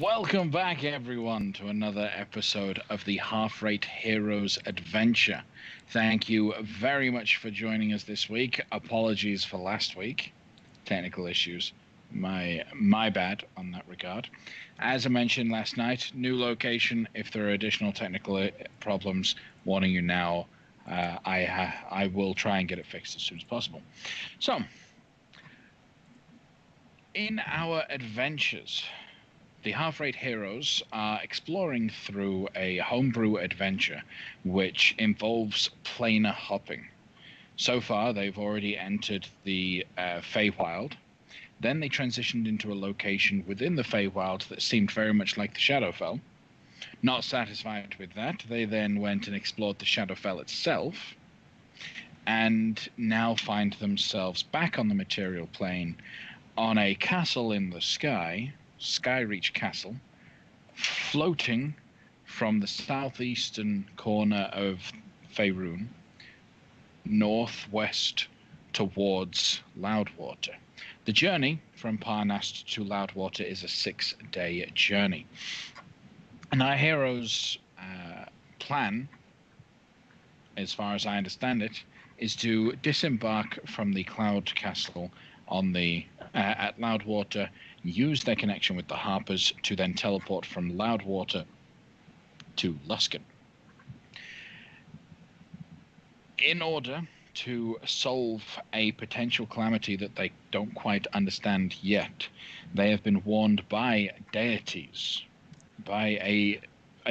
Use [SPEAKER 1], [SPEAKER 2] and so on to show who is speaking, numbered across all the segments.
[SPEAKER 1] Welcome back, everyone, to another episode of the Half Rate Heroes Adventure. Thank you very much for joining us this week. Apologies for last week. Technical issues. My bad on that regard. As I mentioned last night, new location. If there are additional technical problems, warning you now, I will try and get it fixed as soon as possible. So, in our adventures, the Half-Rate Heroes are exploring through a homebrew adventure which involves planar hopping. So far, they've already entered the Feywild. Then they transitioned into a location within the Feywild that seemed very much like the Shadowfell. Not satisfied with that, they then went and explored the Shadowfell itself, and now find themselves back on the material plane on a castle in the sky, Skyreach Castle, floating from the southeastern corner of Faerun northwest towards Loudwater. The journey from Parnast to Loudwater is a 6-day journey. And our hero's plan, as far as I understand it, is to disembark from the Cloud Castle on the at Loudwater, use their connection with the Harpers to then teleport from Loudwater to Luskan. In order to solve a potential calamity that they don't quite understand yet, they have been warned by deities, by a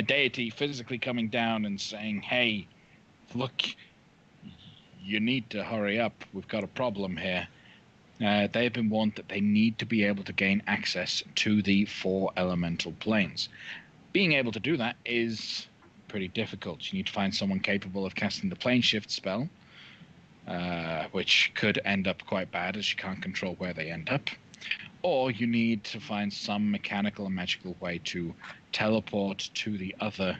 [SPEAKER 1] deity physically coming down and saying, "Hey, look, you need to hurry up. We've got a problem here." They have been warned that they need to be able to gain access to the 4 elemental planes. Being able to do that is pretty difficult. You need to find someone capable of casting the plane shift spell, which could end up quite bad as you can't control where they end up. Or you need to find some mechanical and magical way to teleport to the other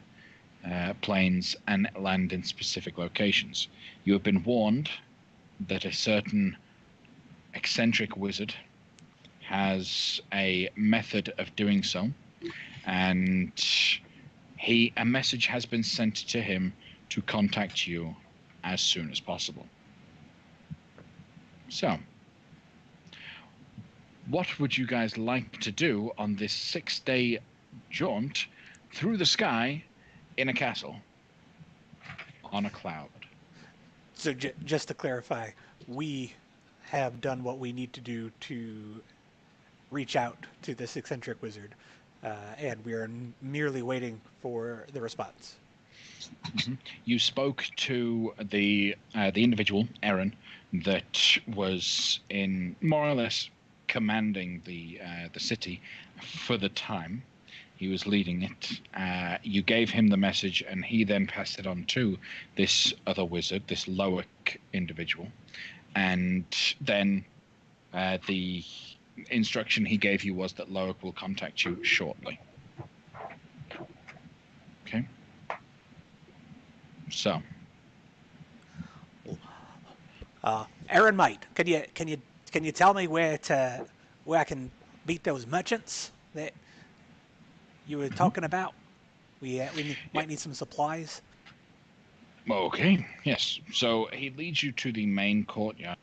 [SPEAKER 1] planes and land in specific locations. You have been warned that a certain eccentric wizard has a method of doing so, and a message has been sent to him to contact you as soon as possible. So, what would you guys like to do on this 6-day jaunt through the sky in a castle on a cloud?
[SPEAKER 2] So just to clarify, we have done what we need to do to reach out to this eccentric wizard, and we are merely waiting for the response.
[SPEAKER 1] Mm-hmm. You spoke to the individual, Aaron, that was in more or less commanding the city for the time. He was leading it. You gave him the message, and he then passed it on to this other wizard, this Loic individual. And then the instruction he gave you was that Loic will contact you shortly. Okay. So,
[SPEAKER 2] Aaron might. Can you tell me where I can beat those merchants that you were talking about? We might need some supplies.
[SPEAKER 1] Okay, yes. So he leads you to the main courtyard,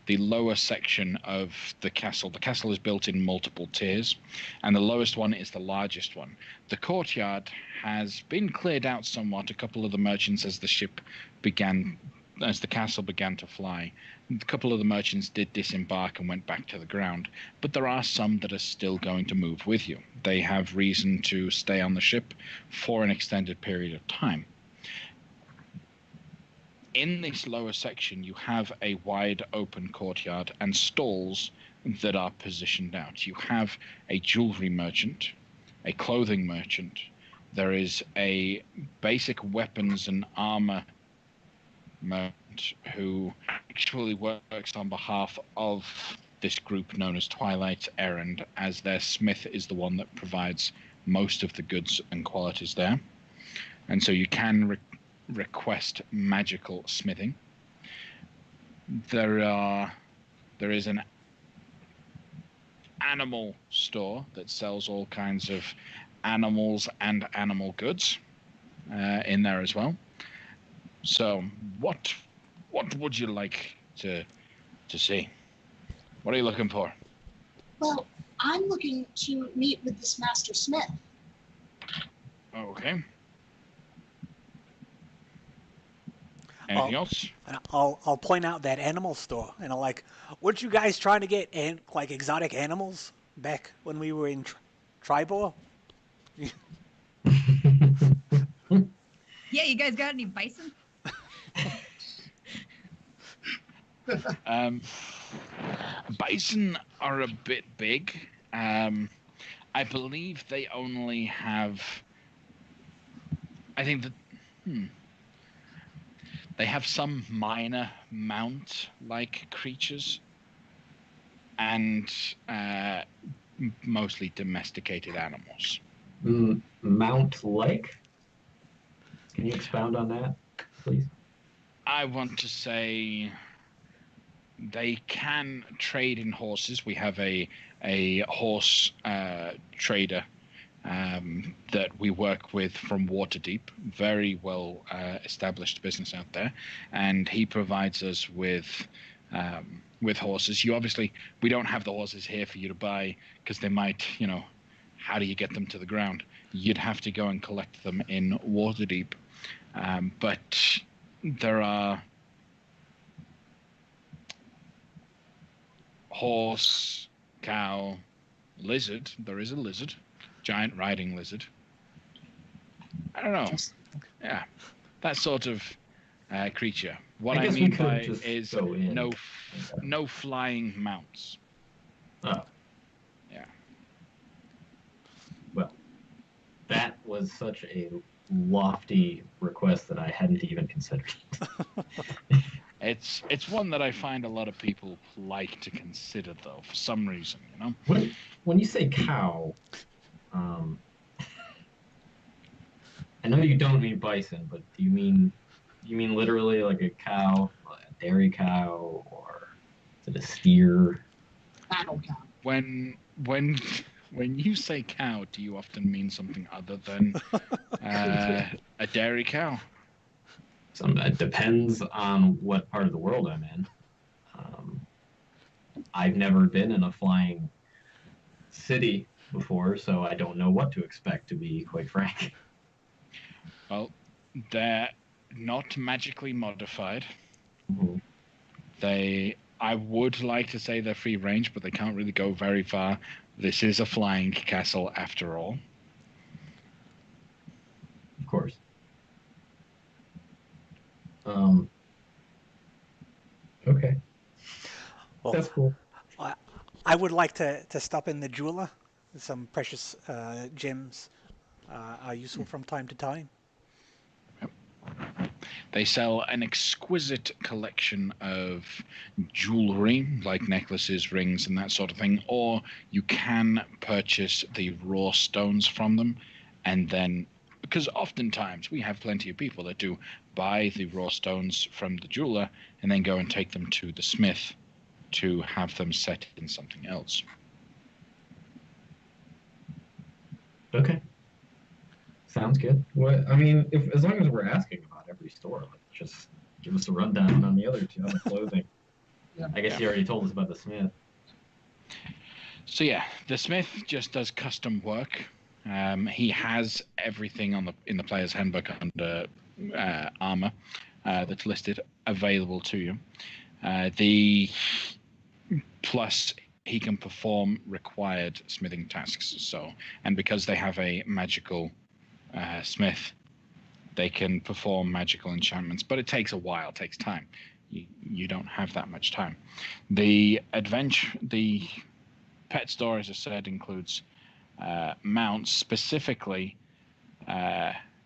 [SPEAKER 1] the lower section of the castle. The castle is built in multiple tiers, and the lowest one is the largest one. The courtyard has been cleared out somewhat. A couple of the merchants, as the castle began to fly, a couple of the merchants did disembark and went back to the ground, but there are some that are still going to move with you. They have reason to stay on the ship for an extended period of time. In this lower section, you have a wide open courtyard and stalls that are positioned out. You have a jewelry merchant, a clothing merchant. There is a basic weapons and armor merchant who actually works on behalf of this group known as Twilight's Errand, as their smith is the one that provides most of the goods and qualities there. And so you can request magical smithing. There is an animal store that sells all kinds of animals and animal goods in there as well. So, what would you like to see? What are you looking for?
[SPEAKER 3] Well, I'm looking to meet with this Master Smith.
[SPEAKER 1] Okay. Anything else?
[SPEAKER 2] And I'll point out that animal store, and I'm like, weren't you guys trying to get like exotic animals back when we were in Tribor?
[SPEAKER 4] Yeah, you guys got any bison?
[SPEAKER 1] Bison are a bit big. I believe they only have. I think that. They have some minor mount-like creatures, and mostly domesticated animals.
[SPEAKER 5] Mount-like? Can you expound on that, please?
[SPEAKER 1] I want to say they can trade in horses. We have a horse trader that we work with from Waterdeep, very well established business out there, and he provides us with horses. We don't have the horses here for you to buy because they might, how do you get them to the ground? You'd have to go and collect them in Waterdeep. But there are horse, cow, lizard. There is a lizard, giant riding lizard. I don't know. Yeah, that sort of creature. What I mean by is no flying mounts.
[SPEAKER 5] Oh.
[SPEAKER 1] Yeah.
[SPEAKER 5] Well, that was such a lofty request that I hadn't even considered.
[SPEAKER 1] It's one that I find a lot of people like to consider, though, for some reason,
[SPEAKER 5] When you say cow, I know you don't mean bison, but do you mean literally like a cow, a dairy cow, or is it a steer?
[SPEAKER 3] Battle cow.
[SPEAKER 1] When you say cow, do you often mean something other than a dairy cow?
[SPEAKER 5] It depends on what part of the world I'm in. I've never been in a flying city before, so I don't know what to expect, to be quite frank.
[SPEAKER 1] Well, they're not magically modified.
[SPEAKER 5] Mm-hmm.
[SPEAKER 1] I would like to say they're free range, but they can't really go very far. This is a flying castle after all.
[SPEAKER 5] Of course. Okay.
[SPEAKER 2] Well,
[SPEAKER 5] that's cool.
[SPEAKER 2] I would like to stop in the jeweler. Some precious gems are useful from time to time.
[SPEAKER 1] They sell an exquisite collection of jewelry, like necklaces, rings, and that sort of thing, or you can purchase the raw stones from them, and then, because oftentimes we have plenty of people that do buy the raw stones from the jeweler and then go and take them to the smith to have them set in something else.
[SPEAKER 5] Okay. Sounds good. What I mean, as long as we're asking about every store, like, just give us a rundown on the other two, on the clothing.
[SPEAKER 3] Yeah.
[SPEAKER 5] I guess you already told us about the smith.
[SPEAKER 1] So yeah, the smith just does custom work. He has everything in the player's handbook under armor that's listed available to you. Plus he can perform required smithing tasks. So, and because they have a magical smith, they can perform magical enchantments, but it takes a while, it takes time. You don't have that much time. The pet store, as I said, includes mounts, specifically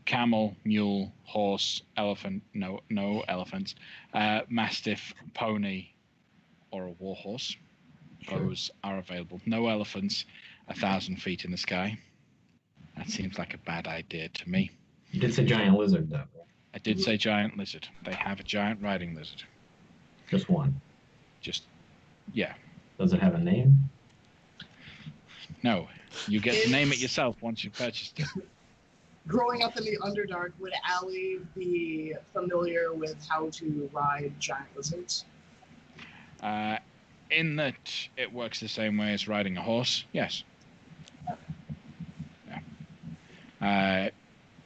[SPEAKER 1] camel, mule, horse, elephant, no elephants, mastiff, pony, or a war horse.
[SPEAKER 5] Sure.
[SPEAKER 1] Those are available. No elephants 1,000 feet in the sky. That seems like a bad idea to me.
[SPEAKER 5] You did say giant lizard, though.
[SPEAKER 1] I did say giant lizard. They have a giant riding lizard.
[SPEAKER 5] Just one.
[SPEAKER 1] Yeah.
[SPEAKER 5] Does it have a name?
[SPEAKER 1] No. You get to name it yourself once you've purchased it.
[SPEAKER 3] Growing up in the Underdark, would Allie be familiar with how to ride giant lizards?
[SPEAKER 1] In that it works the same way as riding a horse, yes. Yeah.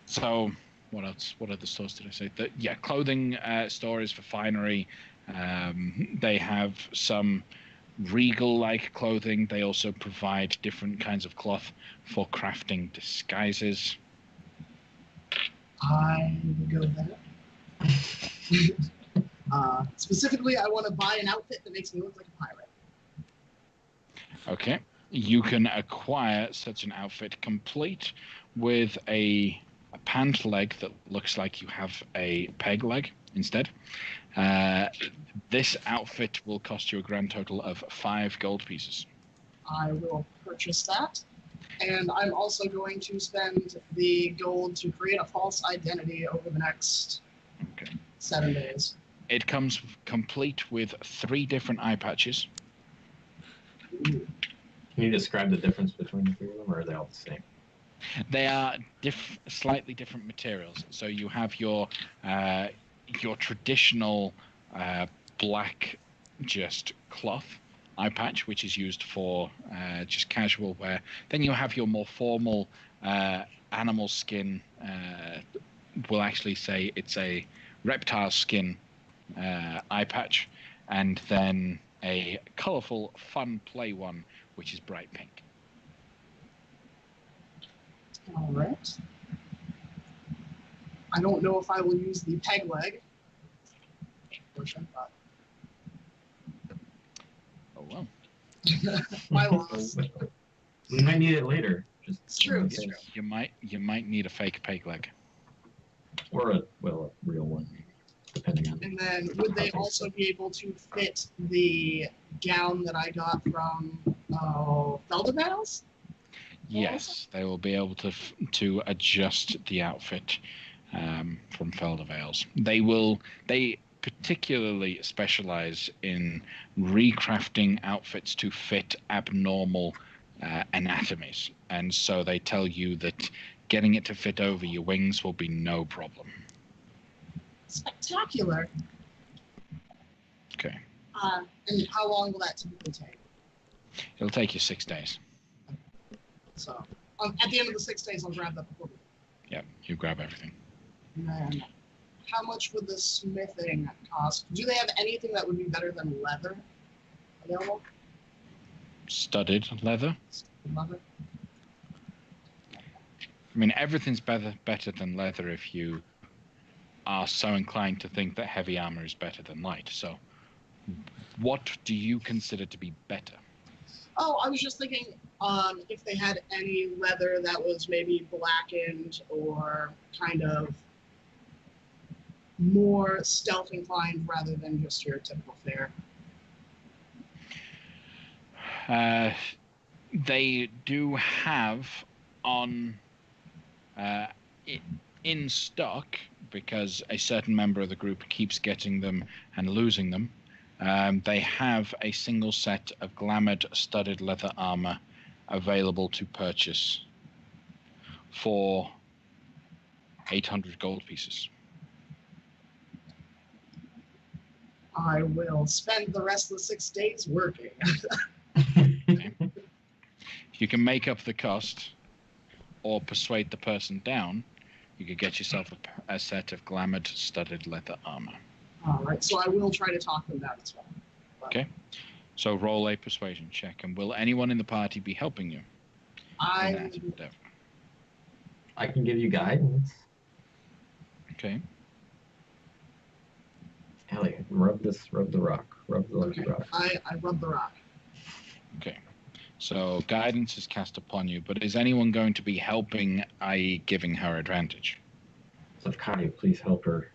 [SPEAKER 1] So, what else? What other stores did I say? Clothing stores for finery. They have some regal-like clothing. They also provide different kinds of cloth for crafting disguises.
[SPEAKER 3] I would go there. Specifically, I want to buy an outfit that makes me look like a pirate.
[SPEAKER 1] Okay. You can acquire such an outfit complete with a pant leg that looks like you have a peg leg instead. This outfit will cost you a grand total of 5 gold pieces.
[SPEAKER 3] I will purchase that. And I'm also going to spend the gold to create a false identity over the next 7 days.
[SPEAKER 1] It comes complete with 3 different eye patches.
[SPEAKER 3] Ooh.
[SPEAKER 5] Can you describe the difference between the 3 of them, or are they all the same?
[SPEAKER 1] They are slightly different materials. So you have your traditional black just cloth eye patch, which is used for just casual wear. Then you have your more formal animal skin. We'll actually say it's a reptile skin eye patch, and then a colourful, fun play one, which is bright pink.
[SPEAKER 3] All right. I don't know if I will use the peg leg portion, but
[SPEAKER 1] Oh well.
[SPEAKER 3] my loss.
[SPEAKER 5] We might need it later.
[SPEAKER 3] It's true. It's true.
[SPEAKER 1] You might need a fake peg leg.
[SPEAKER 5] Or a real one, depending on.
[SPEAKER 3] And then would they also be able to fit the gown that I got from Feldevales?
[SPEAKER 1] Yes, they will be able to adjust the outfit from Feldevales. They particularly specialize in recrafting outfits to fit abnormal anatomies, and so they tell you that getting it to fit over your wings will be no problem.
[SPEAKER 3] Spectacular.
[SPEAKER 1] Okay.
[SPEAKER 3] And how long will that typically take?
[SPEAKER 1] It'll take you 6 days.
[SPEAKER 3] So at the end of the 6 days, I'll grab that before.
[SPEAKER 1] Yeah, you grab everything.
[SPEAKER 3] And then how much would the smithing cost? Do they have anything that would be better than leather available?
[SPEAKER 1] Studded leather.
[SPEAKER 3] Leather?
[SPEAKER 1] I mean, everything's better than leather if you are so inclined to think that heavy armor is better than light. So, what do you consider to be better?
[SPEAKER 3] Oh, I was just thinking if they had any leather that was maybe blackened or kind of more stealth inclined rather than just your typical fare.
[SPEAKER 1] They do have on in stock, because a certain member of the group keeps getting them and losing them. They have a single set of glamored studded leather armor available to purchase for 800 gold pieces.
[SPEAKER 3] I will spend the rest of the 6 days working.
[SPEAKER 1] Okay. If you can make up the cost or persuade the person down, you could get yourself a set of glamored studded leather armor.
[SPEAKER 3] All right, so I will try to talk them down as well. But
[SPEAKER 1] Okay. So roll a persuasion check, and will anyone in the party be helping you? in that endeavor?
[SPEAKER 5] I can give you guidance.
[SPEAKER 1] Okay.
[SPEAKER 5] Ellie, rub the rock. Rub the lucky rock.
[SPEAKER 3] I rub the rock.
[SPEAKER 1] Okay. So guidance is cast upon you, but is anyone going to be helping, i.e. giving her advantage?
[SPEAKER 5] So Kai, please help her.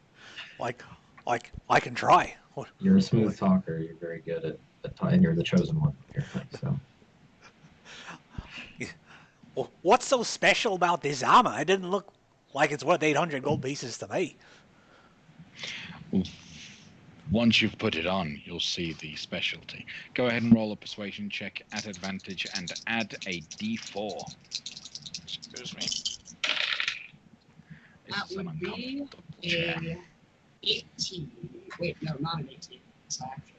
[SPEAKER 2] Like, I can try.
[SPEAKER 5] You're a smooth talker. You're very good at and you're the chosen one here. So.
[SPEAKER 2] Well, what's so special about this armor? It didn't look like it's worth 800 gold pieces to me.
[SPEAKER 1] Once you've put it on, you'll see the specialty. Go ahead and roll a persuasion check at advantage and add a d4. Excuse me.
[SPEAKER 3] That
[SPEAKER 1] It's an
[SPEAKER 3] would be
[SPEAKER 1] uncomfortable chair.
[SPEAKER 3] a 18. Wait, no, not an 18. It's actually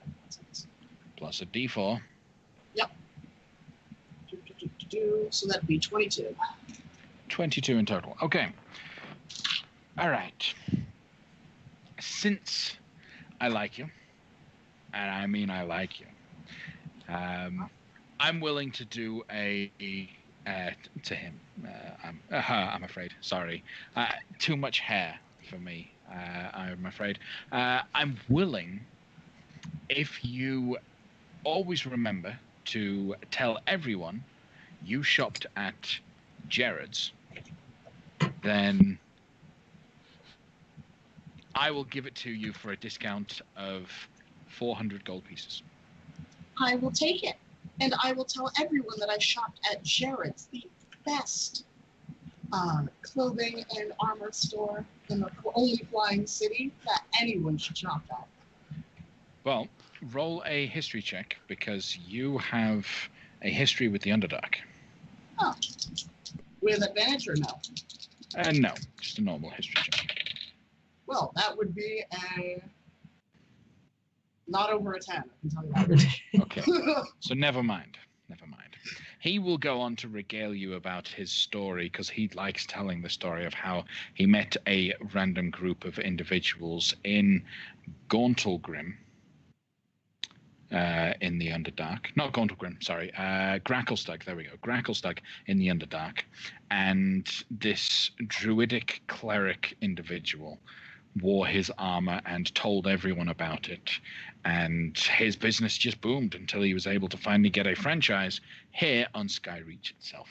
[SPEAKER 1] Plus a d4.
[SPEAKER 3] so that'd be 22.
[SPEAKER 1] 22 in total. Okay. All right. Since I like you, and I mean I like you, I'm willing to do to him. I'm afraid. Sorry. Too much hair for me. I'm afraid. I'm willing if you always remember to tell everyone you shopped at Jared's, then I will give it to you for a discount of 400 gold pieces.
[SPEAKER 3] I will take it. And I will tell everyone that I shopped at Jared's, the best clothing and armor store in the only flying city that anyone should shop at.
[SPEAKER 1] Well, roll a history check because you have a history with the Underdark.
[SPEAKER 3] Oh. With advantage or no?
[SPEAKER 1] No, just a normal history check.
[SPEAKER 3] Well, that would be a not over a 10, I can tell you that.
[SPEAKER 1] Okay, so never mind. Never mind. He will go on to regale you about his story because he likes telling the story of how he met a random group of individuals in Gauntlgrim. In the Underdark. Not Gauntlgrim, sorry. Gracklestug, there we go. Gracklestug in the Underdark. And this druidic cleric individual wore his armor and told everyone about it. And his business just boomed until he was able to finally get a franchise here on Skyreach itself.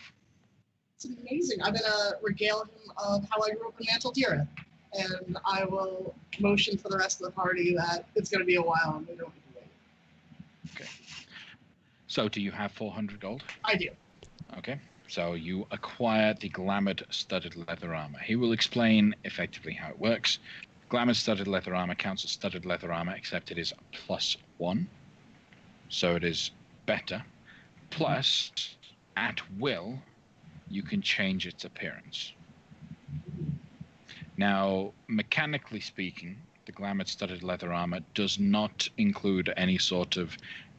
[SPEAKER 3] It's amazing. I'm going to regale him of how I grew up in Mantle Tirith. And I will motion for the rest of the party that it's going to be a while and we don't need to wait.
[SPEAKER 1] Okay. So do you have 400 gold?
[SPEAKER 3] I do.
[SPEAKER 1] Okay. So you acquire the Glamored Studded Leather Armor. He will explain effectively how it works. Glamored Studded Leather Armor counts as Studded Leather Armor, except it is +1. So it is better. Plus, at will, you can change its appearance. Now, mechanically speaking, the Glamored Studded Leather Armor does not include any sort of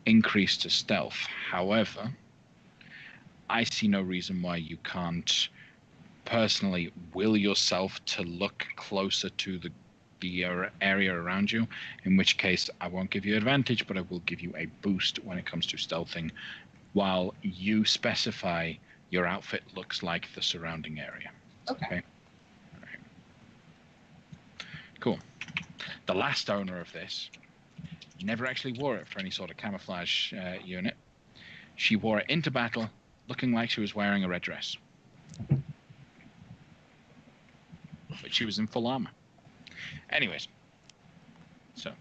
[SPEAKER 1] increase to stealth. However, I see no reason why you can't personally will yourself to look closer to the area around you, in which case I won't give you advantage, but I will give you a boost when it comes to stealthing, while you specify your outfit looks like the surrounding area.
[SPEAKER 3] Okay.
[SPEAKER 1] All right. Cool. The last owner of this never actually wore it for any sort of camouflage unit. She wore it into battle, looking like she was wearing a red dress. But she was in full armor. Anyways, so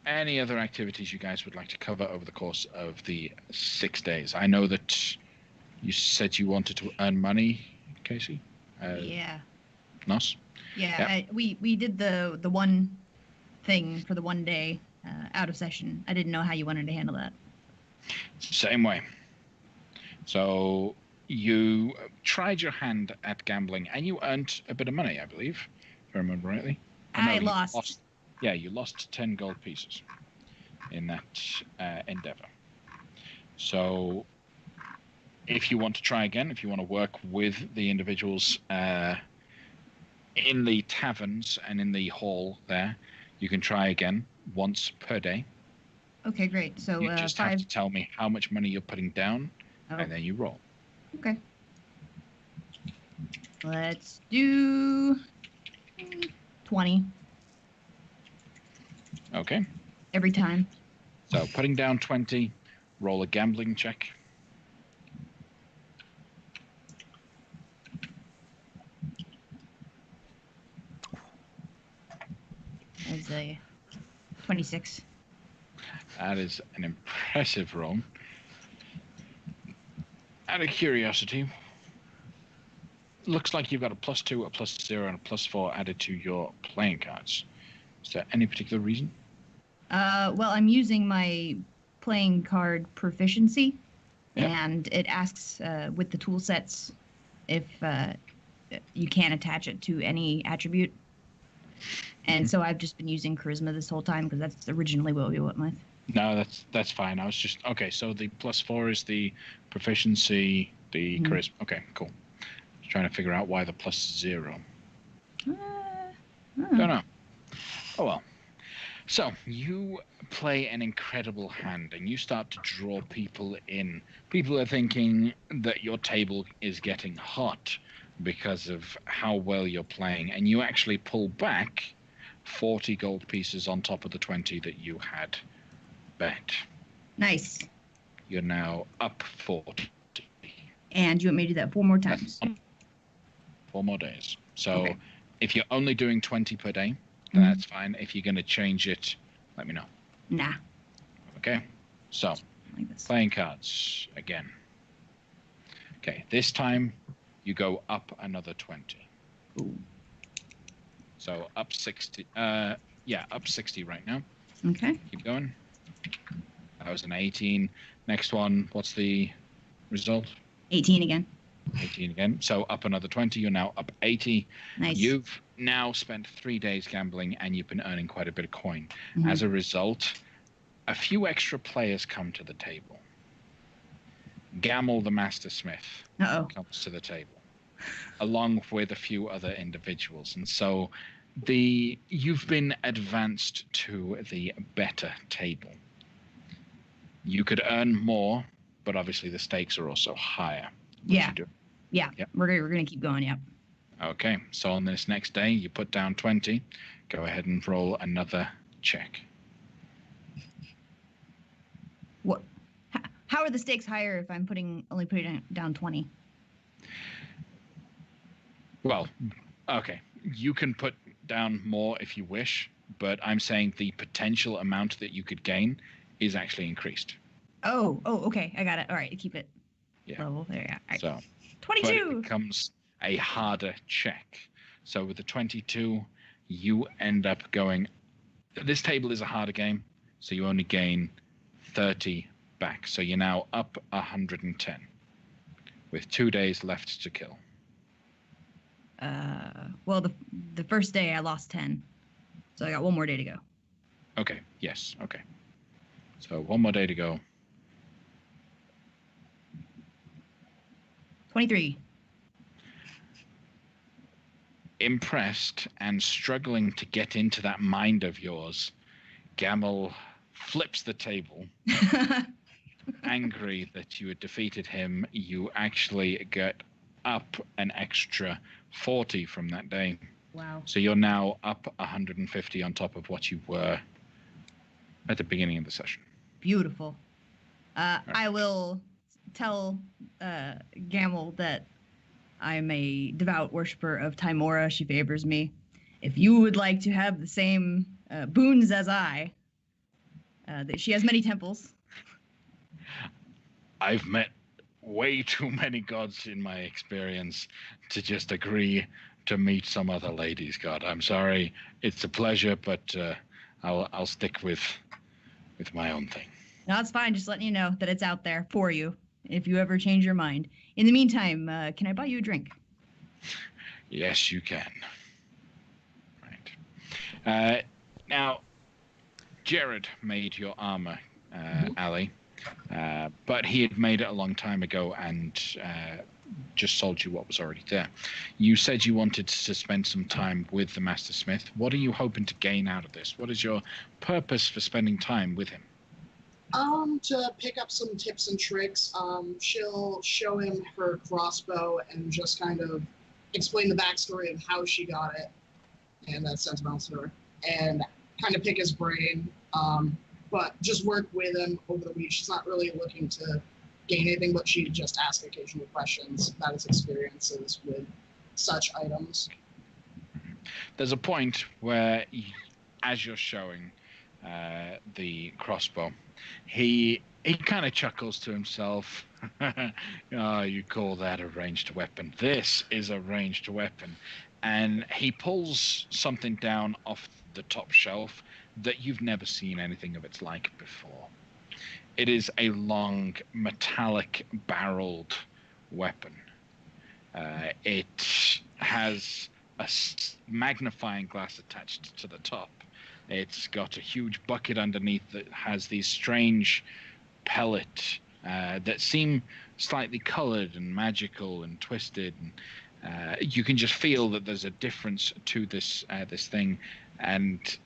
[SPEAKER 1] any other activities you guys would like to cover over the course of the 6 days? I know that you said you wanted to earn money, Casey.
[SPEAKER 4] Yeah.
[SPEAKER 1] Nos?
[SPEAKER 4] Yeah.
[SPEAKER 1] Yep.
[SPEAKER 4] We did the one thing for the one day out of session. I didn't know how you wanted to handle that.
[SPEAKER 1] Same way. So you tried your hand at gambling and you earned a bit of money, I believe, if I remember rightly. Or no,
[SPEAKER 4] I
[SPEAKER 1] you
[SPEAKER 4] lost.
[SPEAKER 1] Yeah, you lost 10 gold pieces in that endeavor. So if you want to try again, if you want to work with the individuals in the taverns and in the hall there, you can try again once per day.
[SPEAKER 4] Okay, great. So
[SPEAKER 1] You just have
[SPEAKER 4] 5.
[SPEAKER 1] to tell me how much money you're putting down,
[SPEAKER 4] Oh,
[SPEAKER 1] and then you roll.
[SPEAKER 4] okay. Let's do 20
[SPEAKER 1] Okay.
[SPEAKER 4] every time.
[SPEAKER 1] So putting down 20, roll a gambling check.
[SPEAKER 4] As a 26.
[SPEAKER 1] That is an impressive roll. Out of curiosity, looks like you've got a +2, a +0, and a +4 added to your playing cards. Is there any particular reason?
[SPEAKER 4] Well, I'm using my playing card proficiency,
[SPEAKER 1] Yep.
[SPEAKER 4] and it asks with the tool sets if you can attach it to any attribute. And so I've just been using charisma this whole time because that's originally what we went with.
[SPEAKER 1] No, that's fine. I was just okay. So the +4 is the proficiency, the charisma. Okay, cool. Just trying to figure out why the +0. Don't know. Oh well. So you play an incredible hand, and you start to draw people in. People are thinking that your table is getting hot because of how well you're playing, and you actually pull back 40 gold pieces on top of the 20 that you had bet.
[SPEAKER 4] Nice.
[SPEAKER 1] You're now up 40.
[SPEAKER 4] And you want me to do that 4 more times?
[SPEAKER 1] 4 more days. So
[SPEAKER 4] Okay.
[SPEAKER 1] if you're only doing 20 per day, then that's fine. If you're going to change it, let me know.
[SPEAKER 4] Nah.
[SPEAKER 1] Okay? So,
[SPEAKER 4] Like this.
[SPEAKER 1] playing cards again. Okay, this time you go up another 20.
[SPEAKER 4] Ooh.
[SPEAKER 1] So up 60. Up 60 right now.
[SPEAKER 4] Okay.
[SPEAKER 1] Keep going. That was an 18. Next one, what's the result?
[SPEAKER 4] 18 again.
[SPEAKER 1] 18 again. So up another 20. You're now up 80.
[SPEAKER 4] Nice.
[SPEAKER 1] You've now spent 3 days gambling, and you've been earning quite a bit of coin.
[SPEAKER 4] Mhm.
[SPEAKER 1] As a result, a few extra players come to the table. Gamel the Master Smith
[SPEAKER 4] Uh-oh.
[SPEAKER 1] comes to the table, along with a few other individuals. And so you've been advanced to the better table. You could earn more, but obviously the stakes are also higher. What
[SPEAKER 4] Yeah.
[SPEAKER 1] you do?
[SPEAKER 4] Yeah.
[SPEAKER 1] Yep.
[SPEAKER 4] We're gonna keep going. Yep.
[SPEAKER 1] Okay, so on this next day, you put down 20. Go ahead and roll another check.
[SPEAKER 4] What? How are the stakes higher if I'm only putting down 20?
[SPEAKER 1] Well, okay, you can put down more if you wish, but I'm saying the potential amount that you could gain is actually increased.
[SPEAKER 4] Oh, okay. I got it. All right, keep it
[SPEAKER 1] Yeah.
[SPEAKER 4] level. There, yeah. All right.
[SPEAKER 1] So, but
[SPEAKER 4] 22.
[SPEAKER 1] it becomes a harder check. So with the 22, you end up going. This table is a harder game, so you only gain 30 back. So you're now up 110 with 2 days left to kill.
[SPEAKER 4] Well, the first day I lost 10, so I got 1 more day to go.
[SPEAKER 1] Okay. Yes. Okay. So 1 more day to go.
[SPEAKER 4] 23.
[SPEAKER 1] Impressed and struggling to get into that mind of yours, Gamel flips the table. Angry that you had defeated him, you actually get up an extra 40 from that day.
[SPEAKER 4] Wow.
[SPEAKER 1] So you're now up 150 on top of what you were at the beginning of the session.
[SPEAKER 4] Beautiful. I will tell Gamel that I'm a devout worshiper of Timora. She favors me. If you would like to have the same boons as I, that she has many temples.
[SPEAKER 1] I've met way too many gods in my experience to just agree to meet some other lady's god. I'm sorry. It's a pleasure, but I'll stick with my own thing.
[SPEAKER 4] No, it's fine. Just letting you know that it's out there for you if you ever change your mind. In the meantime, can I buy you a drink?
[SPEAKER 1] Yes, you can. Right. Now, Jared made your armor, Ali, but he had made it a long time ago and just sold you what was already there. You said you wanted to spend some time with the Master Smith. What are you hoping to gain out of this? What is your purpose for spending time with him?
[SPEAKER 3] To pick up some tips and tricks. She'll show him her crossbow and just kind of explain the backstory of how she got it and that sentimental to her, and kind of pick his brain. But just work with him over the week. She's not really looking to gain anything, but she just asks occasional questions about his experiences with such items.
[SPEAKER 1] There's a point where, as you're showing the crossbow, he kind of chuckles to himself. Oh, you call that a ranged weapon? This is a ranged weapon. and he pulls something down off the top shelf that you've never seen anything of its like before. It is a long, metallic, barreled weapon. It has a magnifying glass attached to the top. It's got a huge bucket underneath that has these strange pellet that seem slightly colored and magical and twisted. And you can just feel that there's a difference to this thing. And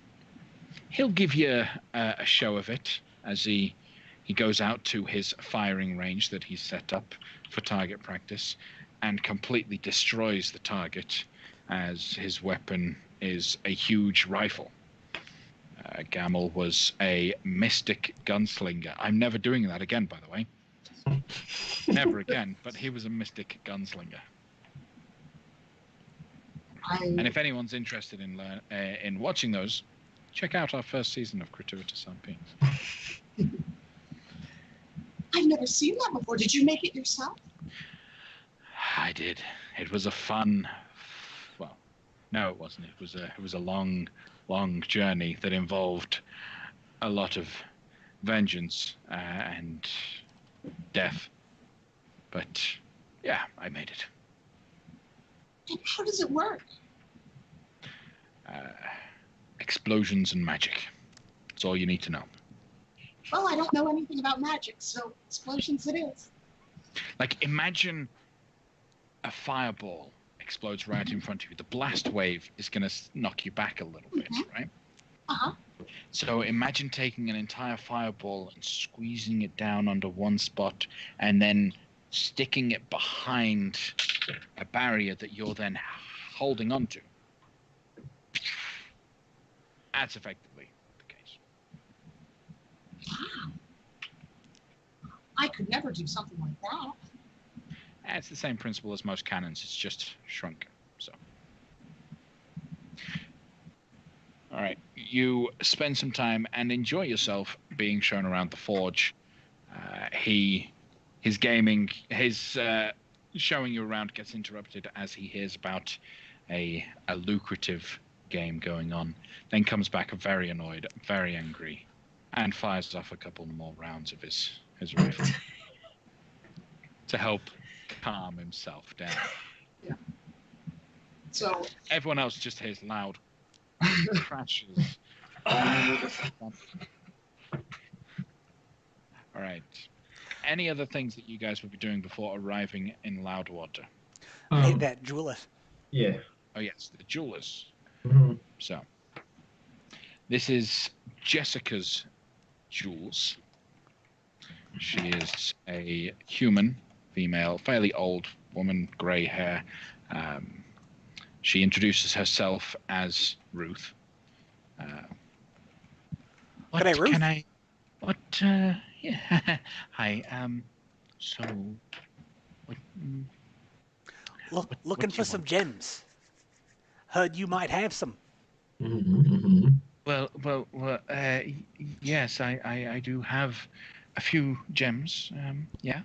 [SPEAKER 1] he'll give you a show of it as he goes out to his firing range that he's set up for target practice and completely destroys the target, as his weapon is a huge rifle. Gamel was a mystic gunslinger. I'm never doing that again, by the way. Never again, but he was a mystic gunslinger. And if anyone's interested in watching those, check out our first season of Crituitous RPs.
[SPEAKER 3] I've never seen that before. Did you make it yourself?
[SPEAKER 1] I did. It was a fun. Well, no, it wasn't. It was a long journey that involved a lot of vengeance and death. But yeah, I made it.
[SPEAKER 3] And how does it work?
[SPEAKER 1] Explosions and magic. That's all you need to know.
[SPEAKER 3] Well, I don't know anything about magic, so explosions it is.
[SPEAKER 1] Like, imagine a fireball explodes right in front of you. The blast wave is going to knock you back a little bit, right?
[SPEAKER 3] Uh-huh.
[SPEAKER 1] So imagine taking an entire fireball and squeezing it down under one spot and then sticking it behind a barrier that you're then holding onto. That's effectively the case.
[SPEAKER 3] Wow. I could never do something like that.
[SPEAKER 1] It's the same principle as most cannons. It's just shrunk. So, all right, you spend some time and enjoy yourself being shown around the forge. His showing you around gets interrupted as he hears about a lucrative game going on. Then comes back very annoyed, very angry, and fires off a couple more rounds of his rifle to help calm himself down.
[SPEAKER 3] Yeah. So
[SPEAKER 1] everyone else just hears loud crashes. All right. Any other things that you guys would be doing before arriving in Loudwater?
[SPEAKER 2] That jeweler.
[SPEAKER 5] Yeah.
[SPEAKER 1] Oh yes, the jewelers.
[SPEAKER 5] Mm-hmm.
[SPEAKER 1] So this is Jessica's jewels. She is a human, female, fairly old woman, grey hair. She introduces herself as Ruth.
[SPEAKER 2] Good day, Ruth.
[SPEAKER 1] Can I? What? Yeah. Hi. So. What,
[SPEAKER 2] Looking for some gems. Heard you might have some.
[SPEAKER 5] Mm-hmm.
[SPEAKER 1] Well. Yes, I do have a few gems. Yeah.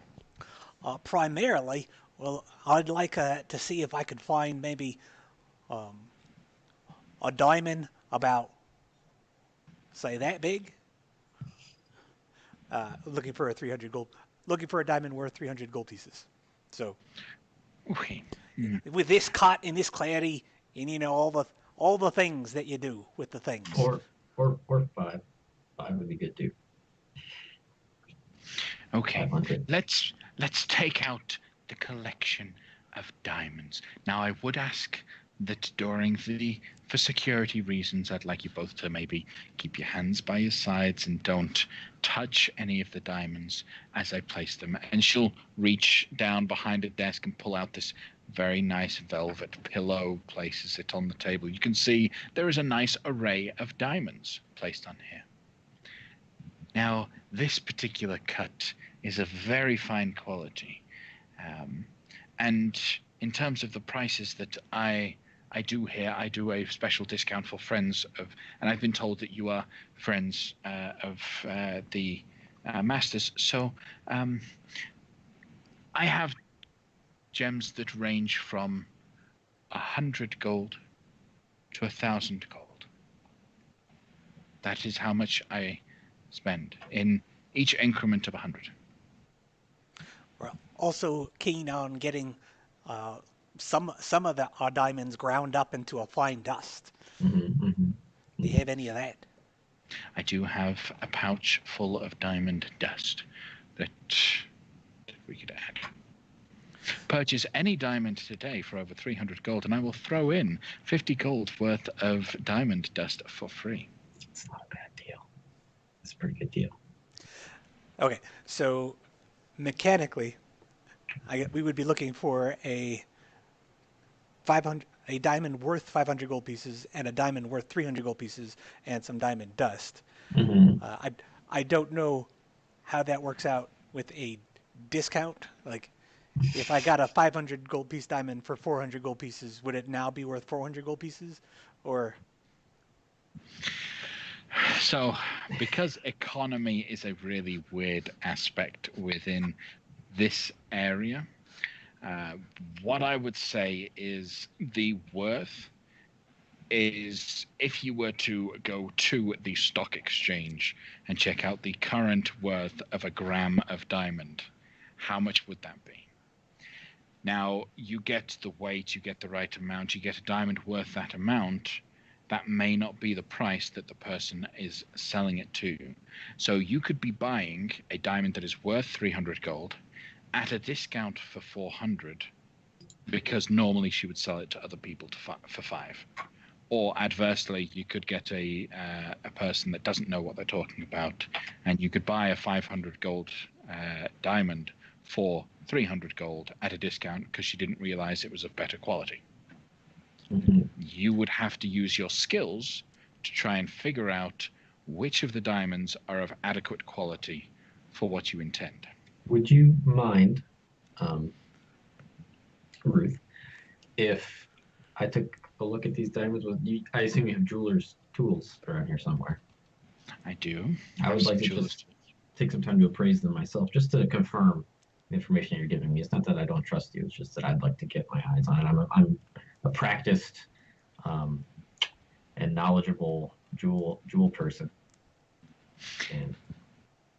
[SPEAKER 2] Primarily, well, I'd like to see if I could find maybe a diamond about, say, that big. Looking for a diamond worth 300 gold pieces. So,
[SPEAKER 1] Okay.
[SPEAKER 2] with this cut and this clarity, and all the things that you do with the things.
[SPEAKER 5] Or 5. 5 would be good too.
[SPEAKER 1] Okay.
[SPEAKER 5] 500.
[SPEAKER 1] Let's take out the collection of diamonds. Now, I would ask that for security reasons, I'd like you both to maybe keep your hands by your sides and don't touch any of the diamonds as I place them. And she'll reach down behind a desk and pull out this very nice velvet pillow, places it on the table. You can see there is a nice array of diamonds placed on here. Now, this particular cut is of very fine quality. And in terms of the prices that I do here, I do a special discount for friends of, and I've been told that you are friends of the masters. So I have gems that range from 100 gold to 1,000 gold. That is how much I spend in each increment of 100.
[SPEAKER 2] We're also keen on getting some of the our diamonds ground up into a fine dust.
[SPEAKER 5] Mm-hmm,
[SPEAKER 2] Do you have any of that?
[SPEAKER 1] I do have a pouch full of diamond dust that we could add. Purchase any diamond today for over 300 gold, and I will throw in 50 gold worth of diamond dust for free.
[SPEAKER 5] It's not a bad deal. It's a pretty good deal.
[SPEAKER 2] Okay, so mechanically, we would be looking for a diamond worth 500 gold pieces and a diamond worth 300 gold pieces and some diamond dust.
[SPEAKER 5] Mm-hmm.
[SPEAKER 2] I don't know how that works out with a discount. Like, if I got a 500 gold piece diamond for 400 gold pieces, would it now be worth 400 gold pieces? Or
[SPEAKER 1] So, because economy is a really weird aspect within this area, what I would say is the worth is if you were to go to the stock exchange and check out the current worth of a gram of diamond, how much would that be? Now, you get the weight, you get the right amount, you get a diamond worth that amount. That may not be the price that the person is selling it to. So you could be buying a diamond that is worth 300 gold at a discount for 400 because normally she would sell it to other people for 5. Or adversely, you could get a person that doesn't know what they're talking about, and you could buy a 500 gold diamond for 300 gold at a discount because she didn't realize it was of better quality.
[SPEAKER 5] Mm-hmm.
[SPEAKER 1] You would have to use your skills to try and figure out which of the diamonds are of adequate quality for what you intend.
[SPEAKER 5] Would you mind, Ruth, if I took a look at these diamonds with you? I assume you have jeweler's tools around here somewhere.
[SPEAKER 1] I do.
[SPEAKER 5] I would like to just take some time to appraise them myself, just to confirm the information you're giving me. It's not that I don't trust you. It's just that I'd like to get my eyes on it. I'm a practiced and knowledgeable jewel person. And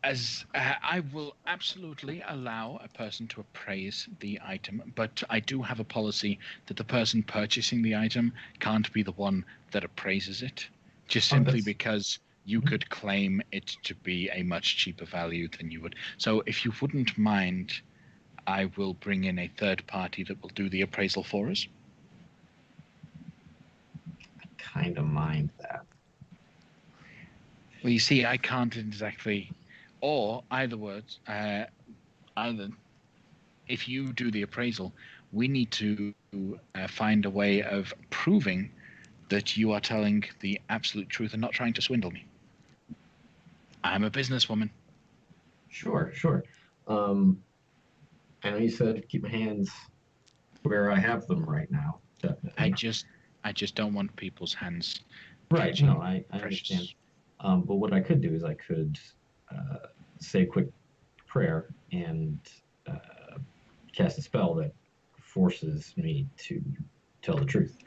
[SPEAKER 1] As I will absolutely allow a person to appraise the item, but I do have a policy that the person purchasing the item can't be the one that appraises it, just simply because you could claim it to be a much cheaper value than you would. So if you wouldn't mind, I will bring in a third party that will do the appraisal for us.
[SPEAKER 5] I kind of mind that.
[SPEAKER 1] Well, you see, I can't exactly, or either if you do the appraisal, we need to find a way of proving that you are telling the absolute truth and not trying to swindle me. I'm a businesswoman.
[SPEAKER 5] Sure. I know you said keep my hands where I have them right now. Definitely.
[SPEAKER 1] I just don't want people's hands.
[SPEAKER 5] Right. No, I understand. But what I could do is I could say a quick prayer and cast a spell that forces me to tell the truth.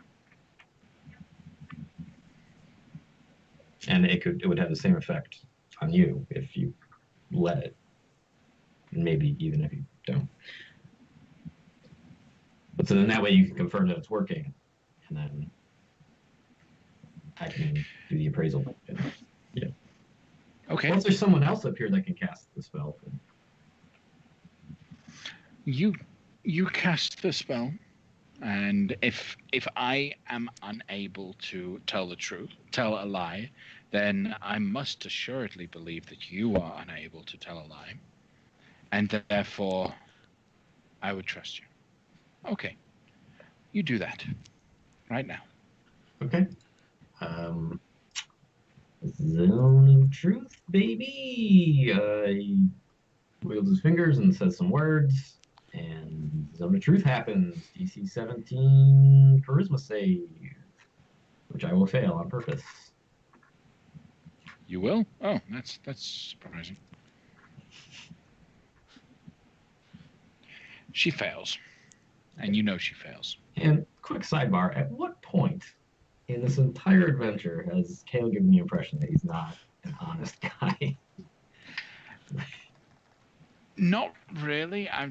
[SPEAKER 5] And it would have the same effect on you if you let it. Maybe even if you don't. But so then that way you can confirm that it's working, and then I can do the appraisal. Yeah.
[SPEAKER 1] Okay.
[SPEAKER 5] Once there's someone else up here that can cast the spell.
[SPEAKER 1] You cast the spell, and if I am unable to tell the truth, tell a lie, then I must assuredly believe that you are unable to tell a lie, and therefore I would trust you. Okay, you do that right now.
[SPEAKER 5] Okay. Zone of truth, baby. He wiggles his fingers and says some words, and zone of truth happens. DC 17 charisma save, which I will fail on purpose.
[SPEAKER 1] You will? Oh, that's surprising. She fails. And you know she fails.
[SPEAKER 5] And quick sidebar: at what point in this entire adventure has Kale given the impression that he's not an honest guy?
[SPEAKER 1] Not really. I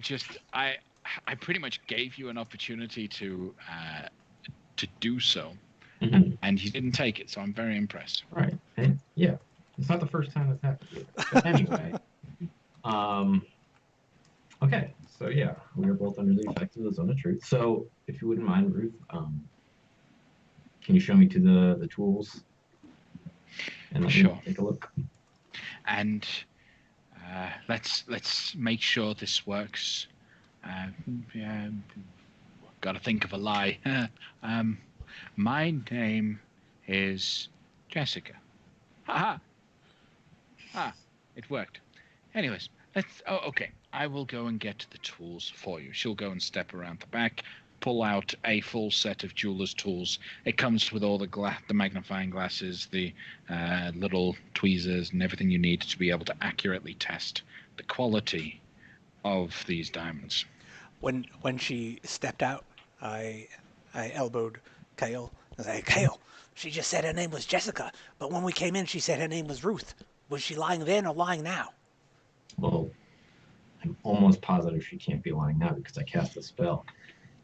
[SPEAKER 1] pretty much gave you an opportunity to do so,
[SPEAKER 5] Mhm.
[SPEAKER 1] and you didn't take it. So I'm very impressed.
[SPEAKER 5] Right. And yeah, it's not the first time that's happened either. But anyway, okay. So yeah, we are both under the effect of the zone of truth. So if you wouldn't mind, Ruth, can you show me to the tools and let
[SPEAKER 1] Sure.
[SPEAKER 5] me take a look?
[SPEAKER 1] And let's make sure this works. Yeah, got to think of a lie. My name is Jessica. Ha ha! It worked. Anyways, let's. Oh, okay. I will go and get the tools for you. She'll go and step around the back, pull out a full set of jeweler's tools. It comes with all the magnifying glasses, the little tweezers, and everything you need to be able to accurately test the quality of these diamonds.
[SPEAKER 2] When she stepped out, I elbowed Kale. I was like, Kale, she just said her name was Jessica, but when we came in, she said her name was Ruth. Was she lying then or lying now?
[SPEAKER 5] Well, I'm almost positive she can't be lying now because I cast a spell.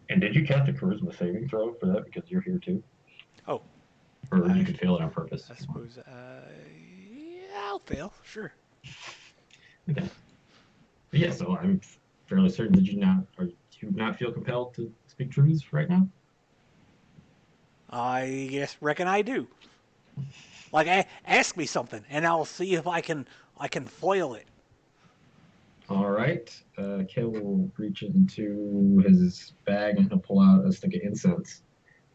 [SPEAKER 5] And did you cast a charisma saving throw for that because you're here too?
[SPEAKER 2] Oh.
[SPEAKER 5] Or you could fail it on purpose.
[SPEAKER 2] I suppose, yeah, I'll fail, sure.
[SPEAKER 5] Okay. But yeah, so I'm fairly certain. Did you not feel compelled to speak truths right now?
[SPEAKER 2] I reckon I do. Like, ask me something, and I'll see if I can foil it.
[SPEAKER 5] All right. Kale will reach into his bag and he'll pull out a stick of incense,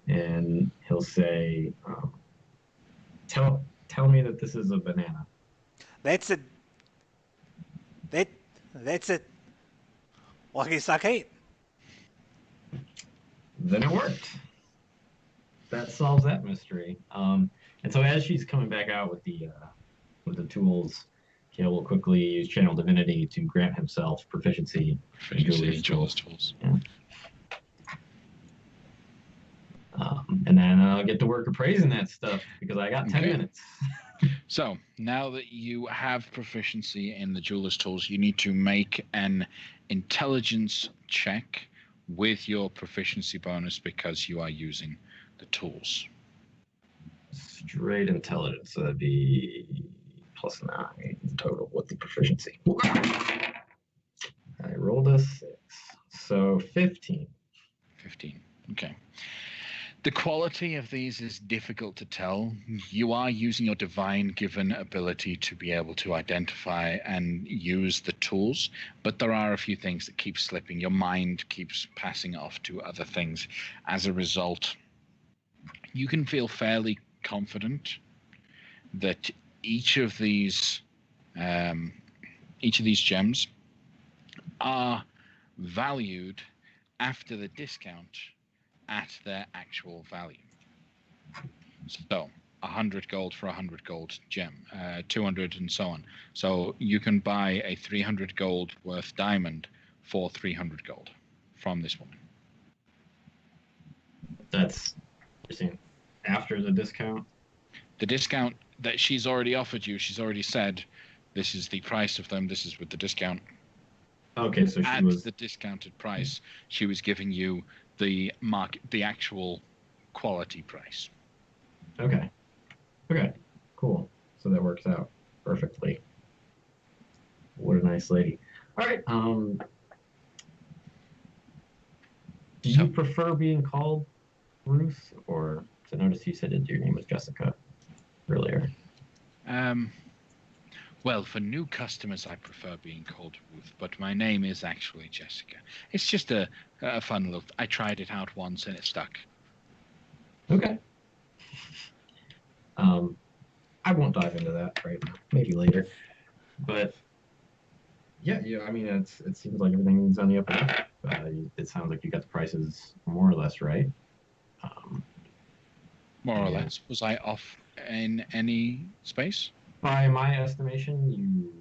[SPEAKER 5] and he'll say, "Tell me that this is a banana."
[SPEAKER 2] That's it. That's it. Well, I guess I can't.
[SPEAKER 5] Then it worked. That solves that mystery. And so as she's coming back out with the tools, Kale will quickly use Channel Divinity to grant himself proficiency in jeweler's tools. Yeah. And then I'll get to work appraising that stuff because I got 10 minutes.
[SPEAKER 1] So now that you have proficiency in the jeweler's tools, you need to make an intelligence check with your proficiency bonus because you are using the tools.
[SPEAKER 5] Straight intelligence, so that'd be +9 total with the proficiency. I rolled a 6, so 15.
[SPEAKER 1] 15, okay. The quality of these is difficult to tell. You are using your divine given ability to be able to identify and use the tools, but there are a few things that keep slipping. Your mind keeps passing off to other things. As a result, you can feel fairly confident that each of these gems are valued after the discount at their actual value. So 100 gold for 100 gold gem, 200 and so on. So you can buy a 300 gold worth diamond for 300 gold from this woman.
[SPEAKER 5] That's after the discount?
[SPEAKER 1] The discount that she's already offered you, she's already said, this is the price of them, this is with the discount.
[SPEAKER 5] Okay, so
[SPEAKER 1] at the discounted price, she was giving you the actual quality price.
[SPEAKER 5] Okay, cool. So that works out perfectly. What a nice lady. All right. Do you prefer being called Ruth, or I noticed you said your name was Jessica earlier?
[SPEAKER 1] Well, for new customers, I prefer being called Ruth, but my name is actually Jessica. It's just a fun look. I tried it out once and it stuck.
[SPEAKER 5] Okay. I won't dive into that right now. Maybe later. But yeah. I mean, it seems like everything's on the up and up. It sounds like you got the prices more or less right.
[SPEAKER 1] More or less. Was I off in any space?
[SPEAKER 5] By my estimation, you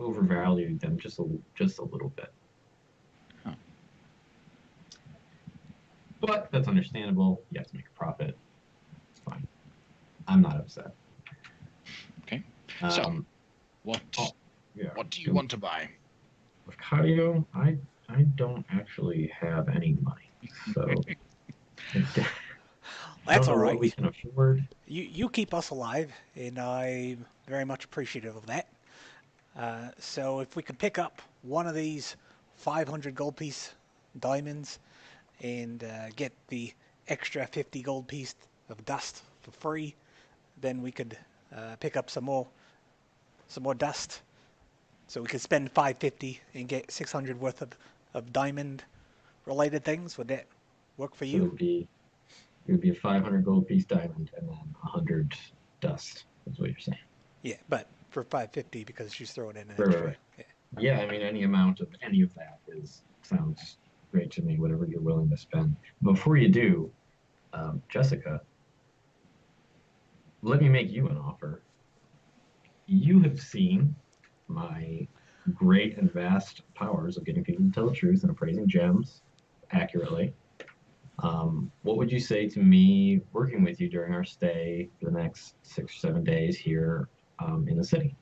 [SPEAKER 5] overvalued them just a little bit.
[SPEAKER 1] Oh.
[SPEAKER 5] But that's understandable. You have to make a profit. It's fine. I'm not upset.
[SPEAKER 1] Okay.
[SPEAKER 5] Um,
[SPEAKER 1] So, what
[SPEAKER 5] yeah.
[SPEAKER 1] what do you want to buy?
[SPEAKER 5] With cardio, I don't actually have any money, so I
[SPEAKER 2] That's
[SPEAKER 5] don't know
[SPEAKER 2] all
[SPEAKER 5] what
[SPEAKER 2] right.
[SPEAKER 5] we can afford.
[SPEAKER 2] You keep us alive, and I'm very much appreciative of that. So if we could pick up one of these 500 gold piece diamonds and get the extra 50 gold piece of dust for free, then we could pick up some more dust. So we could spend 550 and get 600 worth of diamond related things. Would that work for
[SPEAKER 5] So
[SPEAKER 2] you?
[SPEAKER 5] it would be a 500 gold piece diamond and then 100 dust. That's what you're saying.
[SPEAKER 2] Yeah, but for 550 because she's throwing in an
[SPEAKER 5] Right,
[SPEAKER 2] extra.
[SPEAKER 5] right.
[SPEAKER 2] Yeah.
[SPEAKER 5] Yeah, I mean, any amount of any of that sounds great to me. Whatever you're willing to spend. Before you do, Jessica, let me make you an offer. You have seen my great and vast powers of getting people to tell the truth and appraising gems accurately. What would you say to me working with you during our stay for the next 6 or 7 days here in the city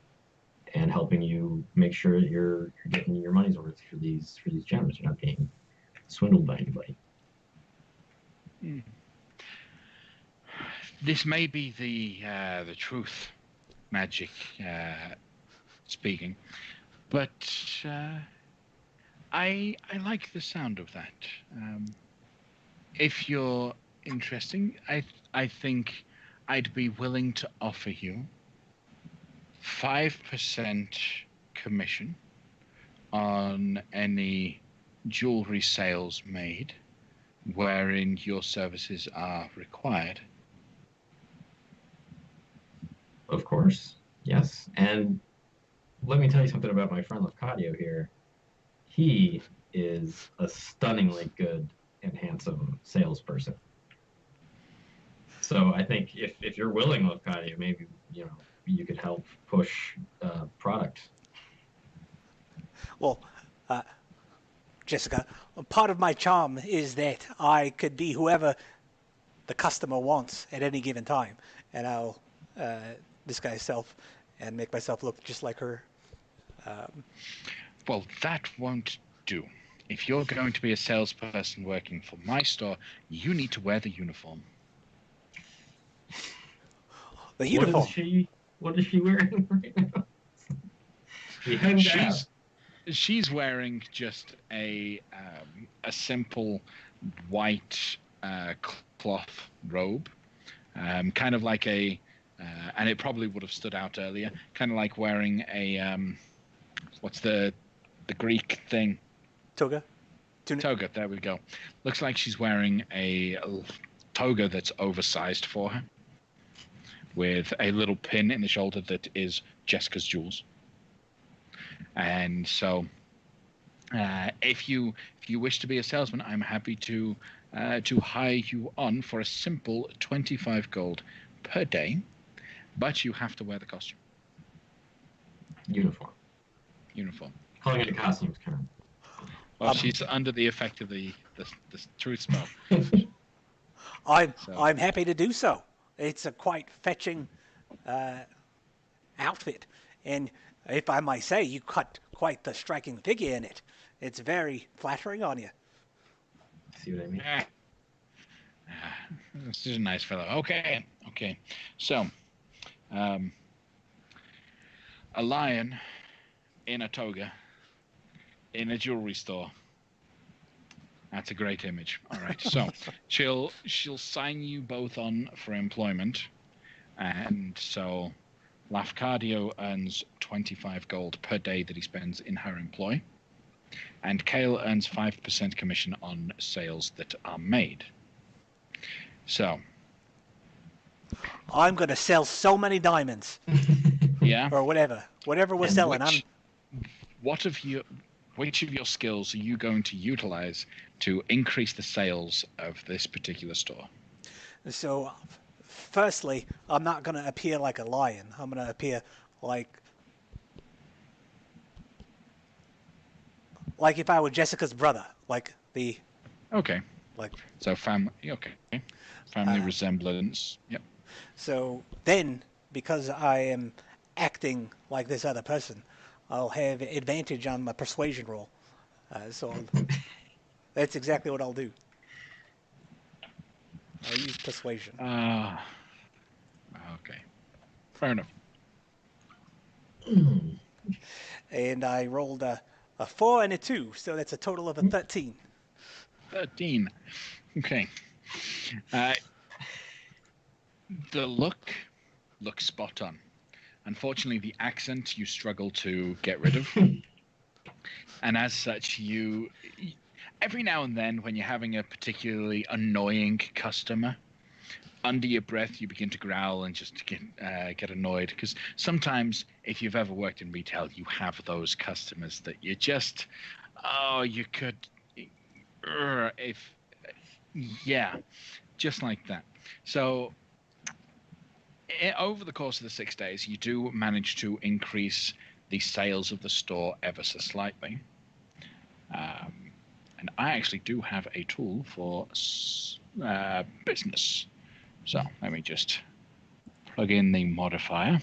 [SPEAKER 5] and helping you make sure that you're getting your money's worth for these gems? You're not being swindled by anybody.
[SPEAKER 1] This may be the truth magic speaking, but I like the sound of that. If you're interesting, I think I'd be willing to offer you 5% commission on any jewelry sales made wherein your services are required.
[SPEAKER 5] Of course, yes. And let me tell you something about my friend Lafcadio here. He is a stunningly good and handsome salesperson. So I think if you're willing, Lafcadio, maybe you could help push product.
[SPEAKER 2] Well, Jessica, part of my charm is that I could be whoever the customer wants at any given time, and I'll disguise self and make myself look just like her.
[SPEAKER 1] Well, that won't do. If you're going to be a salesperson working for my store, you need to wear the uniform.
[SPEAKER 2] The uniform.
[SPEAKER 5] What is she wearing right now? She had
[SPEAKER 1] She's wearing just a simple white cloth robe, kind of like and it probably would have stood out earlier, kind of like wearing a what's the Greek thing?
[SPEAKER 2] Toga.
[SPEAKER 1] Toga. There we go. Looks like she's wearing a toga that's oversized for her, with a little pin in the shoulder that is Jessica's jewels. And so, if you wish to be a salesman, I'm happy to hire you on for a simple 25 gold per day, but you have to wear the costume.
[SPEAKER 5] Uniform. Calling it a costume is kind of.
[SPEAKER 1] Well, she's under the effect of the truth spell.
[SPEAKER 2] I'm happy to do so. It's a quite fetching outfit, and if I might say, you cut quite the striking figure in it. It's very flattering on you.
[SPEAKER 5] See what I mean?
[SPEAKER 1] This is a nice fellow. Okay. So, a lion in a toga in a jewelry store. That's a great image. All right. So she'll sign you both on for employment, and so Lafcadio earns 25 gold per day that he spends in her employ, and Kale earns 5% commission on sales that are made. So
[SPEAKER 2] I'm going to sell so many diamonds.
[SPEAKER 1] Yeah.
[SPEAKER 2] Or whatever we're selling.
[SPEAKER 1] Which of your skills are you going to utilize to increase the sales of this particular store?
[SPEAKER 2] So, firstly, I'm not going to appear like a lion. I'm going to appear like if I were Jessica's brother, like the.
[SPEAKER 1] Okay.
[SPEAKER 2] Like,
[SPEAKER 1] So family, okay. Family resemblance. Yep.
[SPEAKER 2] so then, because I am acting like this other person, I'll have advantage on my persuasion roll. That's exactly what I'll do. I'll use persuasion.
[SPEAKER 1] Okay. Fair enough.
[SPEAKER 2] And I rolled a 4 and a 2, so that's a total of a 13.
[SPEAKER 1] 13. Okay. The look looks spot on. Unfortunately, the accent you struggle to get rid of. And as such, every now and then, when you're having a particularly annoying customer, under your breath, you begin to growl and just get annoyed. Because sometimes, if you've ever worked in retail, you have those customers that you just, you could, just like that. So, over the course of the 6 days, you do manage to increase the sales of the store ever so slightly. And I actually do have a tool for business. So let me just plug in the modifier.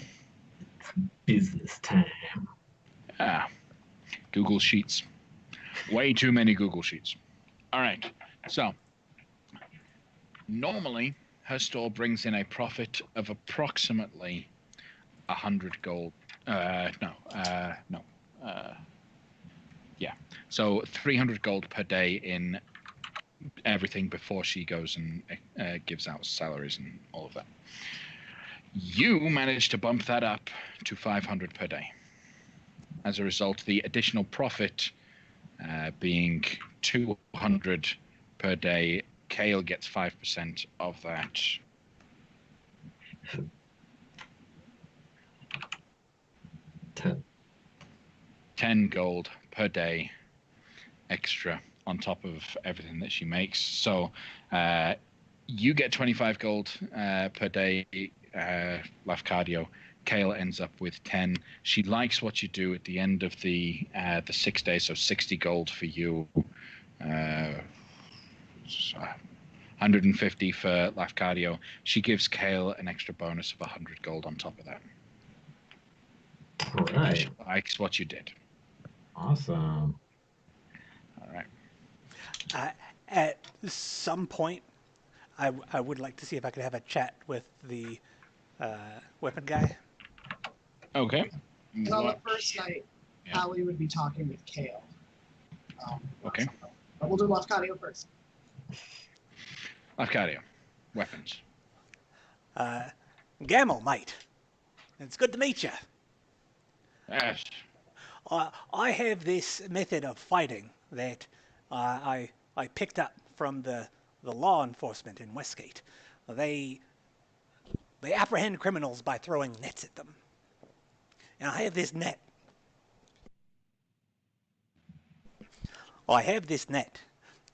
[SPEAKER 5] Business time.
[SPEAKER 1] Google Sheets. Way too many Google Sheets. All right. So normally her store brings in a profit of approximately 100 gold. So 300 gold per day in everything before she goes and gives out salaries and all of that. You managed to bump that up to 500 per day. As a result, the additional profit being 200 per day, Kale gets 5% of that.
[SPEAKER 5] Ten.
[SPEAKER 1] 10 gold per day extra on top of everything that she makes. So you get 25 gold per day, Lafcadio. Kale ends up with 10. She likes what you do at the end of the 6 days, so 60 gold for you. 150 for Lafcadio. She gives Kale an extra bonus of 100 gold on top of that.
[SPEAKER 5] All right.
[SPEAKER 1] She likes what you did.
[SPEAKER 5] Awesome.
[SPEAKER 1] All right.
[SPEAKER 2] At some point, I would like to see if I could have a chat with the weapon guy.
[SPEAKER 1] Okay.
[SPEAKER 3] And on the first night,
[SPEAKER 1] Yeah.
[SPEAKER 3] Allie would be talking with Kale.
[SPEAKER 1] Okay.
[SPEAKER 3] But we'll do Lafcadio first.
[SPEAKER 1] Lafcadio, weapons.
[SPEAKER 2] Gamel, mate. It's good to meet you.
[SPEAKER 1] Yes.
[SPEAKER 2] I have this method of fighting that I picked up from the law enforcement in Westgate. They apprehend criminals by throwing nets at them. And I have this net.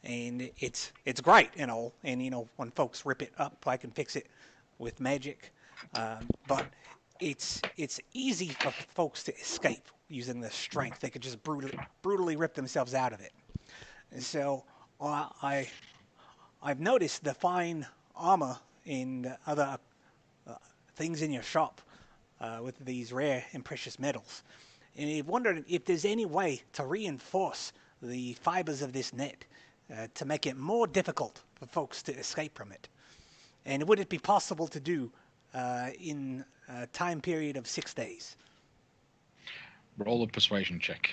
[SPEAKER 2] And it's great and all. And when folks rip it up, I can fix it with magic. But it's easy for folks to escape using the strength. They could just brutally rip themselves out of it. And so I've noticed the fine armor and other things in your shop with these rare and precious metals. And I wondered if there's any way to reinforce the fibers of this net to make it more difficult for folks to escape from it. And would it be possible to do in a time period of 6 days?
[SPEAKER 1] Roll a persuasion check.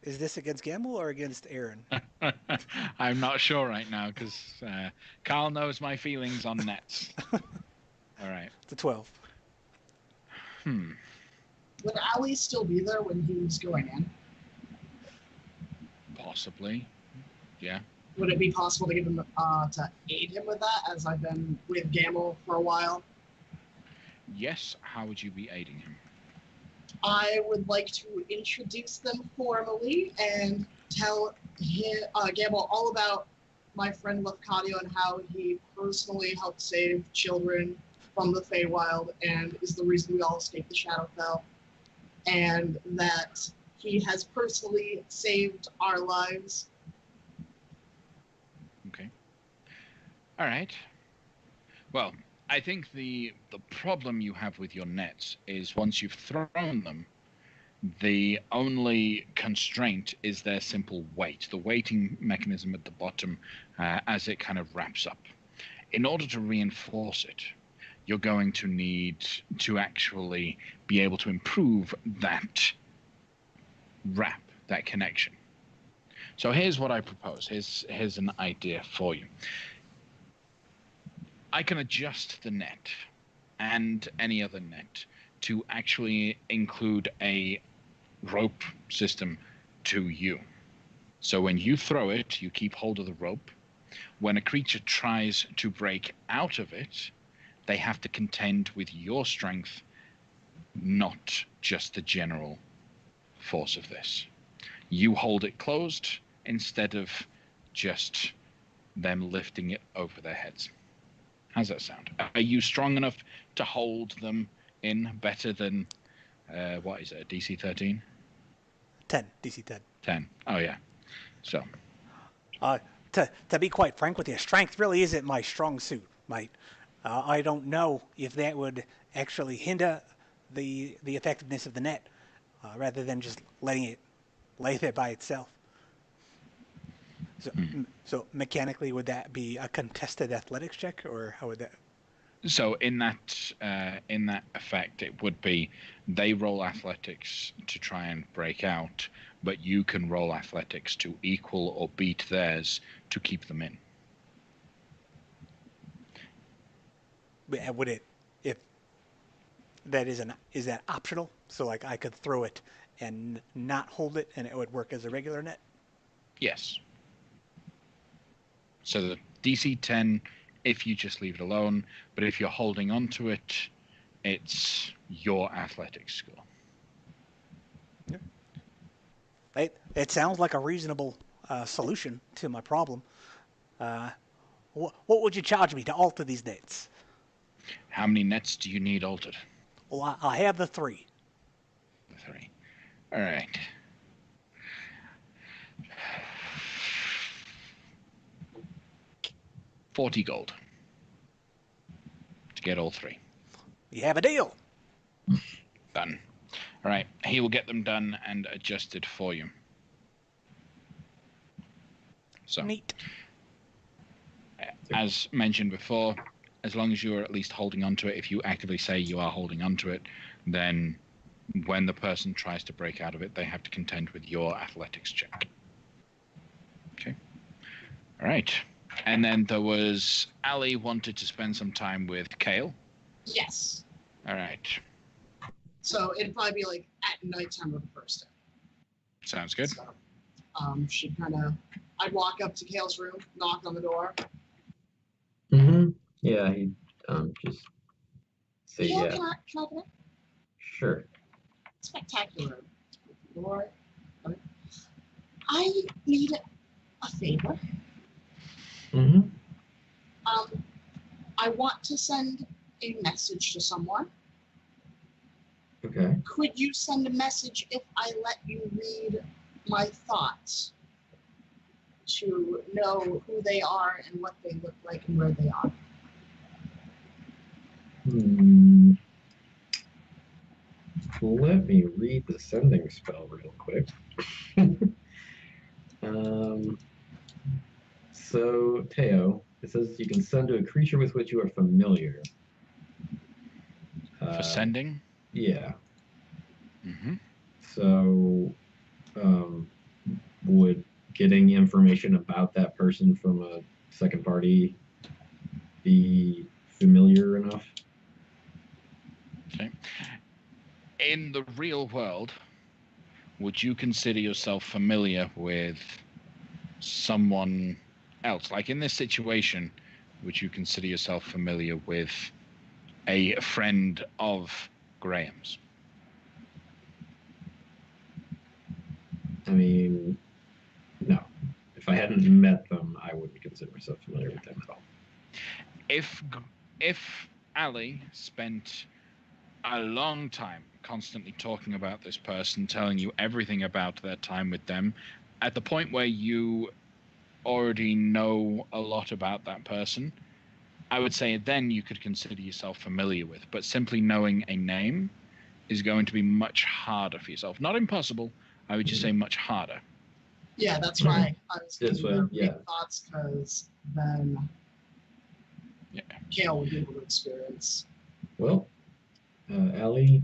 [SPEAKER 2] Is this against Gamble or against Aaron?
[SPEAKER 1] I'm not sure right now because Carl knows my feelings on nets. All right.
[SPEAKER 2] It's a 12.
[SPEAKER 3] Would Allie still be there when he was going in?
[SPEAKER 1] Possibly. Yeah.
[SPEAKER 3] Would it be possible to give him to aid him with that, as I've been with Gamble for a while?
[SPEAKER 1] Yes. How would you be aiding him?
[SPEAKER 3] I would like to introduce them formally and tell Gamble all about my friend Lafcadio and how he personally helped save children from the Feywild and is the reason we all escaped the Shadowfell, and that he has personally saved our lives.
[SPEAKER 1] All right. Well, I think the problem you have with your nets is once you've thrown them, the only constraint is their simple weight, the weighting mechanism at the bottom as it kind of wraps up. In order to reinforce it, you're going to need to actually be able to improve that wrap, that connection. So here's what I propose. Here's an idea for you. I can adjust the net and any other net to actually include a rope system to you. So when you throw it, you keep hold of the rope. When a creature tries to break out of it, they have to contend with your strength, not just the general force of this. You hold it closed instead of just them lifting it over their heads. How's that sound? Are you strong enough to hold them in better than, what is it, a DC 13?
[SPEAKER 2] 10, DC 10.
[SPEAKER 1] 10. Oh, yeah. So.
[SPEAKER 2] To be quite frank with you, strength really isn't my strong suit, mate. I don't know if that would actually hinder the effectiveness of the net, rather than just letting it lay there by itself. So mechanically, would that be a contested athletics check, or how would that?
[SPEAKER 1] So in that effect, it would be they roll athletics to try and break out, but you can roll athletics to equal or beat theirs to keep them in.
[SPEAKER 2] Would it, if that is that optional? So like I could throw it and not hold it, and it would work as a regular net.
[SPEAKER 1] Yes. So the DC 10, if you just leave it alone, but if you're holding on to it, it's your athletics score.
[SPEAKER 2] Yeah. It sounds like a reasonable solution to my problem. What would you charge me to alter these nets?
[SPEAKER 1] How many nets do you need altered?
[SPEAKER 2] Well, I have the 3.
[SPEAKER 1] The 3. All right. $40 gold to get all 3.
[SPEAKER 2] You have a deal.
[SPEAKER 1] Done. All right. He will get them done and adjusted for you. So,
[SPEAKER 2] neat.
[SPEAKER 1] As mentioned before, as long as you are at least holding onto it, if you actively say you are holding onto it, then when the person tries to break out of it, they have to contend with your athletics check. Okay. All right. And then there was Ali wanted to spend some time with Kale.
[SPEAKER 3] Yes.
[SPEAKER 1] All right.
[SPEAKER 3] So it'd probably be like at nighttime of the first day.
[SPEAKER 1] Sounds good.
[SPEAKER 3] So, she'd I'd walk up to Kale's room, knock on the door.
[SPEAKER 5] Mm-hmm. Yeah, he just say
[SPEAKER 3] Kale,
[SPEAKER 5] yeah.
[SPEAKER 3] can I come in?
[SPEAKER 5] Sure.
[SPEAKER 3] Spectacular. Door. I need a favor.
[SPEAKER 5] Mm-hmm.
[SPEAKER 3] I want to send a message to someone.
[SPEAKER 5] Okay.
[SPEAKER 3] Could you send a message if I let you read my thoughts to know who they are and what they look like and where they are?
[SPEAKER 5] Let me read the sending spell real quick. So, Teo, it says you can send to a creature with which you are familiar.
[SPEAKER 1] For sending?
[SPEAKER 5] Yeah.
[SPEAKER 1] Mm-hmm.
[SPEAKER 5] So, would getting information about that person from a second party be familiar enough?
[SPEAKER 1] Okay. In the real world, would you consider yourself familiar with someone else? Like in this situation, would you consider yourself familiar with a friend of Graham's?
[SPEAKER 5] I mean, no. If I hadn't met them, I wouldn't consider myself familiar with them at all.
[SPEAKER 1] If Ali spent a long time constantly talking about this person, telling you everything about their time with them, at the point where you already know a lot about that person, I would say then you could consider yourself familiar with, but simply knowing a name is going to be much harder for yourself. Not impossible, I would just say much harder.
[SPEAKER 3] Yeah, that's why I was
[SPEAKER 5] That's
[SPEAKER 3] giving
[SPEAKER 5] what- yeah.
[SPEAKER 3] thoughts, because then Kale would be able to experience.
[SPEAKER 5] Well, Allie,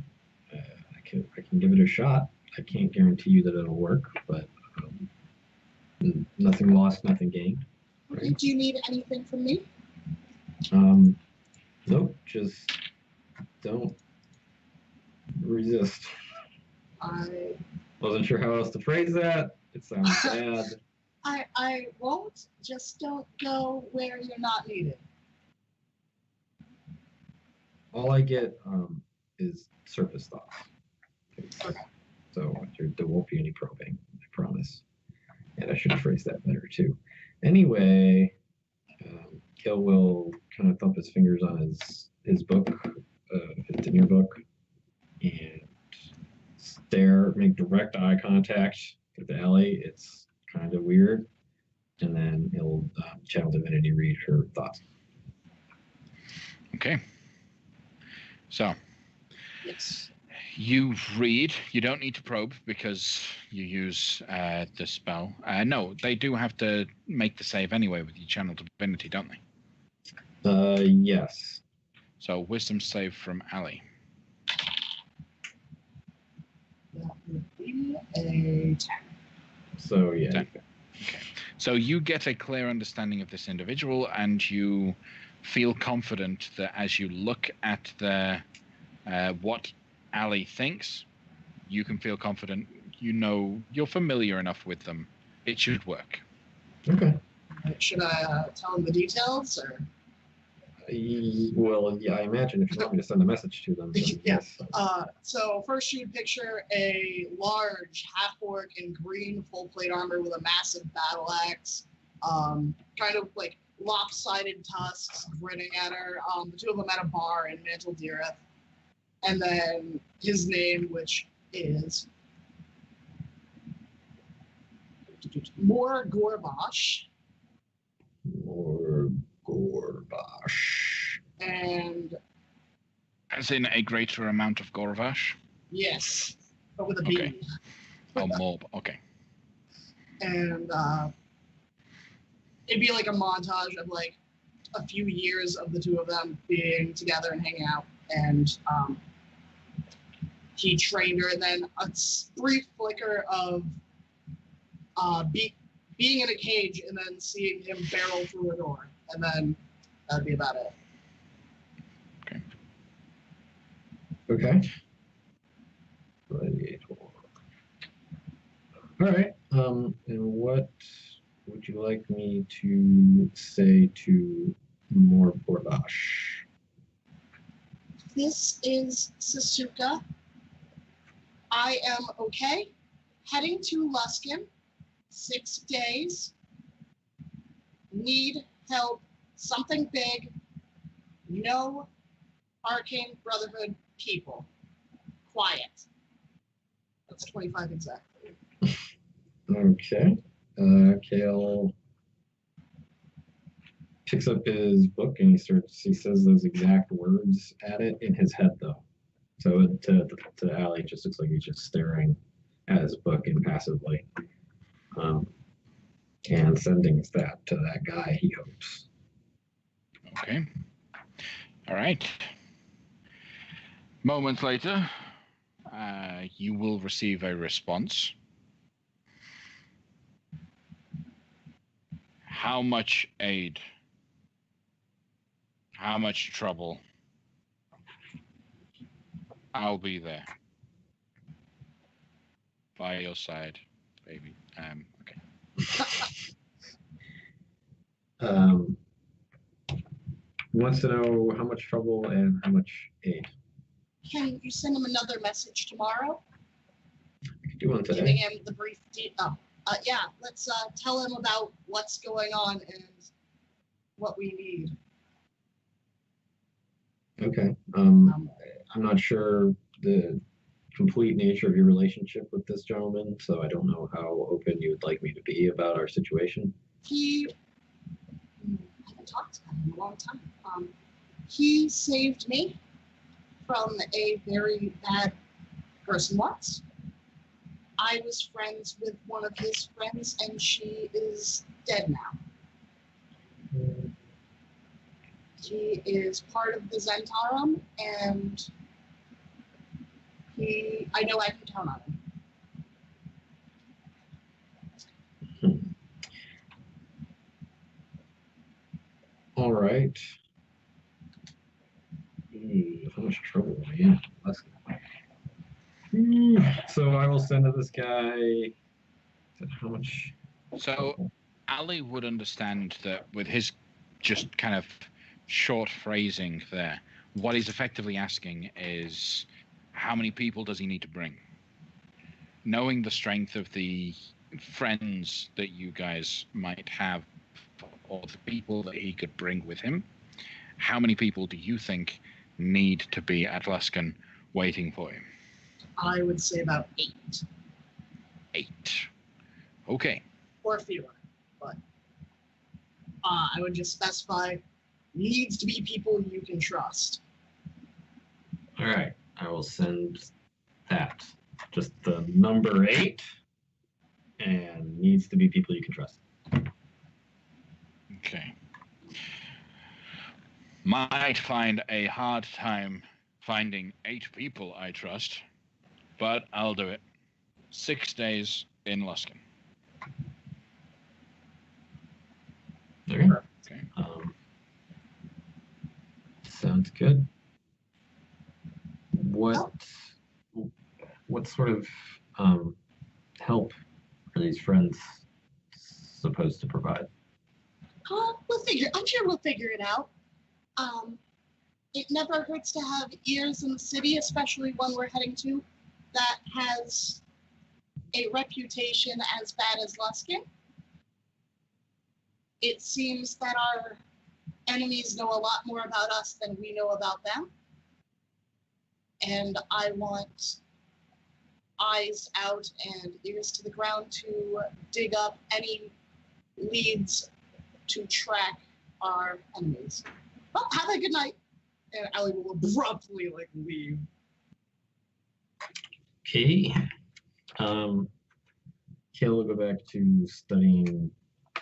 [SPEAKER 5] I can give it a shot. I can't guarantee you that it'll work, but nothing lost, nothing gained.
[SPEAKER 3] Okay, do you need anything from me?
[SPEAKER 5] Nope, just don't resist.
[SPEAKER 3] I
[SPEAKER 5] Wasn't sure how else to phrase that. It sounds bad.
[SPEAKER 3] I won't. Just don't go where you're not needed.
[SPEAKER 5] All I get is surface thoughts.
[SPEAKER 3] Okay.
[SPEAKER 5] So there won't be any probing, I promise. And I should have phrased that better too. Anyway, Kale will kind of thump his fingers on his book, his denier book, and make direct eye contact with Allie. It's kind of weird. And then he'll channel divinity read her thoughts.
[SPEAKER 1] Okay. So
[SPEAKER 3] Yes.
[SPEAKER 1] you read. You don't need to probe because you use the spell. No, they do have to make the save anyway with your channel divinity, don't they?
[SPEAKER 5] Yes.
[SPEAKER 1] So wisdom save from Ali.
[SPEAKER 3] That would be a 10.
[SPEAKER 5] So yeah.
[SPEAKER 1] 10. Okay. So you get a clear understanding of this individual, and you feel confident that as you look at the what Ali thinks, you can feel confident. You know, you're familiar enough with them. It should work.
[SPEAKER 5] Okay.
[SPEAKER 3] Should I tell him the details, or?
[SPEAKER 5] Well, yeah, I imagine if you want me to send a message to them, then
[SPEAKER 3] Yeah.
[SPEAKER 5] yes.
[SPEAKER 3] So first you'd picture a large half-orc in green full plate armor with a massive battle axe, kind of like lopsided tusks grinning at her. The two of them at a bar in Mantle Dirith. And then his name, which is Mor Gorbash.
[SPEAKER 5] Or Gorbash.
[SPEAKER 3] And
[SPEAKER 1] As in a greater amount of Gorvash?
[SPEAKER 3] yes, but with a B.
[SPEAKER 1] Okay. Oh, Morb. Okay.
[SPEAKER 3] And it'd be like a montage of like a few years of the two of them being together and hanging out. And he trained her, and then a brief flicker of being in a cage and then seeing him barrel through a door. And then that'd be about it.
[SPEAKER 5] Okay. Gladiator. All right. And what would you like me to say to Mor Gorbash?
[SPEAKER 3] This is Sasuka. I am okay. Heading to Luskin. 6 days. Need help. Something big. No Arcane Brotherhood people. Quiet. That's 25 exactly.
[SPEAKER 5] Okay. Kale picks up his book and he says those exact words at it in his head though. So to Allie, it just looks like he's just staring at his book impassively. And sending that to that guy, he hopes.
[SPEAKER 1] Okay. All right. Moments later, you will receive a response. How much aid? How much trouble? I'll be there. By your side, baby. Okay.
[SPEAKER 5] He wants to know how much trouble and how much aid.
[SPEAKER 3] Can you send him another message tomorrow?
[SPEAKER 5] I could do one
[SPEAKER 3] Giving
[SPEAKER 5] today.
[SPEAKER 3] him the brief yeah, let's tell him about what's going on and what we need.
[SPEAKER 5] Okay. I'm not sure the complete nature of your relationship with this gentleman, so I don't know how open you would like me to be about our situation.
[SPEAKER 3] I haven't talked to him. him a long time. He saved me from a very bad person once. I was friends with one of his friends, and she is dead now. He is part of the Zentarum, and I know I can count on him.
[SPEAKER 5] All right. How much trouble am I in? So I will send to this guy. How much?
[SPEAKER 1] So Ali would understand that with his just kind of short phrasing there, what he's effectively asking is how many people does he need to bring? Knowing the strength of the friends that you guys might have or the people that he could bring with him, how many people do you think need to be at Luskan waiting for him?
[SPEAKER 3] I would say about 8.
[SPEAKER 1] 8. Okay.
[SPEAKER 3] Or fewer, but I would just specify needs to be people you can trust.
[SPEAKER 5] All right. I will send that. Just the number 8, and needs to be people you can trust.
[SPEAKER 1] Okay. Might find a hard time finding 8 people I trust, but I'll do it. 6 days in Luskan.
[SPEAKER 5] Okay.
[SPEAKER 1] Okay.
[SPEAKER 5] Sounds good. What sort of help are these friends supposed to provide?
[SPEAKER 3] I'm sure we'll figure it out. It never hurts to have ears in the city, especially one we're heading to that has a reputation as bad as Luskan. It seems that our enemies know a lot more about us than we know about them. And I want eyes out and ears to the ground to dig up any leads to track our enemies. Well, have a good night. And Allie will abruptly leave.
[SPEAKER 5] Okay. Kale will go back to studying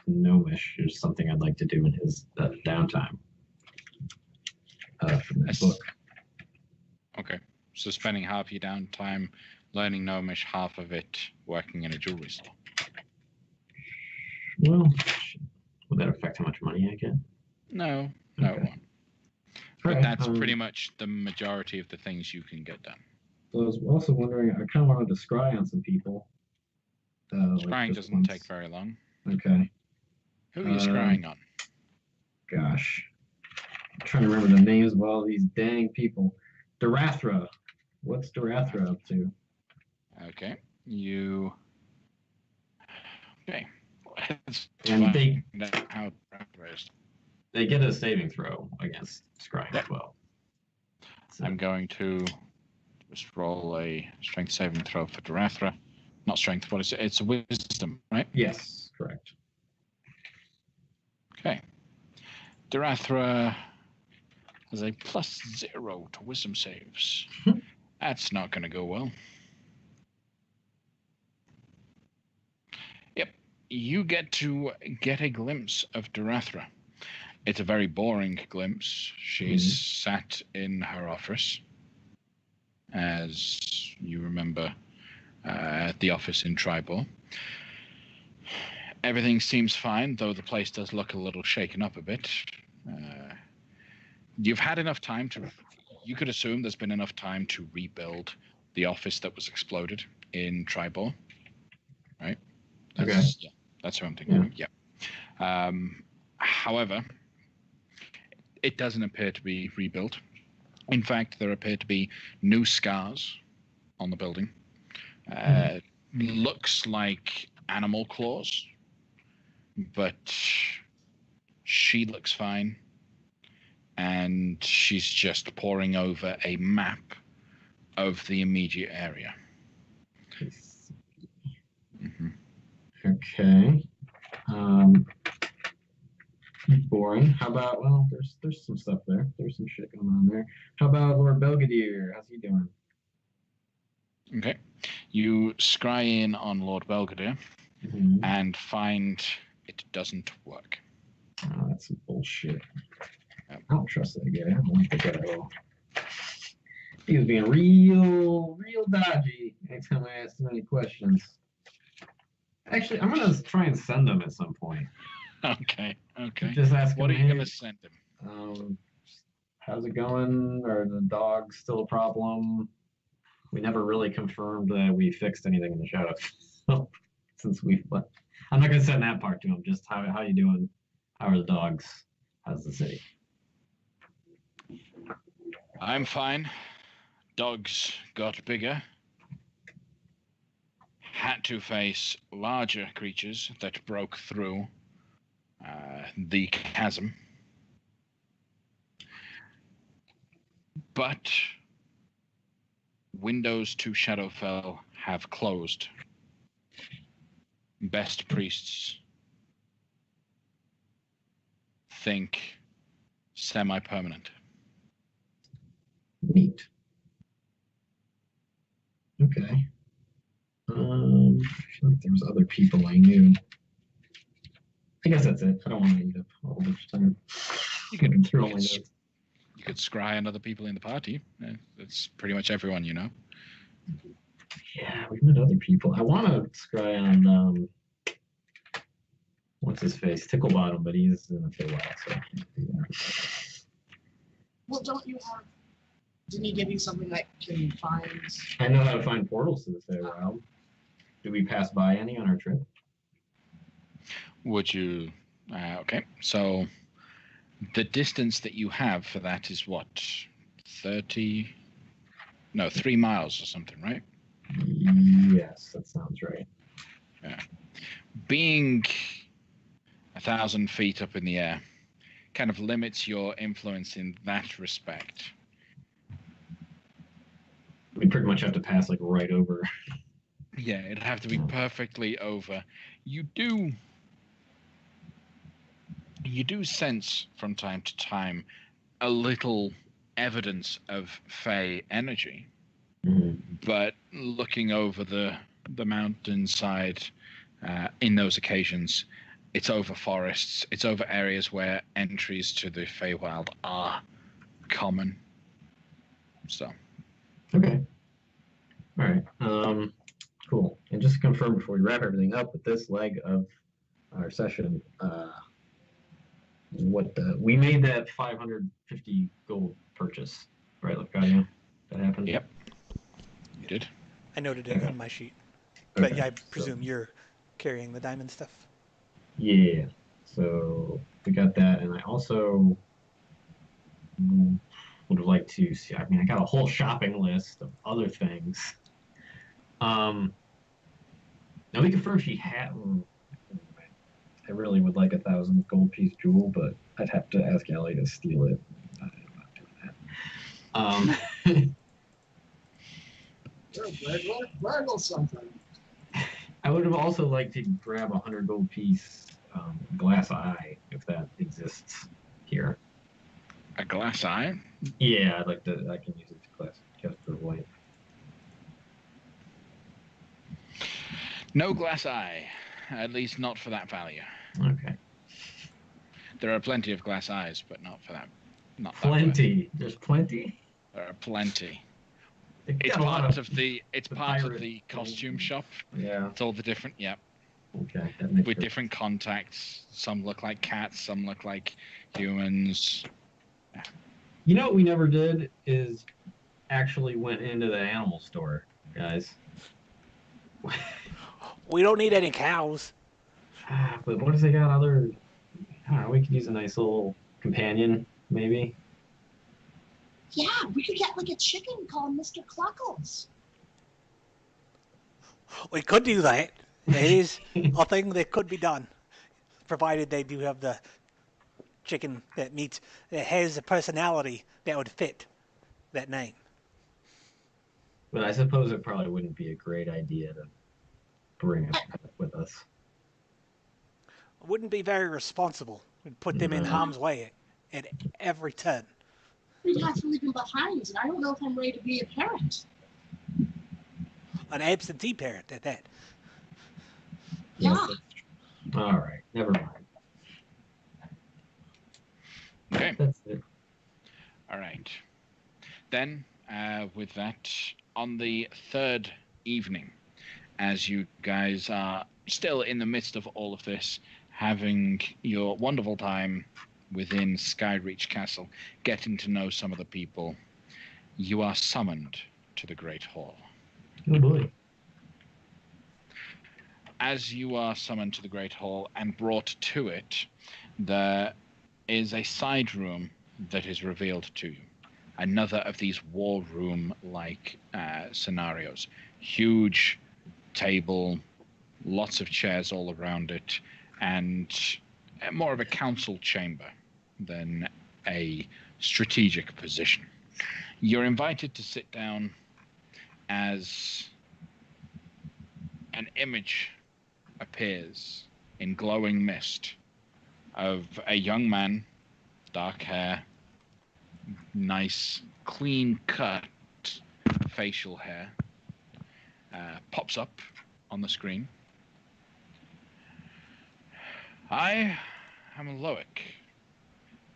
[SPEAKER 5] Gnomish. Is something I'd like to do in his downtime from this book.
[SPEAKER 1] Okay. So spending half your downtime learning Gnomish, half of it working in a jewelry store.
[SPEAKER 5] Well, would that affect how much money I get?
[SPEAKER 1] No,
[SPEAKER 5] Okay.
[SPEAKER 1] it won't. But
[SPEAKER 5] Right,
[SPEAKER 1] that's pretty much the majority of the things you can get done.
[SPEAKER 5] So I was also wondering, I kind of wanted to scry on some people.
[SPEAKER 1] Scrying doesn't take very long.
[SPEAKER 5] Okay.
[SPEAKER 1] Who are you scrying on?
[SPEAKER 5] Gosh. I'm trying to remember the names of all these dang people. Durathra. What's Durathra up to?
[SPEAKER 1] Okay. Okay.
[SPEAKER 5] And
[SPEAKER 1] how Durathra is.
[SPEAKER 5] they get a saving throw against scrying as well. So,
[SPEAKER 1] I'm going to just roll a strength saving throw for Durathra. Not strength, what is it? It's a wisdom, right?
[SPEAKER 5] yes, correct.
[SPEAKER 1] Okay. Durathra has a +0 to wisdom saves. That's not going to go well. Yep. You get to get a glimpse of Durathra. It's a very boring glimpse. She's sat in her office, as you remember, at the office in Tribal. Everything seems fine, though the place does look a little shaken up a bit. You've had enough time to... You could assume there's been enough time to rebuild the office that was exploded in Tribal, right?
[SPEAKER 5] Okay.
[SPEAKER 1] Yeah, that's what I'm thinking. Yeah. However, it doesn't appear to be rebuilt. In fact, there appear to be new scars on the building. Looks like animal claws, but she looks fine. And she's just poring over a map of the immediate area.
[SPEAKER 5] Okay. Boring. How about, well, there's some stuff there. There's some shit going on there. How about Lord Belvedere? How's he doing?
[SPEAKER 1] Okay. You scry in on Lord Belvedere
[SPEAKER 5] Mhm.
[SPEAKER 1] and find it doesn't work.
[SPEAKER 5] Oh, that's some bullshit.
[SPEAKER 1] Yep.
[SPEAKER 5] I don't trust that guy. I don't like the guy at all. He was being real dodgy anytime I asked him any questions. Actually, I'm gonna try and send him at some point.
[SPEAKER 1] Okay.
[SPEAKER 5] Just ask him,
[SPEAKER 1] What are you
[SPEAKER 5] hey,
[SPEAKER 1] going to send him?
[SPEAKER 5] how's it going? Are the dogs still a problem? We never really confirmed that we fixed anything in the shadow. So, since we left. I'm not gonna send that part to him. Just how you doing? How are the dogs? How's the city?
[SPEAKER 1] I'm fine. Dogs got bigger. Had to face larger creatures that broke through the chasm. But windows to Shadowfell have closed. Best priests think semi-permanent.
[SPEAKER 5] Neat. Okay. I feel like there was other people I knew. I guess that's it. I don't want to eat up a whole bunch of time.
[SPEAKER 1] You could
[SPEAKER 5] through all my notes.
[SPEAKER 1] You could scry on other people in the party. That's pretty much everyone you know.
[SPEAKER 5] Yeah, we've met other people. I want to scry on what's his face, Ticklebottom, but he's in the Feywild, so I can't do that.
[SPEAKER 3] Well, don't you have? Didn't he give you something that can find?
[SPEAKER 5] I know how to find portals to the Feywild. Did we pass by any on our trip?
[SPEAKER 1] Would you? Okay, so the distance that you have for that is what? 30? No, 3 miles or something, right?
[SPEAKER 5] Yes, that sounds right.
[SPEAKER 1] Yeah. Being 1,000 feet up in the air kind of limits your influence in that respect.
[SPEAKER 5] We pretty much have to pass like right over.
[SPEAKER 1] Yeah, it'd have to be perfectly over. You do sense from time to time a little evidence of Fey energy, but looking over the mountainside in those occasions, it's over forests, it's over areas where entries to the Feywild are common. So.
[SPEAKER 5] Okay. All right. Cool. And just to confirm before we wrap everything up with this leg of our session, we made that 550 gold purchase, right, Lafcadio? That happened?
[SPEAKER 1] Yep. You did.
[SPEAKER 2] I noted it on my sheet.
[SPEAKER 5] Okay,
[SPEAKER 2] But yeah, I presume you're carrying the diamond stuff.
[SPEAKER 5] Yeah. So we got that, and I also would have liked to see. I mean, I got a whole shopping list of other things. Now we confirm she had. I really would like 1,000 gold piece jewel, but I'd have to ask Ellie to steal it. I'm not doing that.
[SPEAKER 3] Burgle something.
[SPEAKER 5] I would have also liked to grab 100 gold piece glass eye if that exists here.
[SPEAKER 1] A glass eye?
[SPEAKER 5] Yeah, I'd like to. I can use it to cast for white.
[SPEAKER 1] No glass eye, at least not for that value.
[SPEAKER 5] Okay.
[SPEAKER 1] There are plenty of glass eyes, but not for that. Not
[SPEAKER 5] Plenty. There's plenty.
[SPEAKER 1] There are plenty.
[SPEAKER 5] They
[SPEAKER 1] It's
[SPEAKER 5] got a lot
[SPEAKER 1] part of the. It's
[SPEAKER 5] the
[SPEAKER 1] part of
[SPEAKER 5] pirate
[SPEAKER 1] the costume
[SPEAKER 5] thing.
[SPEAKER 1] shop.
[SPEAKER 5] Yeah.
[SPEAKER 1] It's all the different. Yeah.
[SPEAKER 5] Okay. That makes
[SPEAKER 1] With
[SPEAKER 5] sense.
[SPEAKER 1] different contacts. Some look like cats. Some look like humans.
[SPEAKER 5] You know what we never did is actually went into the animal store, guys.
[SPEAKER 2] We don't need any cows.
[SPEAKER 5] But what if they got other? I don't know. We could use a nice little companion, maybe.
[SPEAKER 3] Yeah, we could get like a chicken called Mr. Cluckles.
[SPEAKER 2] We could do that. It is a thing that could be done, provided they do have the chicken that has a personality that would fit that name.
[SPEAKER 5] But I suppose it probably wouldn't be a great idea to bring it with us.
[SPEAKER 2] It wouldn't be very responsible. and put them in
[SPEAKER 5] No.
[SPEAKER 2] harm's way at every turn.
[SPEAKER 3] We'd have to leave him behind, and I don't know if I'm ready to be a parent.
[SPEAKER 2] An absentee parent at that.
[SPEAKER 3] Yeah.
[SPEAKER 5] All right, never mind.
[SPEAKER 1] Okay.
[SPEAKER 5] That's it.
[SPEAKER 1] All right. Then, with that, on the third evening, as you guys are still in the midst of all of this, having your wonderful time within Skyreach Castle, getting to know some of the people, you are summoned to the Great Hall.
[SPEAKER 5] Oh boy.
[SPEAKER 1] As you are summoned to the Great Hall and brought to it, there is a side room that is revealed to you. Another of these war room-like scenarios. Huge table, lots of chairs all around it, and more of a council chamber than a strategic position. You're invited to sit down as an image appears in glowing mist of a young man, dark hair, nice, clean-cut facial hair, pops up on the screen. I am Loic.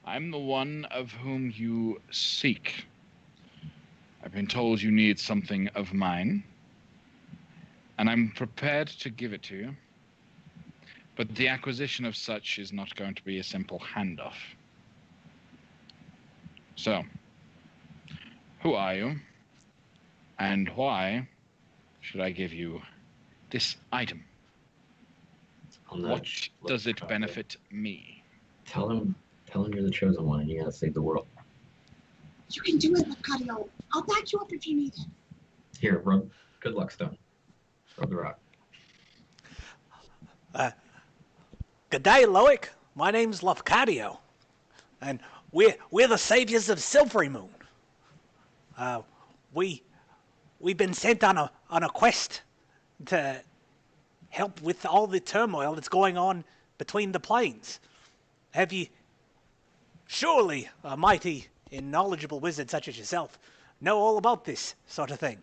[SPEAKER 1] I'm the one of whom you seek. I've been told you need something of mine, and I'm prepared to give it to you. But the acquisition of such is not going to be a simple handoff. So, who are you? And why should I give you this item? What does it benefit me?
[SPEAKER 5] Tell him you're the chosen one and you gotta save the world.
[SPEAKER 3] You can do it, Lucario. I'll back you up if you need it.
[SPEAKER 5] Here, rub good luck stone. Rub the rock.
[SPEAKER 2] Good day, Loic. My name's Lafcadio, and we're the saviors of Silvery Moon. We've been sent on a quest to help with all the turmoil that's going on between the planes. Have you? Surely a mighty and knowledgeable wizard such as yourself know all about this sort of thing.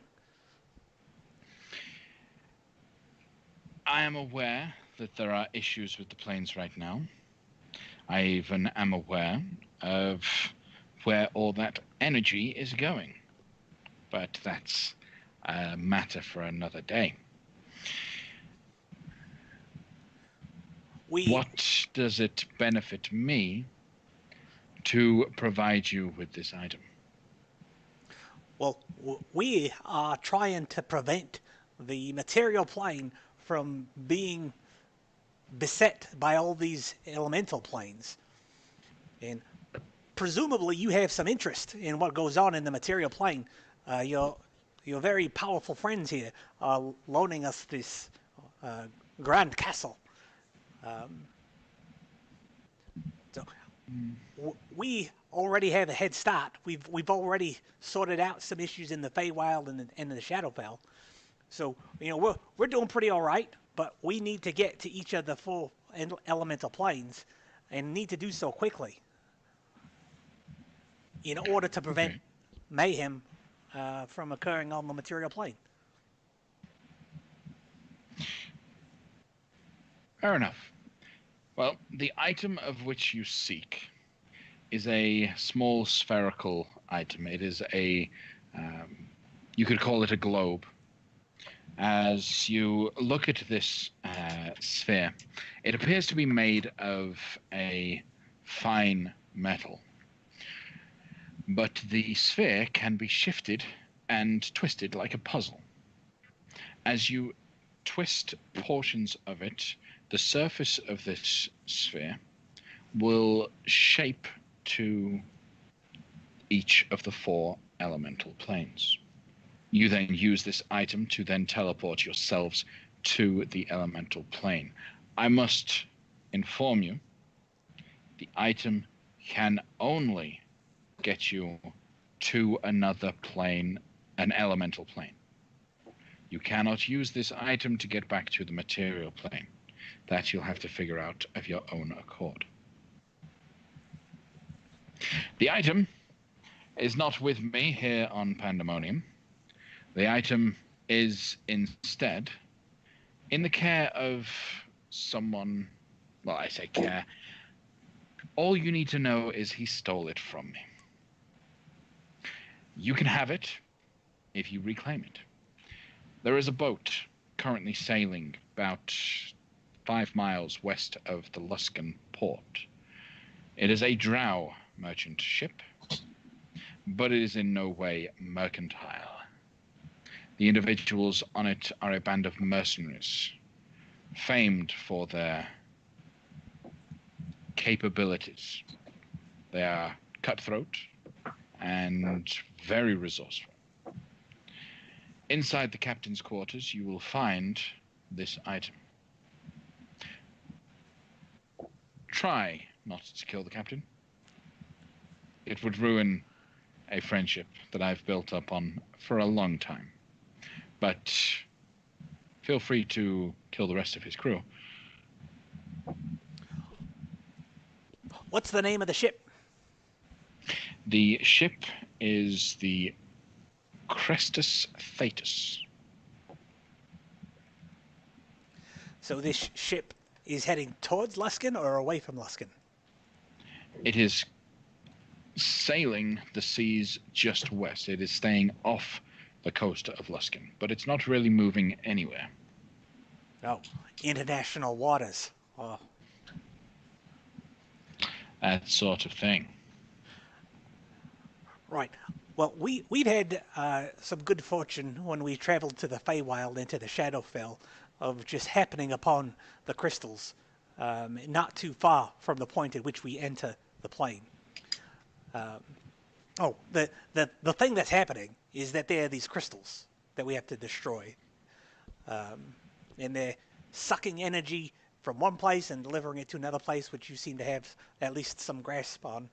[SPEAKER 1] I am aware that there are issues with the planes right now. I even am aware of where all that energy is going. But that's a matter for another day. What does it benefit me to provide you with this item?
[SPEAKER 2] Well, we are trying to prevent the material plane from being beset by all these elemental planes. And presumably you have some interest in what goes on in the material plane. Your very powerful friends here are loaning us this grand castle. We already have a head start. We've already sorted out some issues in the Feywild and in the Shadowfell. So we're doing pretty all right. But we need to get to each of the four elemental planes, and need to do so quickly in order to prevent mayhem from occurring on the material plane.
[SPEAKER 1] Fair enough. Well, the item of which you seek is a small spherical item. It is you could call it a globe. As you look at this sphere, it appears to be made of a fine metal. But the sphere can be shifted and twisted like a puzzle. As you twist portions of it, the surface of this sphere will shape to each of the four elemental planes. You then use this item to then teleport yourselves to the elemental plane. I must inform you, the item can only get you to another plane, an elemental plane. You cannot use this item to get back to the material plane. That you'll have to figure out of your own accord. The item is not with me here on Pandemonium. The item is instead in the care of someone. Well, I say care. All you need to know is he stole it from me. You can have it if you reclaim it. There is a boat currently sailing about 5 miles west of the Luskan port. It is a drow merchant ship, but it is in no way mercantile. The individuals on it are a band of mercenaries, famed for their capabilities. They are cutthroat and very resourceful. Inside the captain's quarters, you will find this item. Try not to kill the captain. It would ruin a friendship that I've built up on for a long time. But feel free to kill the rest of his crew.
[SPEAKER 2] What's the name of the ship?
[SPEAKER 1] The ship is the Crituitous.
[SPEAKER 2] So this ship is heading towards Luskan or away from Luskan?
[SPEAKER 1] It is sailing the seas just west. It is staying off the coast of Luskan, but it's not really moving anywhere.
[SPEAKER 2] Oh, international waters. Oh.
[SPEAKER 1] That sort of thing.
[SPEAKER 2] Right. Well, we've had some good fortune when we traveled to the Feywild into the Shadowfell of just happening upon the crystals, not too far from the point at which we enter the plane. The thing that's happening is that there are these crystals that we have to destroy, and they're sucking energy from one place and delivering it to another place, which you seem to have at least some grasp on.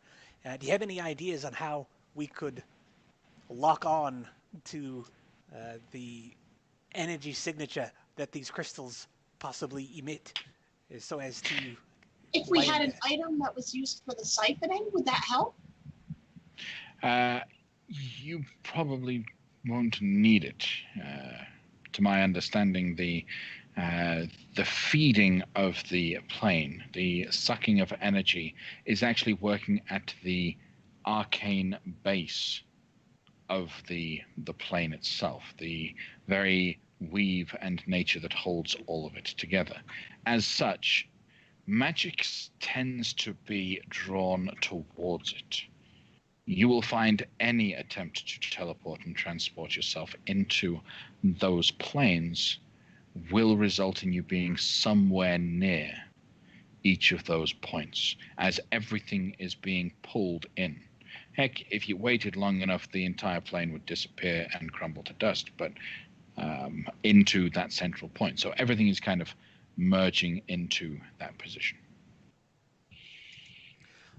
[SPEAKER 2] Do you have any ideas on how we could lock on to the energy signature that these crystals possibly emit, so as to...
[SPEAKER 3] If we had an item that was used for the siphoning, would that help?
[SPEAKER 1] You probably won't need it. To my understanding, the feeding of the plane, the sucking of energy, is actually working at the arcane base of the plane itself, the very weave and nature that holds all of it together. As such, magic tends to be drawn towards it. You will find any attempt to teleport and transport yourself into those planes will result in you being somewhere near each of those points, as everything is being pulled in. Heck, if you waited long enough, the entire plane would disappear and crumble to dust, but into that central point. So everything is kind of merging into that position.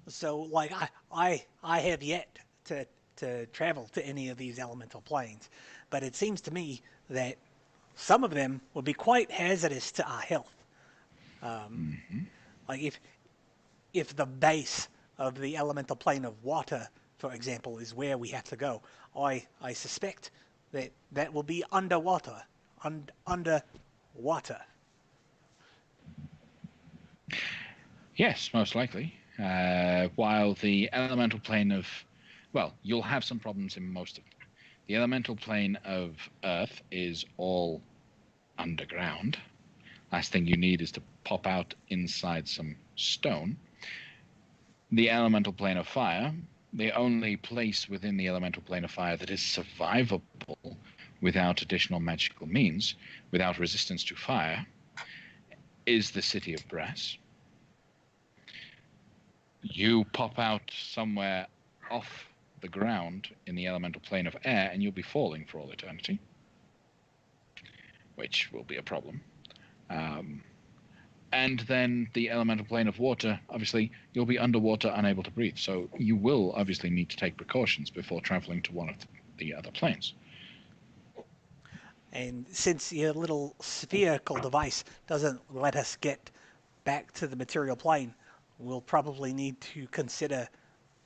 [SPEAKER 2] So, like, I have yet to travel to any of these elemental planes, but it seems to me that some of them would be quite hazardous to our health. Like, if the base of the elemental plane of water, for example, is where we have to go, I suspect that will be underwater. Underwater.
[SPEAKER 1] Yes, most likely. While the elemental plane of... Well, you'll have some problems in most of them. The elemental plane of Earth is all underground. Last thing you need is to pop out inside some stone. The elemental plane of fire, the only place within the elemental plane of fire that is survivable without additional magical means, without resistance to fire, is the City of Brass. You pop out somewhere off the ground in the elemental plane of air and you'll be falling for all eternity, which will be a problem. And then the elemental plane of water, obviously, you'll be underwater, unable to breathe. So you will obviously need to take precautions before traveling to one of the other planes.
[SPEAKER 2] And since your little spherical device doesn't let us get back to the material plane, we'll probably need to consider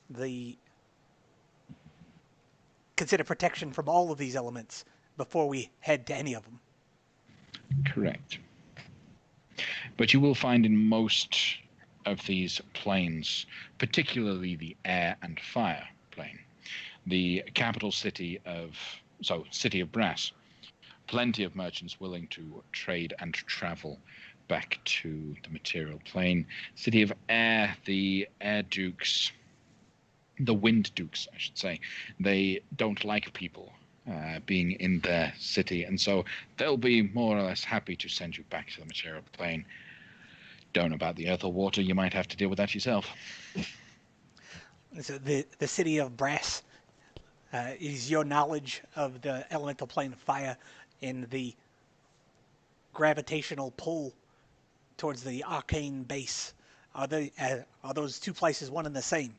[SPEAKER 2] the consider protection from all of these elements before we head to any of them.
[SPEAKER 1] Correct. But you will find in most of these planes, particularly the air and fire plane, the capital city of Brass, plenty of merchants willing to trade and travel back to the material plane. City of Air, the Air Dukes, the Wind Dukes, I should say, they don't like people being in their city, and so they'll be more or less happy to send you back to the material plane. Don't know about the earth or water, you might have to deal with that yourself.
[SPEAKER 2] So the city of Brass, is your knowledge of the elemental plane of fire and the gravitational pull towards the arcane base, are those two places one and the same?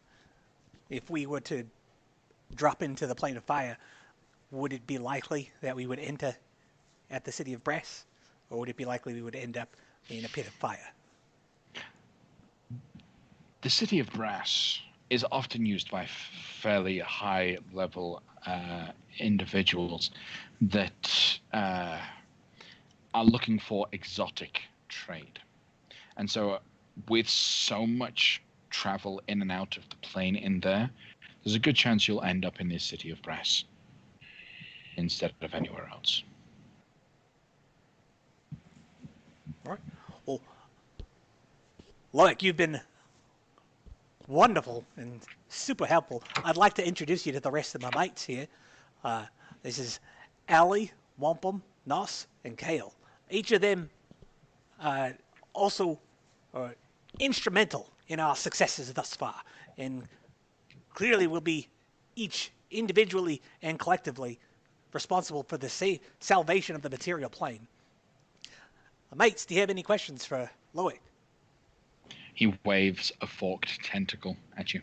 [SPEAKER 2] If we were to drop into the plane of fire, would it be likely that we would enter at the city of Brass, or would it be likely we would end up in a pit of fire?
[SPEAKER 1] The city of Brass is often used by fairly high-level individuals that are looking for exotic trade. And so with so much travel in and out of the plane in there's a good chance you'll end up in this city of Brass instead of anywhere else.
[SPEAKER 2] All right. Well, Loic, you've been wonderful and super helpful. I'd like to introduce you to the rest of my mates here. This is Allie, Wampum, Nos, and Kale. Each of them also are instrumental in our successes thus far, and clearly will be each individually and collectively responsible for the salvation of the material plane. Mates, do you have any questions for Loic?
[SPEAKER 1] He waves a forked tentacle at you.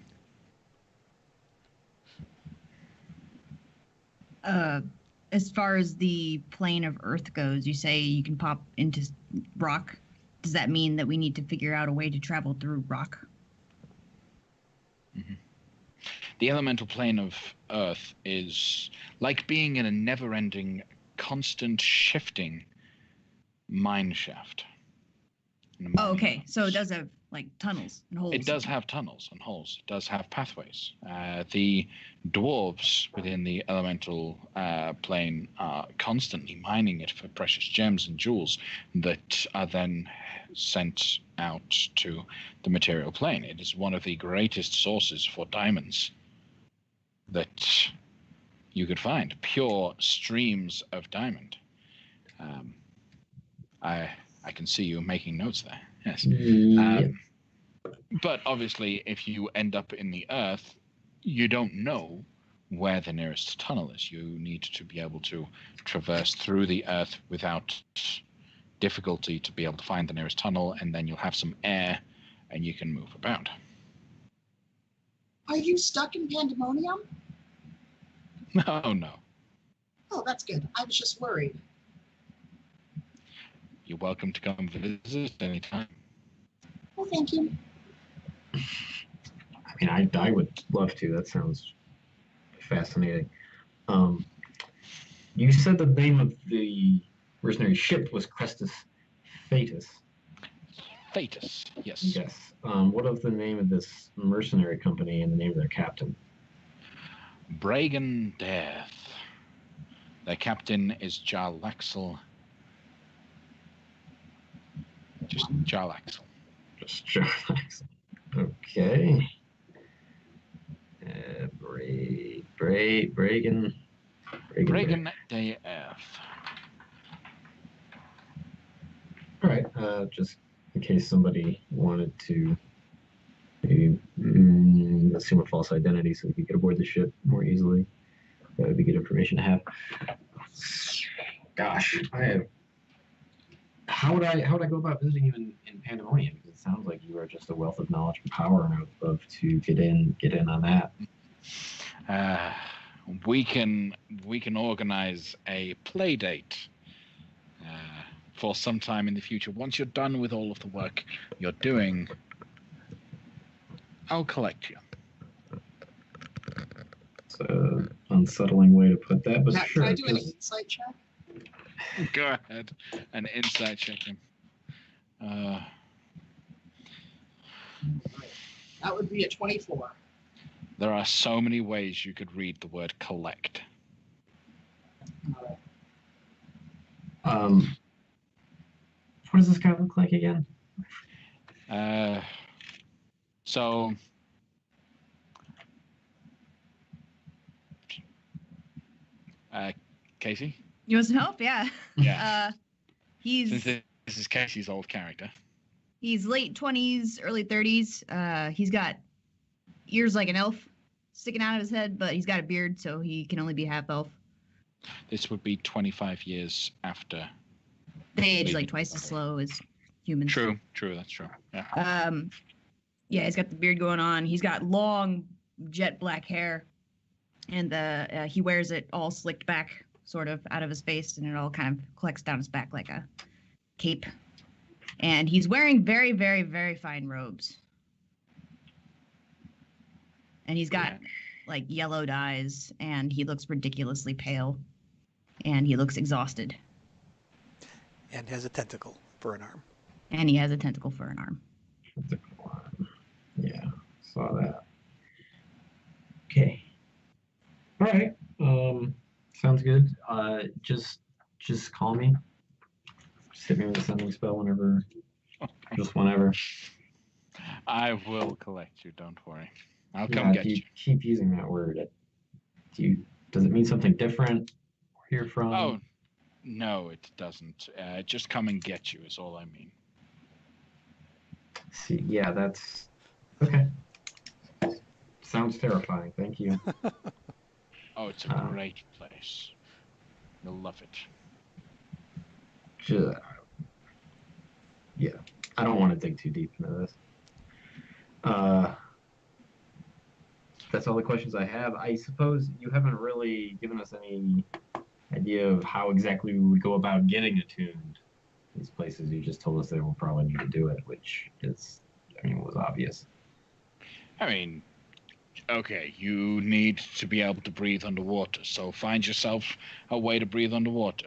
[SPEAKER 4] As far as the plane of Earth goes, you say you can pop into rock. Does that mean that we need to figure out a way to travel through rock?
[SPEAKER 1] Mm-hmm. The elemental plane of Earth is like being in a never-ending, constant shifting mine shaft.
[SPEAKER 4] Oh, okay. So it does have like tunnels and holes.
[SPEAKER 1] It does have tunnels and holes. It does have pathways. The dwarves within the elemental plane are constantly mining it for precious gems and jewels that are then sent out to the material plane. It is one of the greatest sources for diamonds that you could find. Pure streams of diamond. I can see you making notes there. Yes. But obviously, if you end up in the Earth, you don't know where the nearest tunnel is. You need to be able to traverse through the Earth without difficulty to be able to find the nearest tunnel, and then you'll have some air, and you can move about.
[SPEAKER 3] Are you stuck in pandemonium?
[SPEAKER 1] No.
[SPEAKER 3] Oh, that's good. I was just worried.
[SPEAKER 1] You're welcome to come visit anytime.
[SPEAKER 3] Well, thank you.
[SPEAKER 5] I mean, I would love to. That sounds fascinating. You said the name of the mercenary ship was Crestus Fatus.
[SPEAKER 1] Fatus, yes.
[SPEAKER 5] Yes. What of the name of this mercenary company and the name of their captain?
[SPEAKER 1] Bragan Death. Their captain is Jarlaxle. Just Jarlaxle.
[SPEAKER 5] Just Jarlaxle. Okay. Bragan
[SPEAKER 1] Death.
[SPEAKER 5] All right. Just in case somebody wanted to maybe assume a false identity so we could get aboard the ship more easily. That would be good information to have. Gosh, how would I go about visiting you in Pandemonium? Because it sounds like you are just a wealth of knowledge and power, and I would love to get in on that.
[SPEAKER 1] We can organize a play date for some time in the future. Once you're done with all of the work you're doing, I'll collect you.
[SPEAKER 5] So, unsettling way to put that, but
[SPEAKER 3] Matt,
[SPEAKER 5] sure.
[SPEAKER 3] can I do an
[SPEAKER 5] just-
[SPEAKER 3] insight check?
[SPEAKER 1] Go ahead. An insight check him.
[SPEAKER 3] That would be a 24.
[SPEAKER 1] There are so many ways you could read the word collect.
[SPEAKER 3] All
[SPEAKER 5] What does this guy look like again?
[SPEAKER 1] So Casey?
[SPEAKER 4] You want some help? Yeah.
[SPEAKER 1] Yeah.
[SPEAKER 4] He's
[SPEAKER 1] Since this is Casey's old character.
[SPEAKER 4] he's late 20s, early 30s. He's got ears like an elf sticking out of his head, but he's got a beard, so he can only be half elf.
[SPEAKER 1] This would be 25 years after.
[SPEAKER 4] They age
[SPEAKER 1] Maybe.
[SPEAKER 4] like twice as slow as humans.
[SPEAKER 1] True, that's true. Yeah.
[SPEAKER 4] Yeah, he's got the beard going on. He's got long jet black hair, and he wears it all slicked back, sort of out of his face, and it all kind of collects down his back like a cape. And he's wearing very, very, very fine robes. And he's got like yellowed eyes, and he looks ridiculously pale, and he looks exhausted.
[SPEAKER 2] And has a tentacle for an arm.
[SPEAKER 4] And he has a tentacle for an arm.
[SPEAKER 5] Yeah, saw that. Okay. All right. Sounds good. Just call me. Just hit me with a sending spell whenever. Just whenever.
[SPEAKER 1] I will collect you, don't worry. I'll come get
[SPEAKER 5] you
[SPEAKER 1] you.
[SPEAKER 5] keep using that word. Does it mean something different where you're from?
[SPEAKER 1] Oh, no, it doesn't. Just come and get you is all I mean.
[SPEAKER 5] See, yeah, that's okay. Sounds terrifying. Thank you.
[SPEAKER 1] Oh, it's a great place. You'll love it.
[SPEAKER 5] Yeah, I don't want to dig too deep into this. That's all the questions I have. I suppose you haven't really given us any idea of how exactly we would go about getting attuned. These places, you just told us they will probably need to do it, which was obvious.
[SPEAKER 1] I mean, okay, you need to be able to breathe underwater, so find yourself a way to breathe underwater.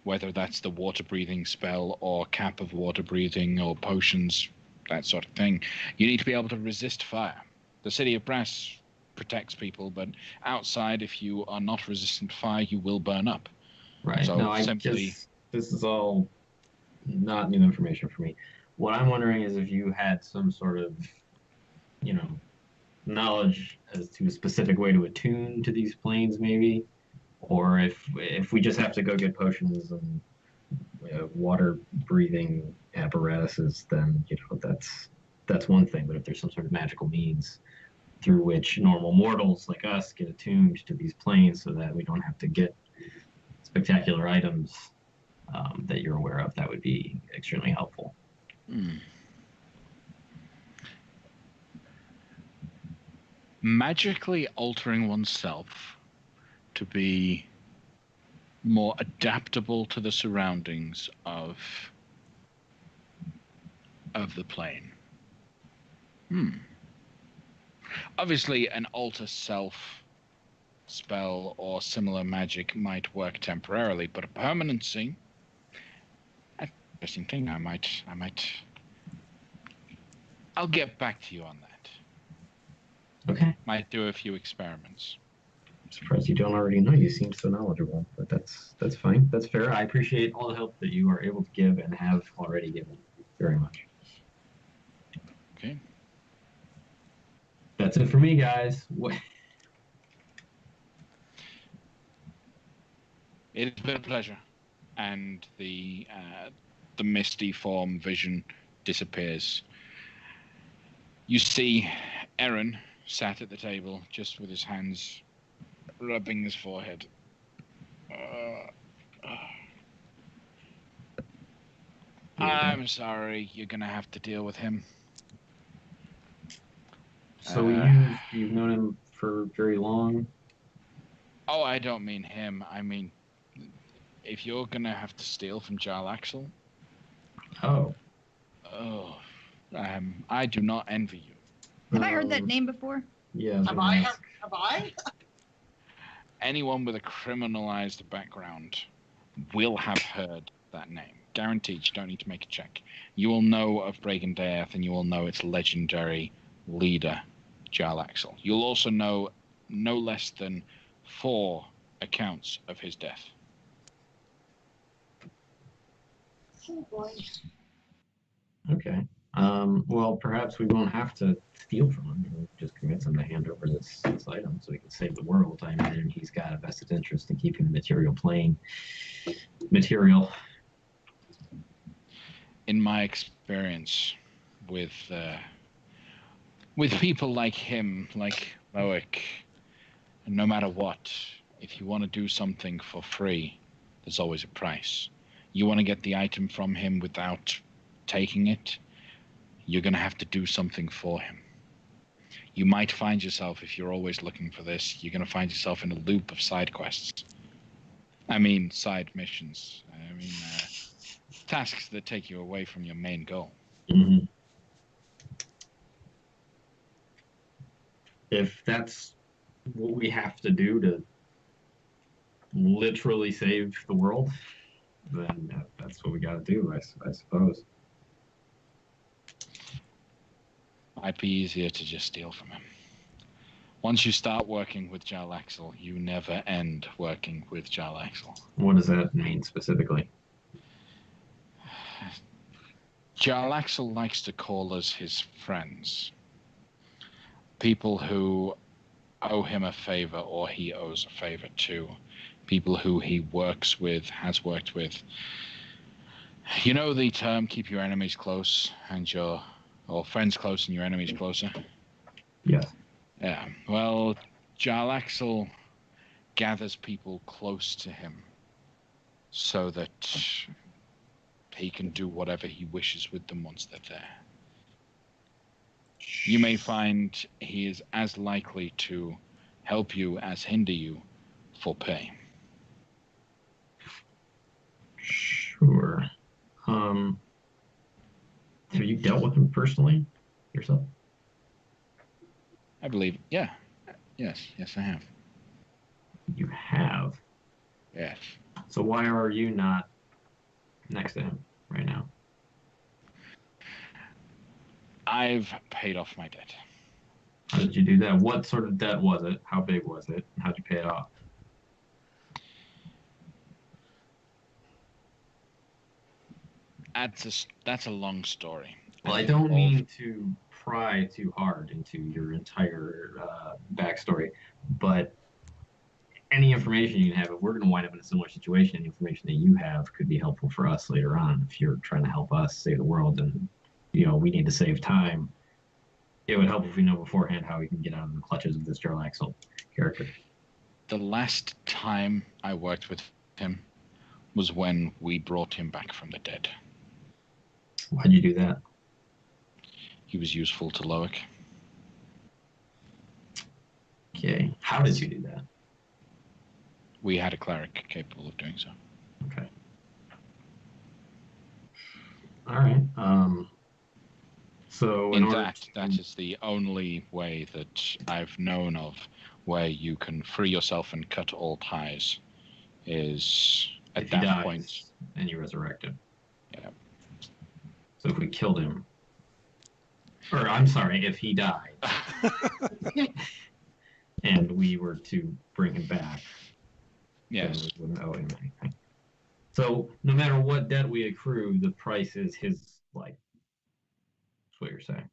[SPEAKER 1] Whether that's the water breathing spell or cap of water breathing or potions, that sort of thing. You need to be able to resist fire. The City of Brass protects people, but outside, if you are not resistant to fire, you will burn up.
[SPEAKER 5] Right.
[SPEAKER 1] So
[SPEAKER 5] no, this is all not new information for me. What I'm wondering is if you had some sort of, knowledge as to a specific way to attune to these planes, maybe, or if we just have to go get potions and water breathing apparatuses, then that's one thing. But if there's some sort of magical means through which normal mortals like us get attuned to these planes, so that we don't have to get spectacular items that you're aware of, that would be extremely helpful.
[SPEAKER 1] Magically altering oneself to be more adaptable to the surroundings of the plane. Obviously, an alter self spell or similar magic might work temporarily, but a permanency, an interesting thing. I'll get back to you on that.
[SPEAKER 5] Okay.
[SPEAKER 1] Might do a few experiments.
[SPEAKER 5] I'm surprised you don't already know. You seem so knowledgeable, but that's fine. That's fair. I appreciate all the help that you are able to give and have already given very much.
[SPEAKER 1] Okay.
[SPEAKER 5] That's it for me, guys.
[SPEAKER 1] It has been a pleasure. And the misty form vision disappears. You see Aaron sat at the table, just with his hands rubbing his forehead. I'm sorry, you're gonna have to deal with him.
[SPEAKER 5] So you've known him for very long?
[SPEAKER 1] Oh, I don't mean him. I mean, if you're gonna have to steal from Jarl Axel.
[SPEAKER 5] Oh.
[SPEAKER 1] I do not envy you.
[SPEAKER 4] Have I heard that name before?
[SPEAKER 5] Yeah.
[SPEAKER 3] Have I?
[SPEAKER 1] anyone with a criminalized background will have heard that name. Guaranteed. You don't need to make a check. You will know of Bragendaeth, and you will know its legendary leader, Jarl Axel. You'll also know no less than 4 accounts of his death.
[SPEAKER 3] Oh boy.
[SPEAKER 5] Okay. Well, perhaps we won't have to steal from him. We'll just convince him to hand over this item so we can save the world. I imagine he's got a vested interest in keeping the material plane material.
[SPEAKER 1] In my experience with people like him, like Loic, no matter what, if you want to do something for free, there's always a price. You want to get the item from him without taking it, you're going to have to do something for him. You might find yourself, if you're always looking for this, you're going to find yourself in a loop of side quests. I mean, side missions. I mean, tasks that take you away from your main goal.
[SPEAKER 5] Mm-hmm. If that's what we have to do to literally save the world, then that's what we got to do, I suppose.
[SPEAKER 1] Might be easier to just steal from him. Once you start working with Jarl Axel, you never end working with Jarl Axel.
[SPEAKER 5] What does that mean specifically?
[SPEAKER 1] Jarl Axel likes to call us his friends. People who owe him a favor or he owes a favor to. People who he works with, has worked with. You know the term, keep your enemies close and or friends close and your enemies closer?
[SPEAKER 5] Yes.
[SPEAKER 1] Yeah, well, Jarl Axel gathers people close to him so that he can do whatever he wishes with them once they're there. You may find he is as likely to help you as hinder you for pay.
[SPEAKER 5] Sure. Have you dealt with him personally yourself?
[SPEAKER 1] I believe, yeah. Yes, I have.
[SPEAKER 5] You have?
[SPEAKER 1] Yes.
[SPEAKER 5] So why are you not next to him right now?
[SPEAKER 1] I've paid off my debt.
[SPEAKER 5] How did you do that? What sort of debt was it? How big was it? And how did you pay it off?
[SPEAKER 1] That's a long story.
[SPEAKER 5] Well, I don't mean to pry too hard into your entire backstory, but any information you have, if we're going to wind up in a similar situation, any information that you have could be helpful for us later on. If you're trying to help us save the world and, we need to save time, it would help if we know beforehand how we can get out of the clutches of this Jarl Axel character.
[SPEAKER 1] The last time I worked with him was when we brought him back from the dead.
[SPEAKER 5] Why'd you do that?
[SPEAKER 1] He was useful to Loic.
[SPEAKER 5] Okay. How did you do that?
[SPEAKER 1] We had a cleric capable of doing so.
[SPEAKER 5] Okay. All right. So
[SPEAKER 1] in fact, that is the only way that I've known of where you can free yourself and cut all ties is at that point.
[SPEAKER 5] And you resurrect him.
[SPEAKER 1] Yeah.
[SPEAKER 5] So if we killed him, or I'm sorry, if he died, and we were to bring him back,
[SPEAKER 1] yes,
[SPEAKER 5] then we wouldn't owe him anything. So no matter what debt we accrue, the price is his life. That's what you're saying.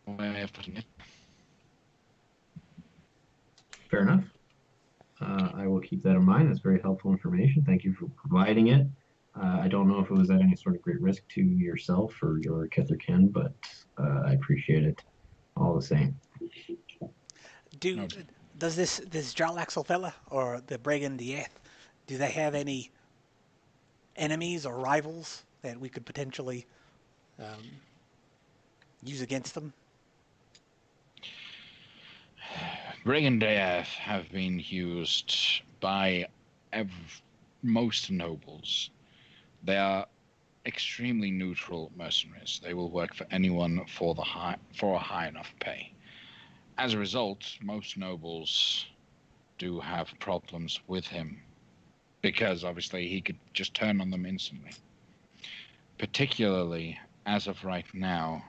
[SPEAKER 1] Way of putting it.
[SPEAKER 5] Fair enough. I will keep that in mind. That's very helpful information. Thank you for providing it. I don't know if it was at any sort of great risk to yourself or your kith or kin, but I appreciate it all the same.
[SPEAKER 2] Does this Jarl Axel fella or the Bragendaeth, do they have any enemies or rivals that we could potentially use against them?
[SPEAKER 1] Bragendaeth have been used by most nobles. They are extremely neutral mercenaries. They will work for anyone for a high enough pay. As a result, most nobles do have problems with him because obviously he could just turn on them instantly. Particularly as of right now,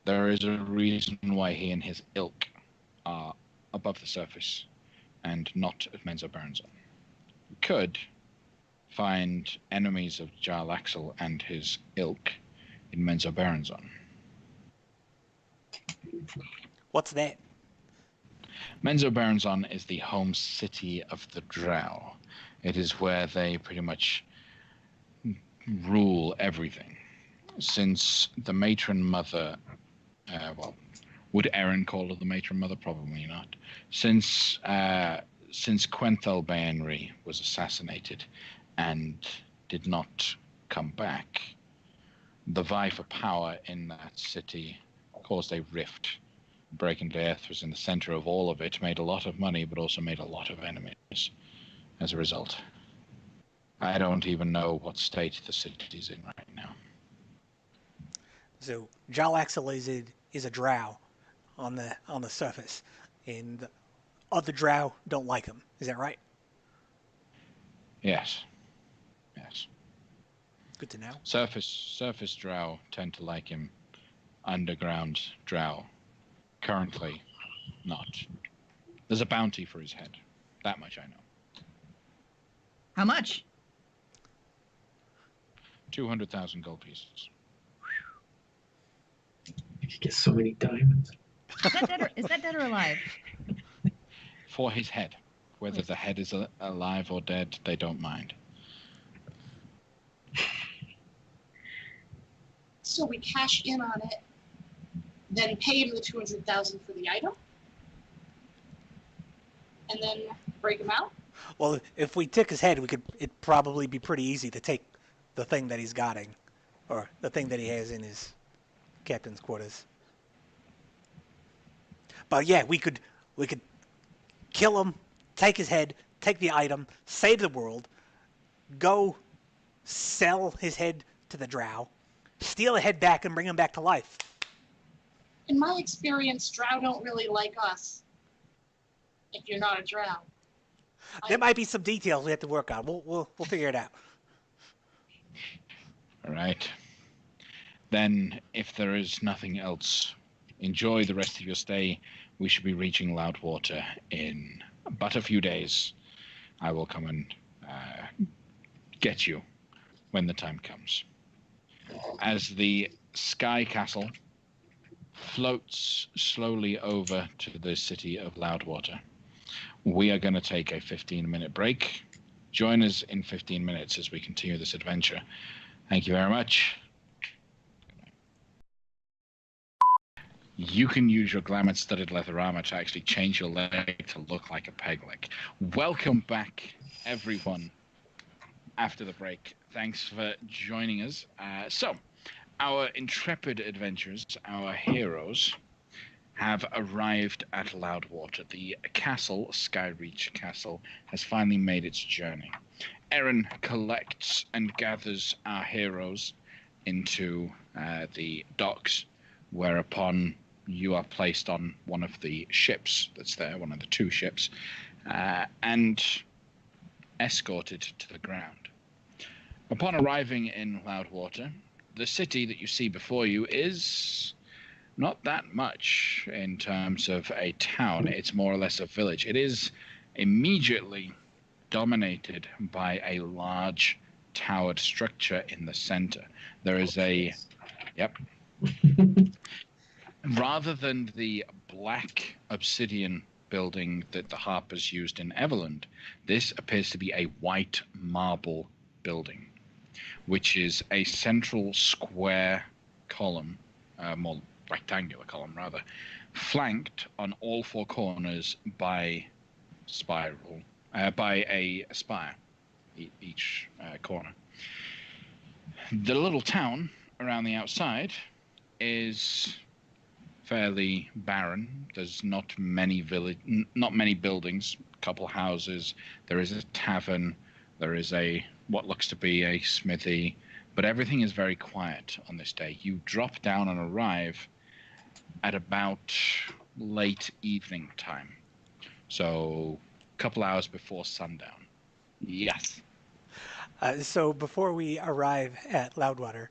[SPEAKER 1] there is a reason why he and his ilk are above the surface and not at Menzo Baranzon. We could find enemies of Jarl Axel and his ilk in Menzo Baranzon.
[SPEAKER 2] What's that?
[SPEAKER 1] Menzo Baranzon is the home city of the Drow. It is where they pretty much rule everything. Since the matron mother, would Eren call her the matron mother? Probably not. Since Quenthel Baenri was assassinated and did not come back, the vie for power in that city caused a rift. Breaking Death was in the center of all of it, made a lot of money, but also made a lot of enemies as a result. I don't even know what state the city's in right now.
[SPEAKER 2] So Jarl Axel is a drow on the surface, and the other drow don't like him. Is that right?
[SPEAKER 1] Yes. Yes.
[SPEAKER 2] Good to know.
[SPEAKER 1] Surface drow tend to like him. Underground drow currently not. There's a bounty for his head. That much I know.
[SPEAKER 4] How much?
[SPEAKER 1] 200,000 gold pieces.
[SPEAKER 5] You could get so many diamonds.
[SPEAKER 4] Is that dead or alive?
[SPEAKER 1] For his head. Whether the head is alive or dead, they don't mind.
[SPEAKER 3] So we cash in on it, then pay him the 200,000 for the item, and then break him out.
[SPEAKER 2] Well, if we took his head, it'd probably be pretty easy to take the thing that he's gotting, or the thing that he has in his captain's quarters. But yeah, we could kill him, take his head, take the item, save the world, go sell his head to the drow, steal the head back, and bring him back to life.
[SPEAKER 3] In my experience, drow don't really like us. If you're not a drow.
[SPEAKER 2] There might be some details we have to work on. We'll figure it out.
[SPEAKER 1] All right. Then, if there is nothing else, enjoy the rest of your stay. We should be reaching Loudwater in but a few days. I will come and get you when the time comes. As the Sky Castle floats slowly over to the city of Loudwater, we are going to take a 15-minute break. Join us in 15 minutes as we continue this adventure. Thank you very much. You can use your glamour-studded leather armor to actually change your leg to look like a peg leg. Welcome back, everyone, after the break. Thanks for joining us. So, our intrepid adventurers, our heroes, have arrived at Loudwater. The castle, Skyreach Castle, has finally made its journey. Eren collects and gathers our heroes into the docks, whereupon you are placed on one of the ships that's there, one of the two ships, and escorted to the ground. Upon arriving in Loudwater, the city that you see before you is not that much in terms of a town. It's more or less a village. It is immediately dominated by a large towered structure in the center. There is a... Yep. Rather than the black obsidian building that the Harpers used in Everland, this appears to be a white marble building, which is a central square column, more rectangular column rather, flanked on all four corners by a spire, each corner. The little town around the outside is fairly barren. There's not many buildings, a couple houses. There is a tavern. There is what looks to be a smithy, but everything is very quiet on this day. You drop down and arrive, at about late evening time. So, a couple hours before sundown. Yes.
[SPEAKER 2] So before we arrive at Loudwater,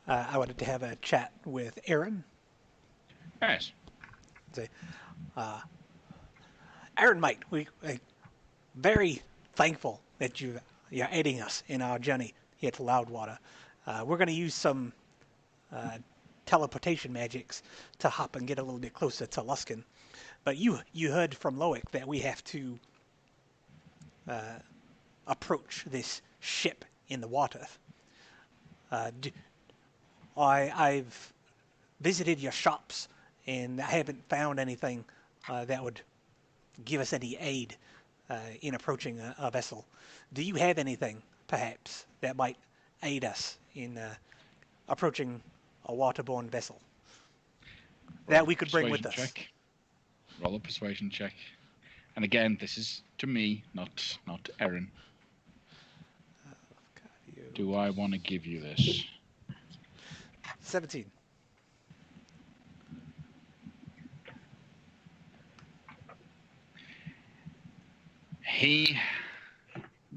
[SPEAKER 2] I wanted to have a chat with Aaron.
[SPEAKER 1] Yes.
[SPEAKER 2] Say, Aaron, mate, we very thankful that you're aiding us in our journey here to Loudwater. We're going to use some teleportation magics to hop and get a little bit closer to Luskin. But you heard from Loic that we have to approach this ship in the water. I've visited your shops and I haven't found anything that would give us any aid in approaching a vessel. Do you have anything, perhaps, that might aid us in approaching a waterborne vessel that we could bring with us?
[SPEAKER 1] Check. Roll a persuasion check. And again, this is to me, not Erin. Do I want to give you this?
[SPEAKER 2] 17.
[SPEAKER 1] He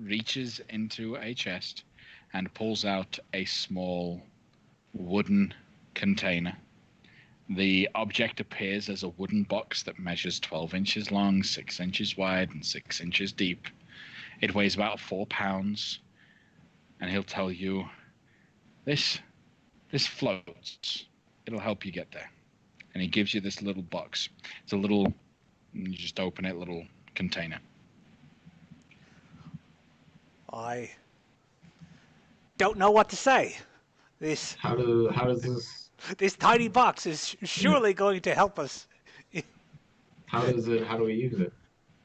[SPEAKER 1] reaches into a chest and pulls out a small wooden container. The object appears as a wooden box that measures 12 inches long, 6 inches wide, and 6 inches deep. It weighs about 4 pounds, and he'll tell you, this floats. It'll help you get there. And he gives you this little box. It's a little, you just open it, little container.
[SPEAKER 2] I don't know what to say.
[SPEAKER 5] How does
[SPEAKER 2] This tiny box is surely going to help us.
[SPEAKER 5] how do we use it?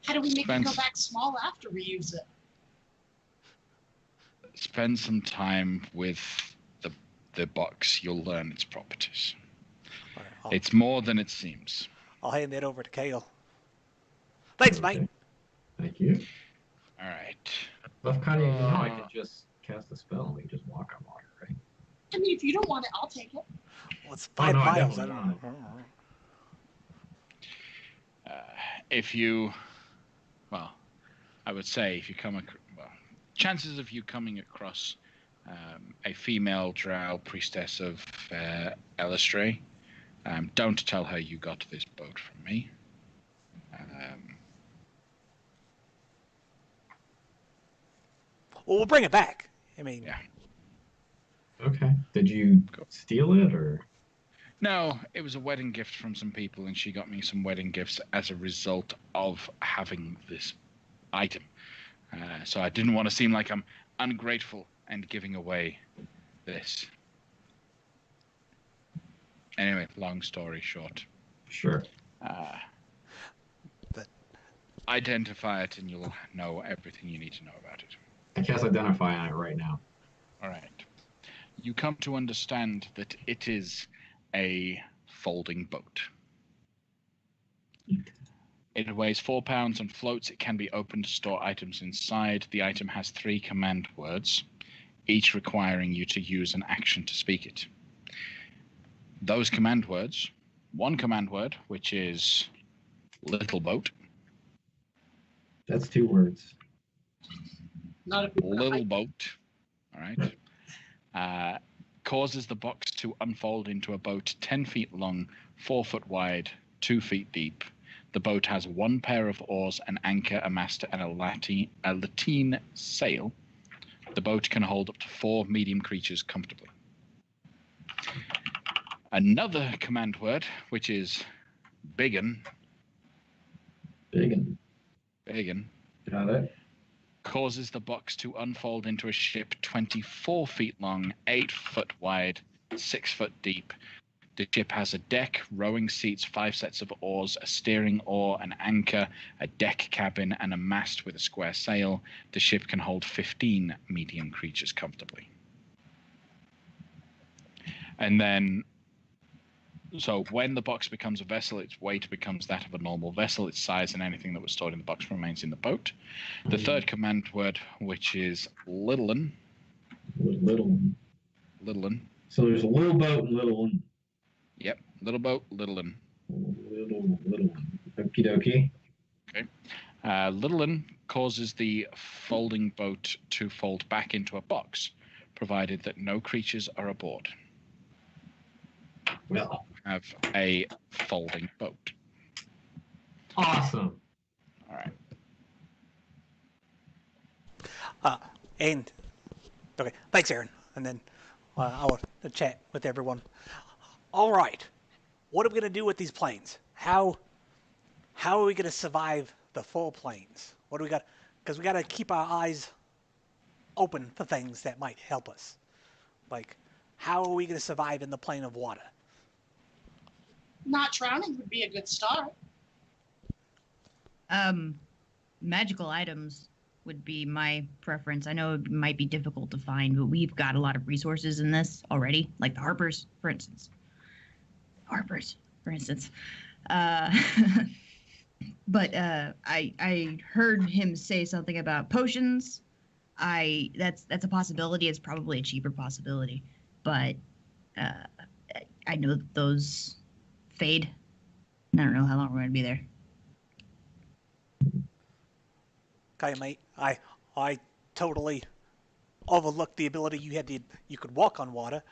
[SPEAKER 3] How do we make it go back small after we use it?
[SPEAKER 1] Spend some time with the box. You'll learn its properties.
[SPEAKER 2] Right,
[SPEAKER 1] It's more than it seems.
[SPEAKER 2] I'll hand that over to Kale. Thanks,
[SPEAKER 5] Okay.
[SPEAKER 2] mate.
[SPEAKER 5] Thank you.
[SPEAKER 1] All right.
[SPEAKER 5] Well, kind of, you know, I could just cast a spell and we can just walk on water, right?
[SPEAKER 3] I mean, if you don't want it, I'll take it.
[SPEAKER 2] Well, it's 5
[SPEAKER 5] no, I
[SPEAKER 2] miles.
[SPEAKER 5] definitely want
[SPEAKER 1] If you, well, I would say if you chances of you coming across a female drow priestess of Elistray, don't tell her you got this boat from me.
[SPEAKER 2] Well, we'll bring it back. I mean,
[SPEAKER 1] Yeah.
[SPEAKER 5] Okay. Did you steal it or?
[SPEAKER 1] No, it was a wedding gift from some people, and she got me some wedding gifts as a result of having this item. So I didn't want to seem like I'm ungrateful and giving away this. Anyway, long story short.
[SPEAKER 5] Sure.
[SPEAKER 2] But
[SPEAKER 1] Identify it, and you'll know everything you need to know about it.
[SPEAKER 5] I cast identify on it right now.
[SPEAKER 1] All right. You come to understand that it is a folding boat. It weighs 4 pounds and floats. It can be opened to store items inside. The item has 3 command words, each requiring you to use an action to speak it. Those command words, one command word, which is little boat.
[SPEAKER 5] That's 2 words.
[SPEAKER 3] Not if we put a
[SPEAKER 1] Little
[SPEAKER 3] height.
[SPEAKER 1] boat. All right. Causes the box to unfold into a boat 10 feet long, 4 foot wide, 2 feet deep. The boat has 1 pair of oars, an anchor, a mast, and a lateen sail. The boat can hold up to 4 medium creatures comfortably. Another command word, which is biggin.
[SPEAKER 5] Biggin. Got it.
[SPEAKER 1] Causes the box to unfold into a ship 24 feet long, 8 foot wide, 6 foot deep. The ship has a deck, rowing seats, 5 sets of oars, a steering oar, an anchor, a deck cabin, and a mast with a square sail. The ship can hold 15 medium creatures comfortably. And then, so when the box becomes a vessel, its weight becomes that of a normal vessel. Its size and anything that was stored in the box remains in the boat. The third command word, which is little'n.
[SPEAKER 5] Little one.
[SPEAKER 1] Little'n.
[SPEAKER 5] So there's a little boat and little one.
[SPEAKER 1] Yep, little boat, little un.
[SPEAKER 5] Little. Okie dokie.
[SPEAKER 1] Little un causes the folding boat to fold back into a box, provided that no creatures are aboard.
[SPEAKER 5] Well,
[SPEAKER 1] Have a folding boat.
[SPEAKER 5] awesome.
[SPEAKER 1] All right.
[SPEAKER 2] And okay, thanks, Aaron. And then I'll chat with everyone. All right, what are we gonna do with these planes? How are we gonna survive the full planes? What do we got? Because we got to keep our eyes open for things that might help us. Like, how are we gonna survive in the plane of water?
[SPEAKER 3] Not drowning would be a good start.
[SPEAKER 4] Magical items would be my preference. I know it might be difficult to find, but we've got a lot of resources in this already, like the Harpers, for instance. But I heard him say something about potions. That's a possibility. It's probably a cheaper possibility, but I know that those fade. I don't know how long we're gonna be there.
[SPEAKER 2] Okay, mate. I totally overlooked the ability you had to. You could walk on water.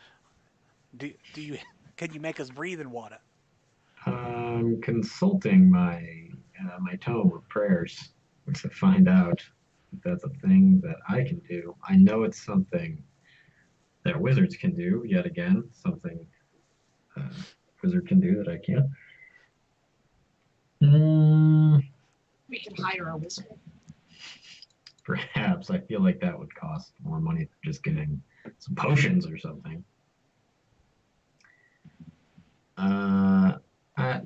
[SPEAKER 2] Do you? Can you make us breathe in water?
[SPEAKER 5] Consulting my tome of prayers to find out if that's a thing that I can do. I know it's something that wizards can do. Yet again, something wizard can do that I can't.
[SPEAKER 3] We can hire a wizard.
[SPEAKER 5] Perhaps. I feel like that would cost more money than just getting some potions or something.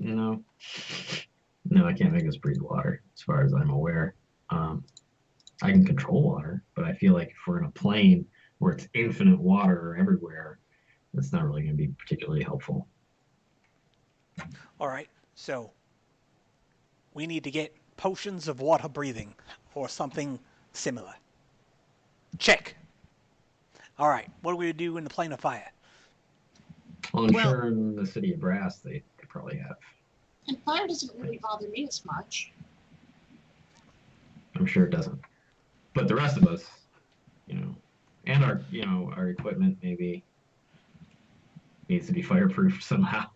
[SPEAKER 5] No. No, I can't make us breathe water, as far as I'm aware. I can control water, but I feel like if we're in a plane where it's infinite water everywhere, that's not really going to be particularly helpful.
[SPEAKER 2] All right. So we need to get potions of water breathing or something similar. Check. All right. What do we do in the plane of fire?
[SPEAKER 5] Well, I'm
[SPEAKER 4] Well-
[SPEAKER 5] sure in the city of Brass they probably have.
[SPEAKER 3] And fire doesn't really bother me as much.
[SPEAKER 5] I'm sure it doesn't. But the rest of us, and our equipment maybe needs to be fireproof somehow.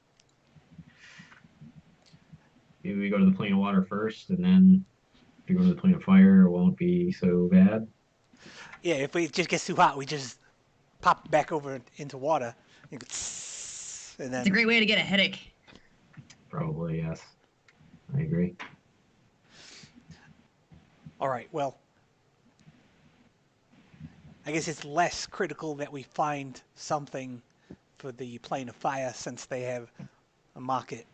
[SPEAKER 5] Maybe we go to the plane of water first, and then if we go to the plane of fire, it won't be so bad.
[SPEAKER 2] Yeah, if it just gets too hot, we just pop back over into water and go, and then
[SPEAKER 4] It's a great way to get a headache.
[SPEAKER 5] Probably, yes. I agree.
[SPEAKER 2] all right, well, I guess it's less critical that we find something for the plane of fire since they have a market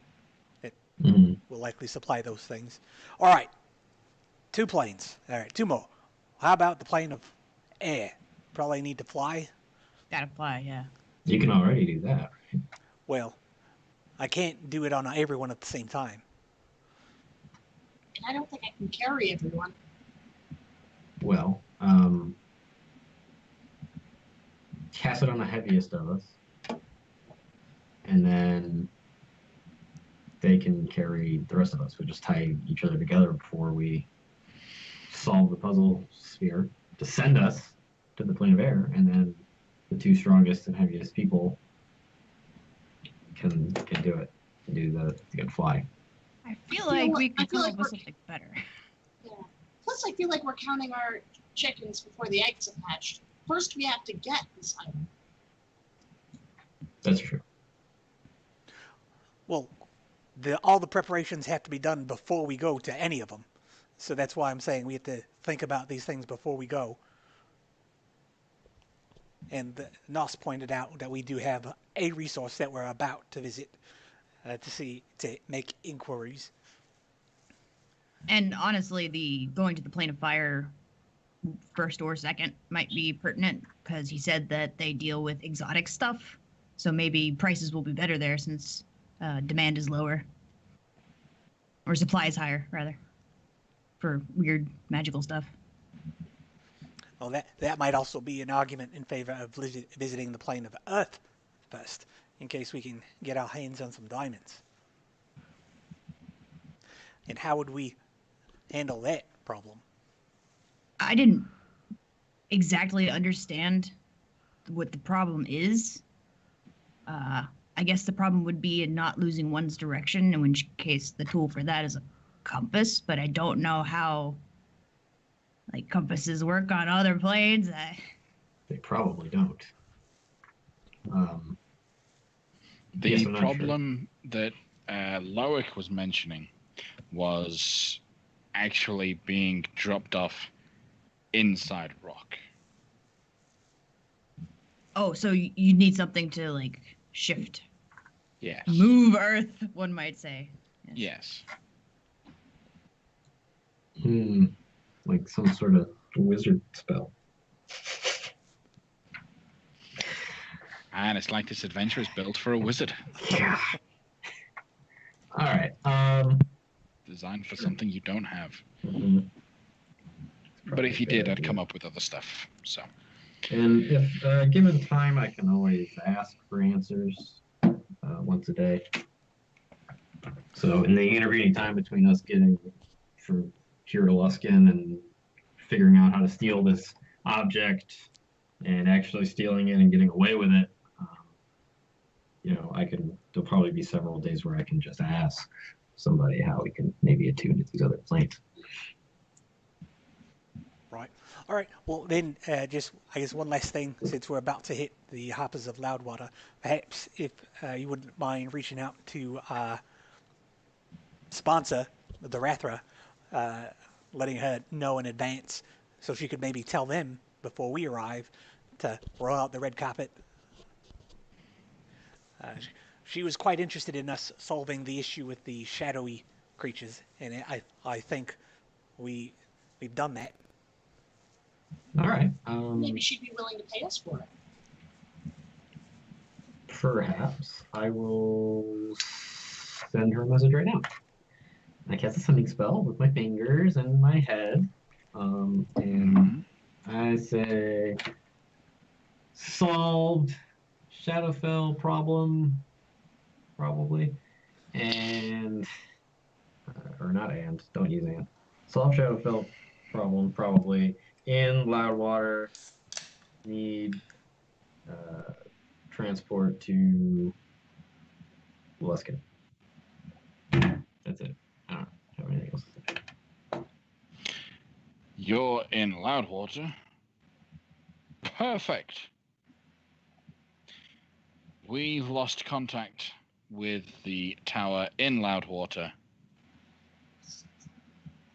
[SPEAKER 2] that
[SPEAKER 5] Mhm.
[SPEAKER 2] will likely supply those things. All right, 2 planes. All right, 2 more. How about the plane of air? Probably need to fly.
[SPEAKER 4] Gotta fly, yeah.
[SPEAKER 5] You can already do that.
[SPEAKER 2] Well, I can't do it on everyone at the same time.
[SPEAKER 3] And I don't think I can carry everyone.
[SPEAKER 5] Well, cast it on the heaviest of us, and then they can carry the rest of us. We just tie each other together before we solve the puzzle sphere to send us to the plane of air, and then the 2 strongest and heaviest people can do it. Can fly.
[SPEAKER 4] I feel
[SPEAKER 3] You know
[SPEAKER 4] like
[SPEAKER 3] what?
[SPEAKER 4] we
[SPEAKER 3] I
[SPEAKER 4] could
[SPEAKER 3] feel
[SPEAKER 4] come
[SPEAKER 3] like
[SPEAKER 4] up with
[SPEAKER 3] we're-
[SPEAKER 4] something better.
[SPEAKER 3] Yeah. Plus, I feel like we're counting our chickens before the eggs have hatched. First, we have to get this item.
[SPEAKER 5] That's true.
[SPEAKER 2] Well, all the preparations have to be done before we go to any of them. So that's why I'm saying we have to think about these things before we go. And Nos pointed out that we do have a resource that we're about to visit to make inquiries.
[SPEAKER 4] And honestly, the going to the plane of fire first or second might be pertinent because he said that they deal with exotic stuff. So maybe prices will be better there since demand is lower. Or supply is higher, rather. For weird magical stuff.
[SPEAKER 2] Well, that might also be an argument in favor of visiting the plane of Earth first. in case we can get our hands on some diamonds. And how would we handle that problem?
[SPEAKER 4] I didn't exactly understand what the problem is. I guess the problem would be in not losing one's direction, in which case the tool for that is a compass, but I don't know how like compasses work on other planes.
[SPEAKER 5] They probably don't.
[SPEAKER 1] The
[SPEAKER 5] yes, I'm not
[SPEAKER 1] problem that Loic was mentioning was actually being dropped off inside rock.
[SPEAKER 4] Oh, so you need something to like shift,
[SPEAKER 1] Yes.
[SPEAKER 4] move Earth, one might say.
[SPEAKER 1] Yes.
[SPEAKER 5] Like some sort of wizard spell.
[SPEAKER 1] And it's like this adventure is built for a wizard.
[SPEAKER 5] Yeah. All right.
[SPEAKER 1] Designed for something you don't have.
[SPEAKER 5] Mhm.
[SPEAKER 1] But if you
[SPEAKER 5] Probably a
[SPEAKER 1] did,
[SPEAKER 5] bad
[SPEAKER 1] I'd
[SPEAKER 5] idea.
[SPEAKER 1] come up with other stuff. So
[SPEAKER 5] And if given time, I can always ask for answers once a day. So in the intervening time between us getting for Kiriluskin and figuring out how to steal this object and actually stealing it and getting away with it, there'll probably be several days where I can just ask somebody how we can maybe attune to these other planes.
[SPEAKER 2] Right. All right. Well, then, I guess one last thing, since we're about to hit the hoppers of Loudwater, perhaps if you wouldn't mind reaching out to sponsor the Rathra, letting her know in advance, so she could maybe tell them before we arrive to roll out the red carpet. She was quite interested in us solving the issue with the shadowy creatures, and I think we've done that.
[SPEAKER 5] All right.
[SPEAKER 3] Maybe she'd be willing to pay us for it.
[SPEAKER 5] Perhaps I will send her a message right now. I cast a sending spell with my fingers and my head, and I say, solved Shadowfell problem, probably, and or not and, don't use and. Solve Shadowfell problem, probably, in Loudwater, need transport to Luskin. That's it. I don't have anything else to say.
[SPEAKER 1] you're in Loudwater. Perfect. We've lost contact with the tower in Loudwater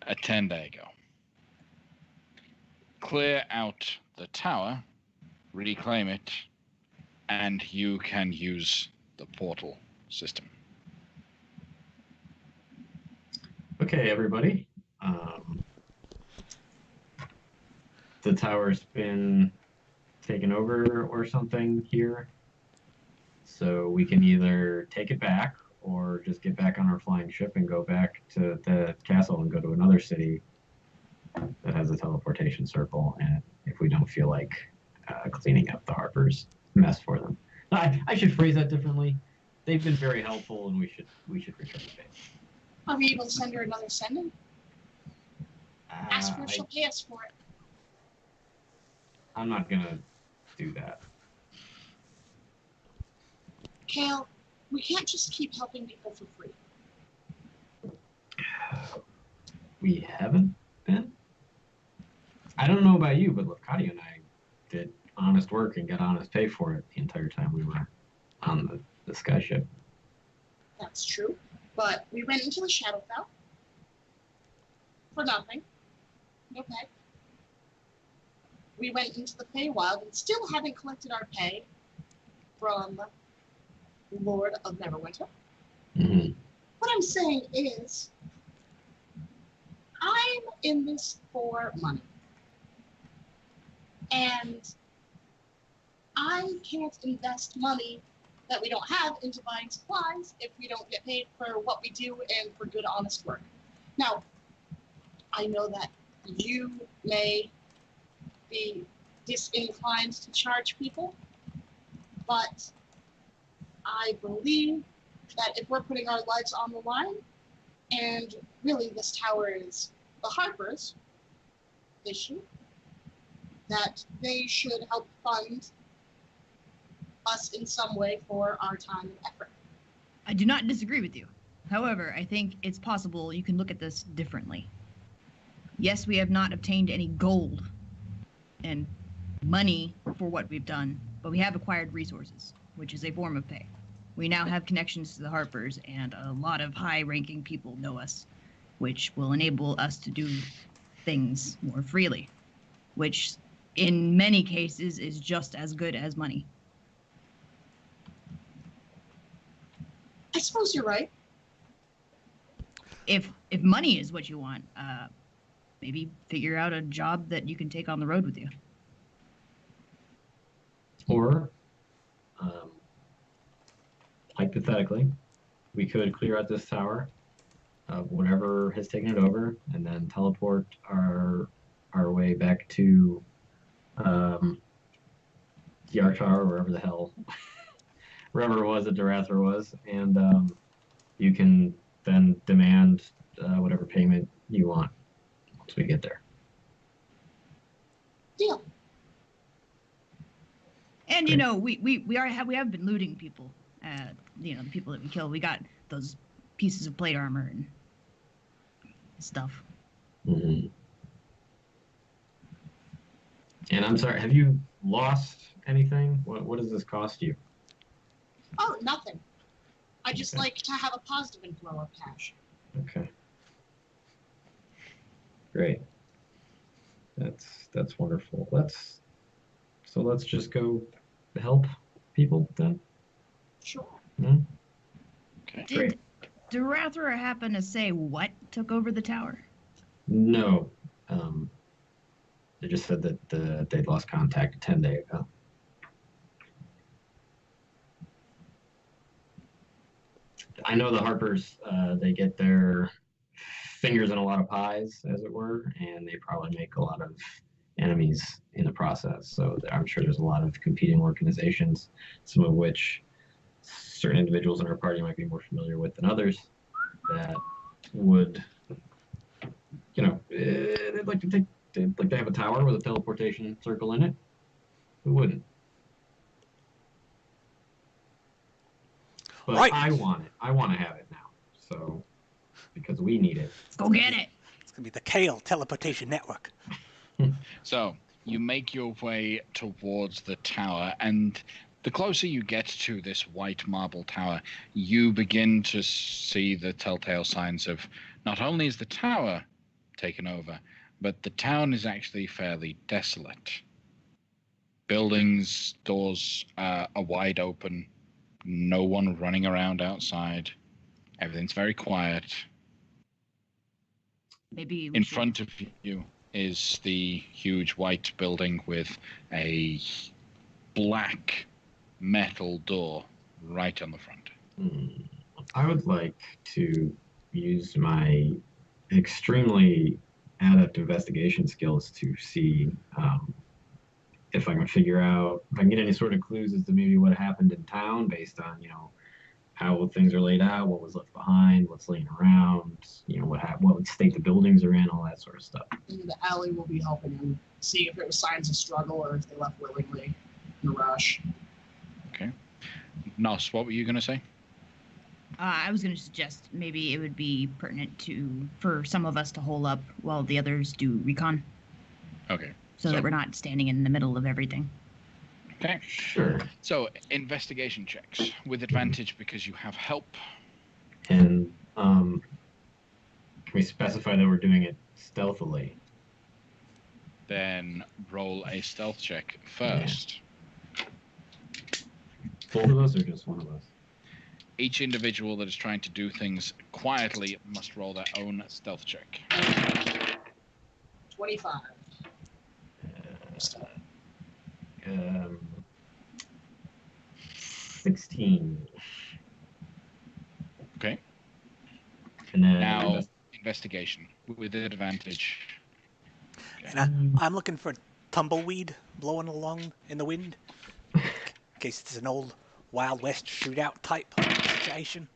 [SPEAKER 1] a 10-day ago. Clear out the tower, reclaim it, and you can use the portal system.
[SPEAKER 5] Okay, everybody. The tower's been taken over or something here. So we can either take it back or just get back on our flying ship and go back to the castle and go to another city that has a teleportation circle. And if we don't feel like cleaning up the Harper's mess for them. I should phrase that differently. They've been very helpful, and we should return the favor.
[SPEAKER 3] Are we able to send her another sending? Ask her if she'll pay us for it.
[SPEAKER 5] I'm not gonna do that.
[SPEAKER 3] Kale, we can't just keep helping people for free.
[SPEAKER 5] We haven't been. I don't know about you, but Lafcadio and I did honest work and got honest pay for it the entire time we were on the sky ship.
[SPEAKER 3] That's true. But we went into the Shadowfell for nothing. No pay. We went into the Feywild and still haven't collected our pay from Lord of Neverwinter.
[SPEAKER 5] Mm-hmm.
[SPEAKER 3] What I'm saying is, I'm in this for money. And I can't invest money that we don't have into buying supplies if we don't get paid for what we do and for good, honest work. Now, I know that you may be disinclined to charge people, but I believe that if we're putting our lives on the line, and really this tower is the Harper's issue, that they should help fund us in some way for our time and effort.
[SPEAKER 4] I do not disagree with you. However, I think it's possible you can look at this differently. Yes, we have not obtained any gold and money for what we've done, but we have acquired resources, which is a form of pay. We now have connections to the Harpers, and a lot of high-ranking people know us, which will enable us to do things more freely, which in many cases is just as good as money.
[SPEAKER 3] I suppose you're right.
[SPEAKER 4] If money is what you want, maybe figure out a job that you can take on the road with you.
[SPEAKER 5] Or, hypothetically, we could clear out this tower of whatever has taken it over, and then teleport our way back to the Arc Tower, wherever the hell, wherever it was that Darathra was, and you can then demand whatever payment you want once we get there.
[SPEAKER 3] Deal.
[SPEAKER 4] And you know, we have been looting people. You know, the people that we killed. We got those pieces of plate armor and stuff.
[SPEAKER 5] Mm-hmm. And I'm sorry, have you lost anything? What does this cost you?
[SPEAKER 3] Oh, nothing. I just
[SPEAKER 5] Okay.
[SPEAKER 3] like to have a positive inflow of cash.
[SPEAKER 5] Okay. Great. That's wonderful. Let's just go help people then.
[SPEAKER 3] Sure.
[SPEAKER 5] Hmm?
[SPEAKER 1] Okay.
[SPEAKER 4] Did Darathra happen to say what took over the tower?
[SPEAKER 5] No. They just said that they'd lost contact 10 days ago. I know the Harpers, they get their fingers in a lot of pies, as it were, and they probably make a lot of enemies in the process. So I'm sure there's a lot of competing organizations, some of which certain individuals in our party might be more familiar with than others, that would, you know, they'd like to have a tower with a teleportation circle in it. Who wouldn't? But
[SPEAKER 2] Right.
[SPEAKER 5] I want it. I want to have it now. So, because we need it.
[SPEAKER 4] Let's go get it.
[SPEAKER 2] It's going to be the Kale Teleportation Network.
[SPEAKER 1] So you make your way towards the tower, and the closer you get to this white marble tower, you begin to see the telltale signs of not only is the tower taken over, but the town is actually fairly desolate. Buildings, doors are wide open, no one running around outside. Everything's very quiet.
[SPEAKER 4] Maybe we
[SPEAKER 1] In
[SPEAKER 4] should-
[SPEAKER 1] front of you is the huge white building with a black metal door right on the front.
[SPEAKER 5] I would like to use my extremely adept investigation skills to see if I can figure out, if I can get any sort of clues as to maybe what happened in town based on, you know, how things are laid out, what was left behind, what's laying around, you know, what state the buildings are in, all that sort of stuff.
[SPEAKER 3] And the alley will be helping him see if there were signs of struggle or if they left willingly in a rush.
[SPEAKER 1] Okay. Nos, what were you going to say?
[SPEAKER 4] I was going to suggest maybe it would be pertinent for some of us to hole up while the others do recon,
[SPEAKER 1] Okay.
[SPEAKER 4] so that we're not standing in the middle of everything.
[SPEAKER 1] Okay.
[SPEAKER 5] Sure.
[SPEAKER 1] So, investigation checks with advantage because you have help.
[SPEAKER 5] And can we specify that we're doing it stealthily?
[SPEAKER 1] Then roll a stealth check first.
[SPEAKER 5] Both of us or just one of us?
[SPEAKER 1] Each individual that is trying to do things quietly must roll their own stealth check.
[SPEAKER 3] 25.
[SPEAKER 5] 16.
[SPEAKER 1] Okay.
[SPEAKER 5] And then
[SPEAKER 1] Now, investigation with advantage.
[SPEAKER 2] And I'm looking for tumbleweed blowing along in the wind. In case it's an old Wild West shootout type situation.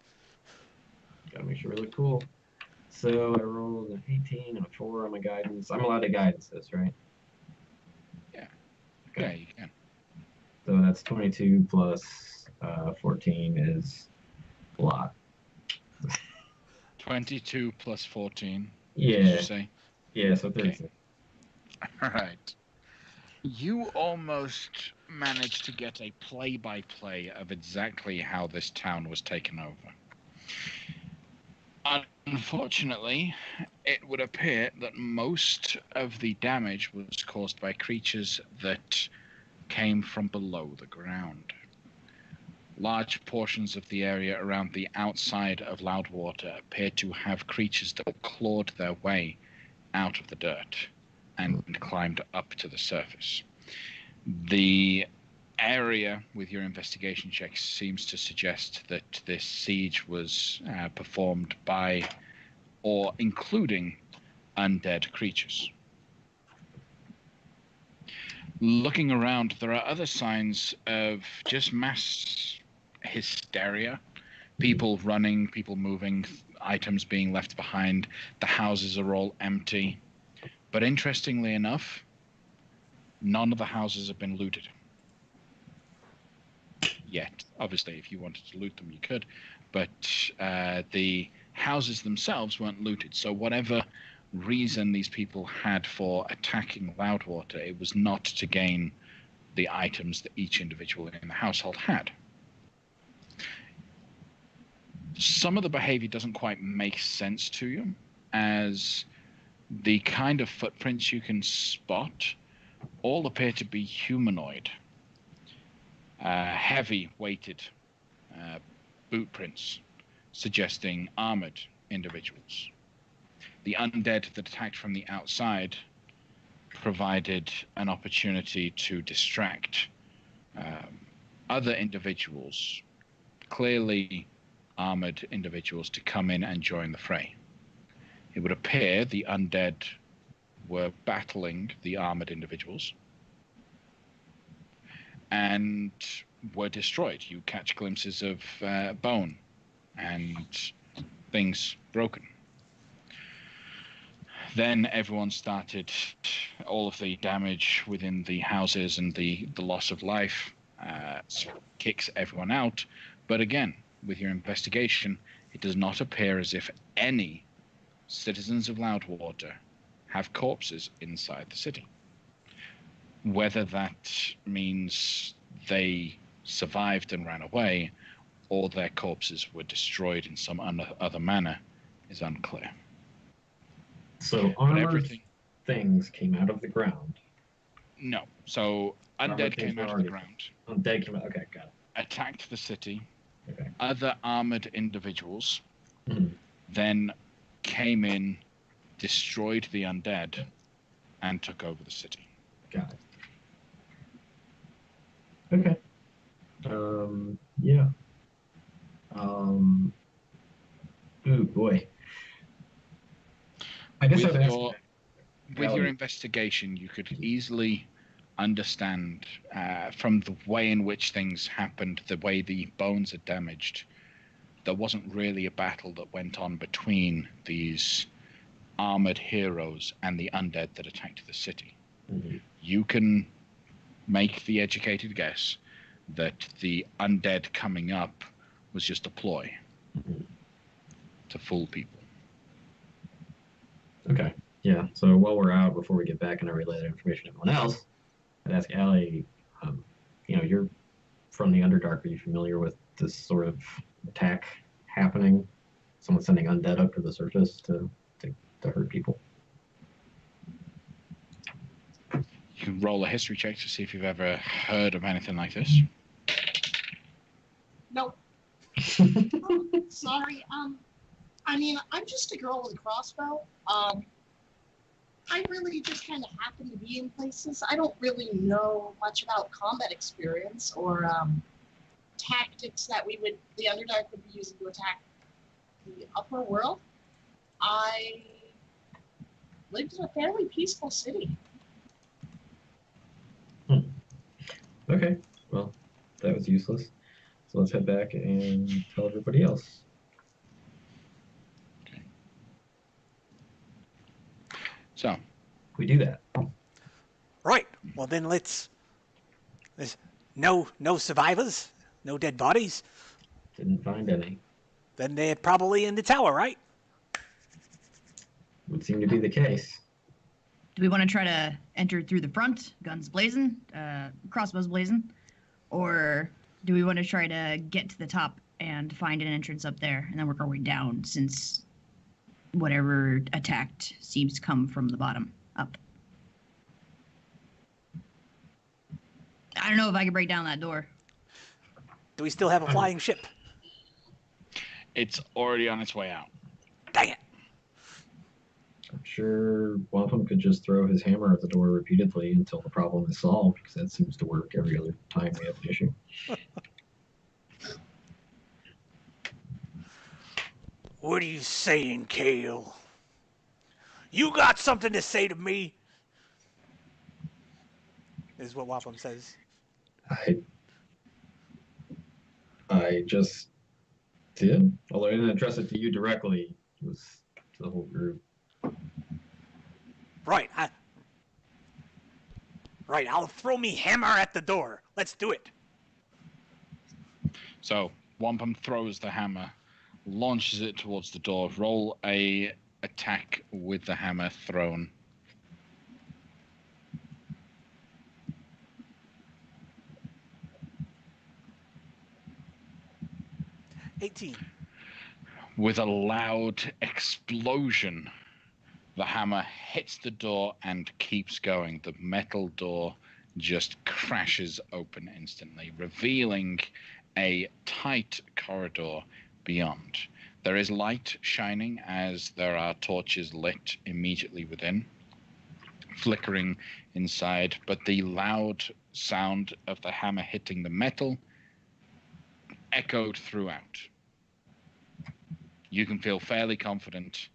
[SPEAKER 5] Gotta make sure we look cool. So I rolled an 18 and a 4 on my guidance. I'm allowed to guidance this, right?
[SPEAKER 1] Yeah.
[SPEAKER 5] Okay.
[SPEAKER 1] Yeah, you can.
[SPEAKER 5] So that's 22 plus 14 is a lot.
[SPEAKER 1] 22 plus 14.
[SPEAKER 5] Yeah.
[SPEAKER 1] Did you say?
[SPEAKER 5] Yeah, so
[SPEAKER 1] Okay.
[SPEAKER 5] 36.
[SPEAKER 1] All right. You almost managed to get a play-by-play of exactly how this town was taken over. Unfortunately, it would appear that most of the damage was caused by creatures that came from below the ground. Large portions of the area around the outside of Loudwater appear to have creatures that clawed their way out of the dirt and climbed up to the surface. The area with your investigation checks seems to suggest that this siege was performed by or including undead creatures. Looking around, there are other signs of just mass hysteria. People running, people moving, items being left behind. The houses are all empty. But interestingly enough, none of the houses have been looted. Yet. Obviously, if you wanted to loot them, you could. But the houses themselves weren't looted. So whatever reason these people had for attacking Loudwater, it was not to gain the items that each individual in the household had. Some of the behavior doesn't quite make sense to you, as the kind of footprints you can spot all appear to be humanoid. Heavy-weighted boot prints, suggesting armored individuals. The undead that attacked from the outside provided an opportunity to distract other individuals, clearly armored individuals, to come in and join the fray. It would appear the undead were battling the armored individuals and were destroyed. You catch glimpses of bone and things broken. Then everyone started, all of the damage within the houses and the loss of life kicks everyone out. But again, with your investigation, it does not appear as if any citizens of Loudwater have corpses inside the city. Whether that means they survived and ran away, or their corpses were destroyed in some other manner, is unclear.
[SPEAKER 5] So armored things came out of the ground.
[SPEAKER 1] No. So undead came out of the ground.
[SPEAKER 5] Undead came out. Okay, got it.
[SPEAKER 1] Attacked the city.
[SPEAKER 5] Okay.
[SPEAKER 1] Other armored individuals then came in, destroyed the undead, and took over the city.
[SPEAKER 5] Got it. Okay. Yeah. Ooh, boy. I guess I'd ask.
[SPEAKER 1] With your investigation, you could easily understand from the way in which things happened, the way the bones are damaged, there wasn't really a battle that went on between these armored heroes and the undead that attacked the city.
[SPEAKER 5] Mm-hmm.
[SPEAKER 1] You can make the educated guess that the undead coming up was just a ploy to fool people.
[SPEAKER 5] Okay. Yeah. So while we're out, before we get back and I relay that information to everyone else, I'd ask Allie, you're from the Underdark. Are you familiar with this sort of attack happening? Someone sending undead up to the surface to hurt people?
[SPEAKER 1] You can roll a history check to see if you've ever heard of anything like this.
[SPEAKER 3] Nope. Sorry. I'm just a girl with a crossbow. I really just kind of happen to be in places. I don't really know much about combat experience or tactics that the Underdark would be using to attack the upper world. I lived in a fairly peaceful city.
[SPEAKER 5] Okay, well, that was useless. So let's head back and tell everybody else.
[SPEAKER 1] So,
[SPEAKER 5] We do that.
[SPEAKER 2] Right. Well, then let's. There's no survivors, no dead bodies.
[SPEAKER 5] Didn't find any.
[SPEAKER 2] Then they're probably in the tower, right?
[SPEAKER 5] Would seem to be the case.
[SPEAKER 4] Do we want to try to enter through the front, guns blazing, crossbows blazing? Or do we want to try to get to the top and find an entrance up there and then work our way down since whatever attacked seems to come from the bottom up? I don't know if I can break down that door.
[SPEAKER 2] Do we still have a flying ship?
[SPEAKER 1] it's already on its way out.
[SPEAKER 2] Dang it.
[SPEAKER 5] I'm sure one of them could just throw his hammer at the door repeatedly until the problem is solved, because that seems to work every other time we have an issue.
[SPEAKER 2] What are you saying, Kale? You got something to say to me? Is what Wapham says.
[SPEAKER 5] I just did, although I didn't address it to you directly. It was to the whole group.
[SPEAKER 2] Right. Right. I'll throw me hammer at the door. Let's do it.
[SPEAKER 1] So Wampum throws the hammer, launches it towards the door. Roll a attack with the hammer thrown.
[SPEAKER 2] $18.
[SPEAKER 1] With a loud explosion, the hammer hits the door and keeps going. The metal door just crashes open instantly, revealing a tight corridor beyond. There is light shining as there are torches lit immediately within, flickering inside, but the loud sound of the hammer hitting the metal echoed throughout. You can feel fairly confident.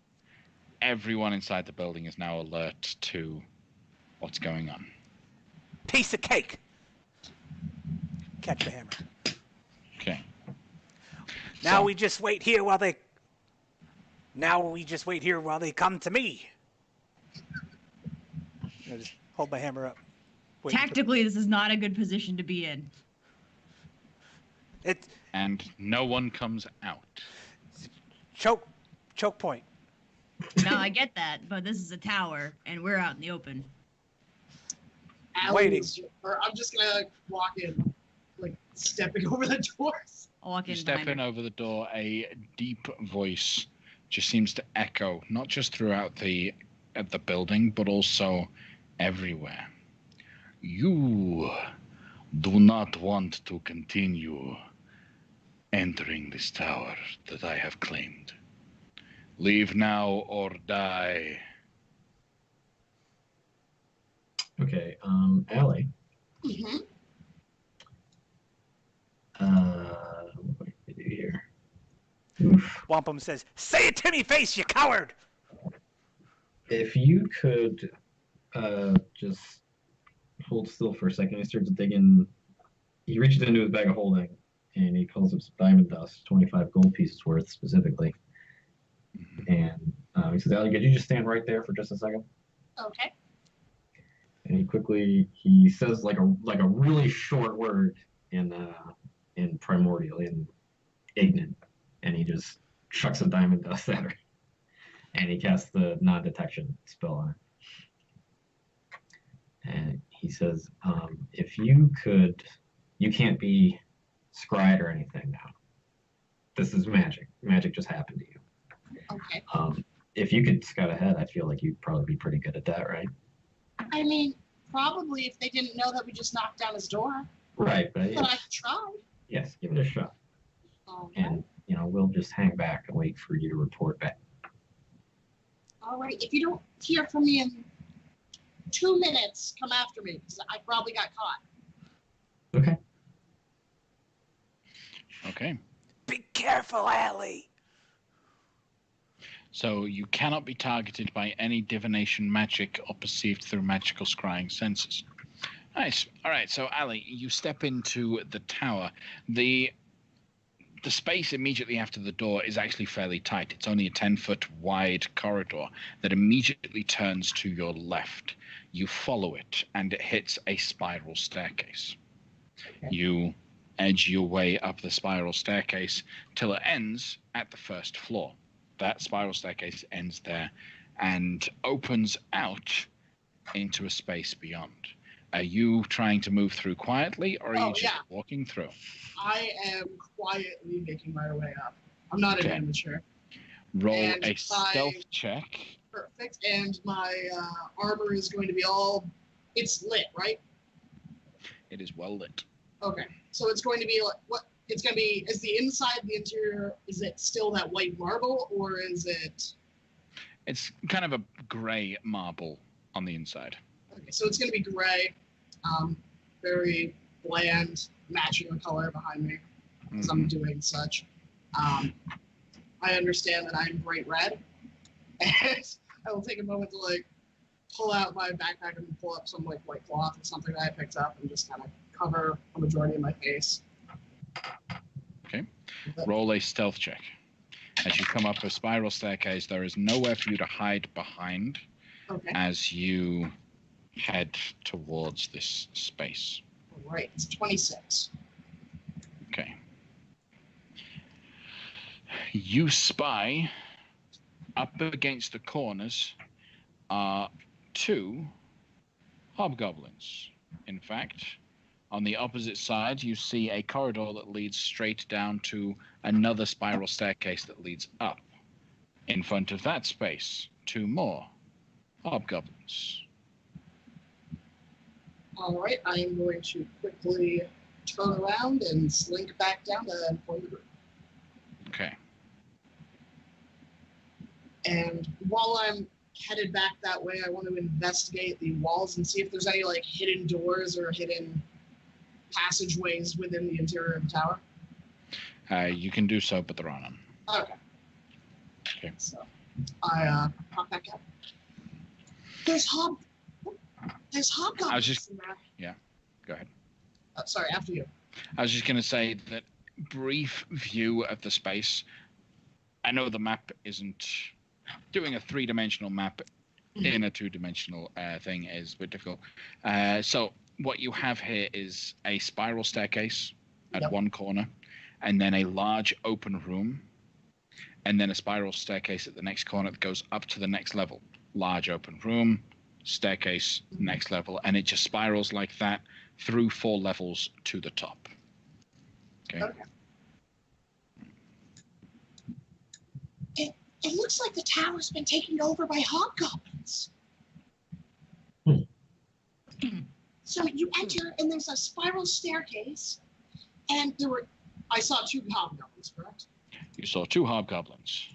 [SPEAKER 1] Everyone inside the building is now alert to what's going on.
[SPEAKER 2] Piece of cake. Catch the hammer.
[SPEAKER 1] Okay.
[SPEAKER 2] Now
[SPEAKER 1] So-
[SPEAKER 2] we just wait here while they. Now we just wait here while they come to me. I just hold my hammer up. waiting for-
[SPEAKER 4] Tactically, this is not a good position to be in.
[SPEAKER 2] It
[SPEAKER 1] And no one comes out.
[SPEAKER 2] choke point.
[SPEAKER 4] No, I get that, but this is a tower, and we're out in the open.
[SPEAKER 2] Waiting.
[SPEAKER 3] Or I'm just gonna walk in, like stepping over the doors.
[SPEAKER 4] I'll walk in.
[SPEAKER 1] You step
[SPEAKER 4] behind
[SPEAKER 1] in
[SPEAKER 4] her.
[SPEAKER 1] over the door, a deep voice just seems to echo, not just throughout the building, but also everywhere. You do not want to continue entering this tower that I have claimed. Leave now or die.
[SPEAKER 5] Okay, Allie.
[SPEAKER 3] Mm-hmm.
[SPEAKER 5] What do I do here? Oof.
[SPEAKER 2] Wampum says, "Say it to me face, you coward!"
[SPEAKER 5] If you could just hold still for a second, he starts digging. He reaches into his bag of holding and he pulls up some diamond dust, 25 gold pieces worth specifically. And he says, "Allie, could you just stand right there for just a second?"
[SPEAKER 3] Okay.
[SPEAKER 5] And he says like a really short word in primordial, in ignorant, and he just chucks a diamond dust at her. And he casts the non-detection spell on it. And he says, if you could, you can't be scryed or anything now. This is magic. Magic just happened to you.
[SPEAKER 3] Okay.
[SPEAKER 5] If you could scout ahead, I feel like you'd probably be pretty good at that, right?
[SPEAKER 3] I mean, probably if they didn't know that we just knocked down his door.
[SPEAKER 5] Right, but
[SPEAKER 3] But I could try.
[SPEAKER 5] yes, give it a shot.
[SPEAKER 3] Okay.
[SPEAKER 5] And, we'll just hang back and wait for you to report back.
[SPEAKER 3] All right. If you don't hear from me in 2 minutes, come after me because I probably got caught.
[SPEAKER 5] Okay.
[SPEAKER 1] Okay.
[SPEAKER 2] Be careful, Allie.
[SPEAKER 1] So you cannot be targeted by any divination magic or perceived through magical scrying senses. Nice. All right. So Ali, you step into the tower. The the space immediately after the door is actually fairly tight. It's only a 10-foot wide corridor that immediately turns to your left. You follow it, and it hits a spiral staircase.
[SPEAKER 3] Okay.
[SPEAKER 1] You edge your way up the spiral staircase till it ends at the first floor. That spiral staircase ends there and opens out into a space beyond. Are you trying to move through quietly, or are you just walking through?
[SPEAKER 3] I am quietly making my way up. I'm not an amateur.
[SPEAKER 1] Roll
[SPEAKER 3] And
[SPEAKER 1] a stealth check.
[SPEAKER 3] Perfect. And my armor is going to be it's lit, right?
[SPEAKER 1] It is well lit.
[SPEAKER 3] Okay. So it's going to be is the inside, the interior, is it still that white marble, or is it?
[SPEAKER 1] It's kind of a gray marble on the inside.
[SPEAKER 3] Okay, so it's going to be gray, very bland, matching the color behind me as I'm doing such. I understand that I'm bright red, and I will take a moment to pull out my backpack and pull up some white cloth or something that I picked up and just kind of cover a majority of my face.
[SPEAKER 1] Okay. Roll a stealth check. As you come up a spiral staircase, there is nowhere for you to hide behind as you head towards this space.
[SPEAKER 3] All right, it's 26.
[SPEAKER 1] Okay. You spy up against the corners are 2 hobgoblins. In fact, on the opposite side, you see a corridor that leads straight down to another spiral staircase that leads up. In front of that space, 2 more hobgoblins.
[SPEAKER 3] All right, I am going to quickly turn around and slink back down to the point of the room.
[SPEAKER 1] Okay.
[SPEAKER 3] And while I'm headed back that way, I want to investigate the walls and see if there's any hidden doors or hidden passageways within the interior of the tower.
[SPEAKER 1] You can do so, but there are none.
[SPEAKER 3] Okay. So I pop back up. There's hobgoblins.
[SPEAKER 1] I was just go ahead.
[SPEAKER 3] Sorry, after you.
[SPEAKER 1] I was just going to say that brief view of the space. I know the map isn't doing a 3-dimensional map in a 2-dimensional thing is a bit difficult. So what you have here is a spiral staircase at one corner, and then a large open room, and then a spiral staircase at the next corner that goes up to the next level. Large open room, staircase, next level, and it just spirals like that through 4 levels to the top. Okay.
[SPEAKER 3] It looks like the tower's been taken over by hobgoblins. So you enter, and there's a spiral staircase, and I saw 2 hobgoblins, correct?
[SPEAKER 1] You saw 2 hobgoblins.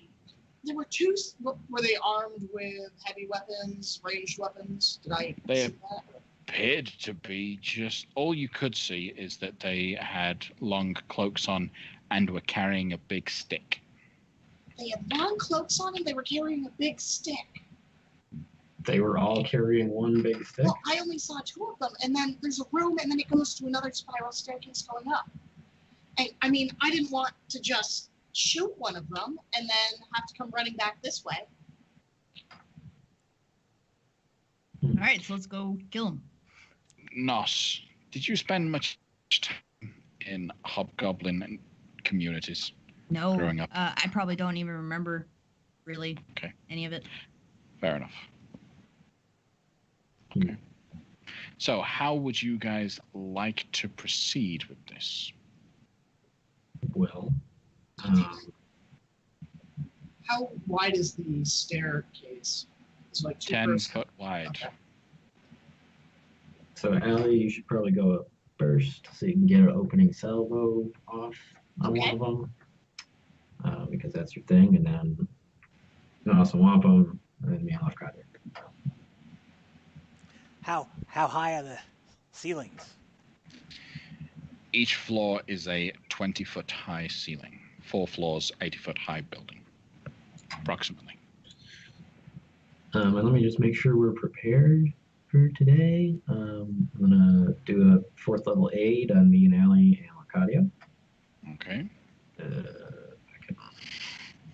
[SPEAKER 3] There were 2. Were they armed with heavy weapons, ranged weapons? Did I see that?
[SPEAKER 1] Appeared to be just all you could see is that they had long cloaks on and were carrying a big stick.
[SPEAKER 3] They had long cloaks on and they were carrying a big stick.
[SPEAKER 5] They were all carrying one big stick?
[SPEAKER 3] Well, I only saw 2 of them, and then there's a room, and then it goes to another spiral staircase going up. And I mean, I didn't want to just shoot one of them and then have to come running back this way.
[SPEAKER 4] All right, so let's go kill him.
[SPEAKER 1] Nos, did you spend much time in hobgoblin communities?
[SPEAKER 4] No,
[SPEAKER 1] growing up?
[SPEAKER 4] I probably don't even remember really any of it.
[SPEAKER 1] Fair enough. Okay. So how would you guys like to proceed with this?
[SPEAKER 5] Well,
[SPEAKER 3] how wide is the staircase? It's
[SPEAKER 1] 10 foot wide.
[SPEAKER 3] Okay.
[SPEAKER 5] So Allie, you should probably go up first so you can get an opening salvo off on one of them. Because that's your thing, and then you can also womp them, and then me off project.
[SPEAKER 2] How high are the ceilings?
[SPEAKER 1] Each floor is a 20-foot high ceiling. 4 floors, 80-foot high building, approximately.
[SPEAKER 5] And let me just make sure we're prepared for today. I'm gonna do a 4th level aid on me and Allie and Arcadia.
[SPEAKER 1] Okay.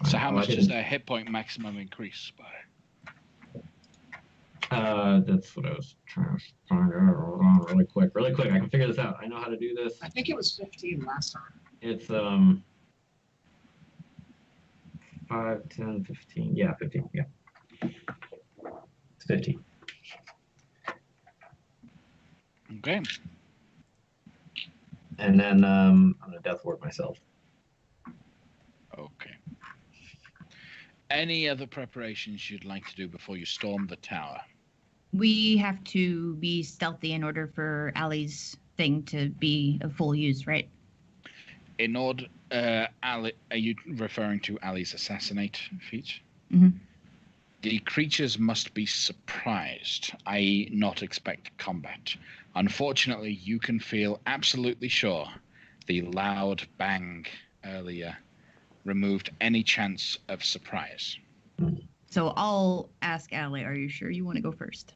[SPEAKER 1] So how
[SPEAKER 5] I
[SPEAKER 1] much does
[SPEAKER 5] didn't-
[SPEAKER 1] their hit point maximum increase by?
[SPEAKER 5] That's what I was trying to find out. Hold on, really quick. I can figure this out. I know how to do this.
[SPEAKER 3] I think it was 15 last time.
[SPEAKER 5] It's 5, 10, 15. Yeah, 15. Yeah, it's 15.
[SPEAKER 1] Okay.
[SPEAKER 5] And then I'm gonna death ward myself.
[SPEAKER 1] Okay. Any other preparations you'd like to do before you storm the tower?
[SPEAKER 4] We have to be stealthy in order for Ali's thing to be of full use, right?
[SPEAKER 1] In order, Ali, are you referring to Ali's assassinate feat?
[SPEAKER 4] Mhm.
[SPEAKER 1] The creatures must be surprised, i.e., not expect combat. Unfortunately, you can feel absolutely sure the loud bang earlier removed any chance of surprise.
[SPEAKER 4] So I'll ask Ali, are you sure you want to go first?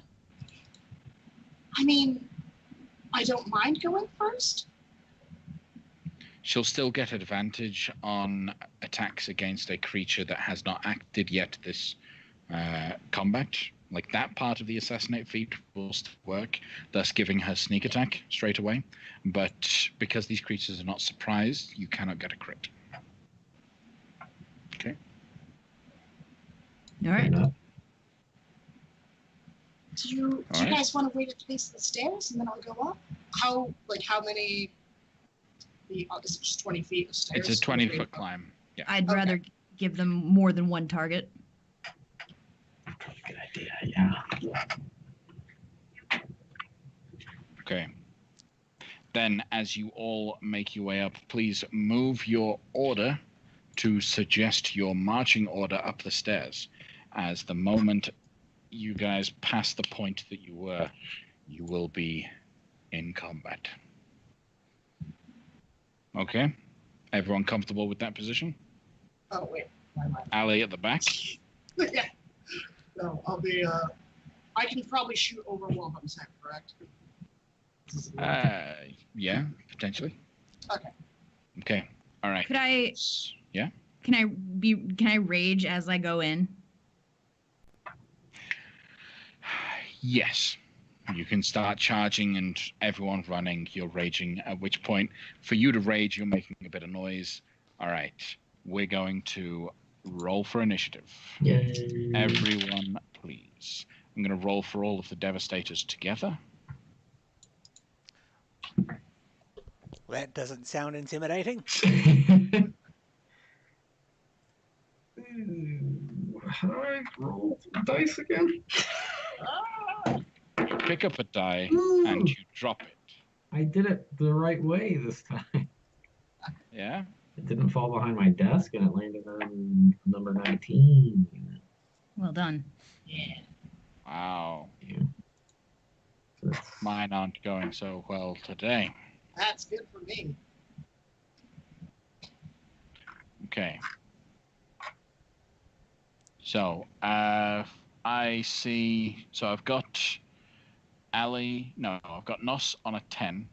[SPEAKER 3] I mean, I don't mind going first.
[SPEAKER 1] She'll still get advantage on attacks against a creature that has not acted yet this combat. Like that part of the assassinate feat will still work, thus giving her sneak attack straight away. But because these creatures are not surprised, you cannot get a crit. Okay.
[SPEAKER 4] All right.
[SPEAKER 5] Enough.
[SPEAKER 3] Do you
[SPEAKER 1] All right.
[SPEAKER 3] guys want to wait at the base of the stairs and then I'll go up? How many feet? Oh, this is just 20 feet of stairs.
[SPEAKER 1] It's a 20-foot climb. Yeah.
[SPEAKER 4] I'd
[SPEAKER 3] Okay.
[SPEAKER 4] rather give them more than one target.
[SPEAKER 5] Good idea. Yeah.
[SPEAKER 1] Okay. Then, as you all make your way up, please move your order to suggest your marching order up the stairs. As the moment you guys pass the point that you were, you will be in combat. Okay? Everyone comfortable with that position?
[SPEAKER 3] Oh, wait. My mind.
[SPEAKER 1] Ali at the back.
[SPEAKER 3] Yeah. No, I'll be, I can probably shoot over Wampum's head, correct?
[SPEAKER 1] Yeah, potentially.
[SPEAKER 3] Okay.
[SPEAKER 1] Okay. All right.
[SPEAKER 4] Could I
[SPEAKER 1] Yeah.
[SPEAKER 4] can I rage as I go in?
[SPEAKER 1] Yes. You can start charging and everyone running, you're raging, at which point, for you to rage, you're making a bit of noise. All right. We're going to roll for initiative.
[SPEAKER 5] Yay.
[SPEAKER 1] Everyone, please. I'm going to roll for all of the Devastators together.
[SPEAKER 2] That doesn't sound intimidating.
[SPEAKER 5] How do I roll dice again?
[SPEAKER 1] Pick up a die
[SPEAKER 5] Ooh.
[SPEAKER 1] and you drop it.
[SPEAKER 5] I did it the right way this time.
[SPEAKER 1] Yeah?
[SPEAKER 5] It didn't fall behind my desk and it landed on number 19.
[SPEAKER 4] Well done.
[SPEAKER 1] Wow.
[SPEAKER 5] Yeah. So that's-
[SPEAKER 1] Mine aren't going so well today.
[SPEAKER 3] That's good for me.
[SPEAKER 1] Okay. So, I see. So I've got Ali. No, I've got Nos on a 10.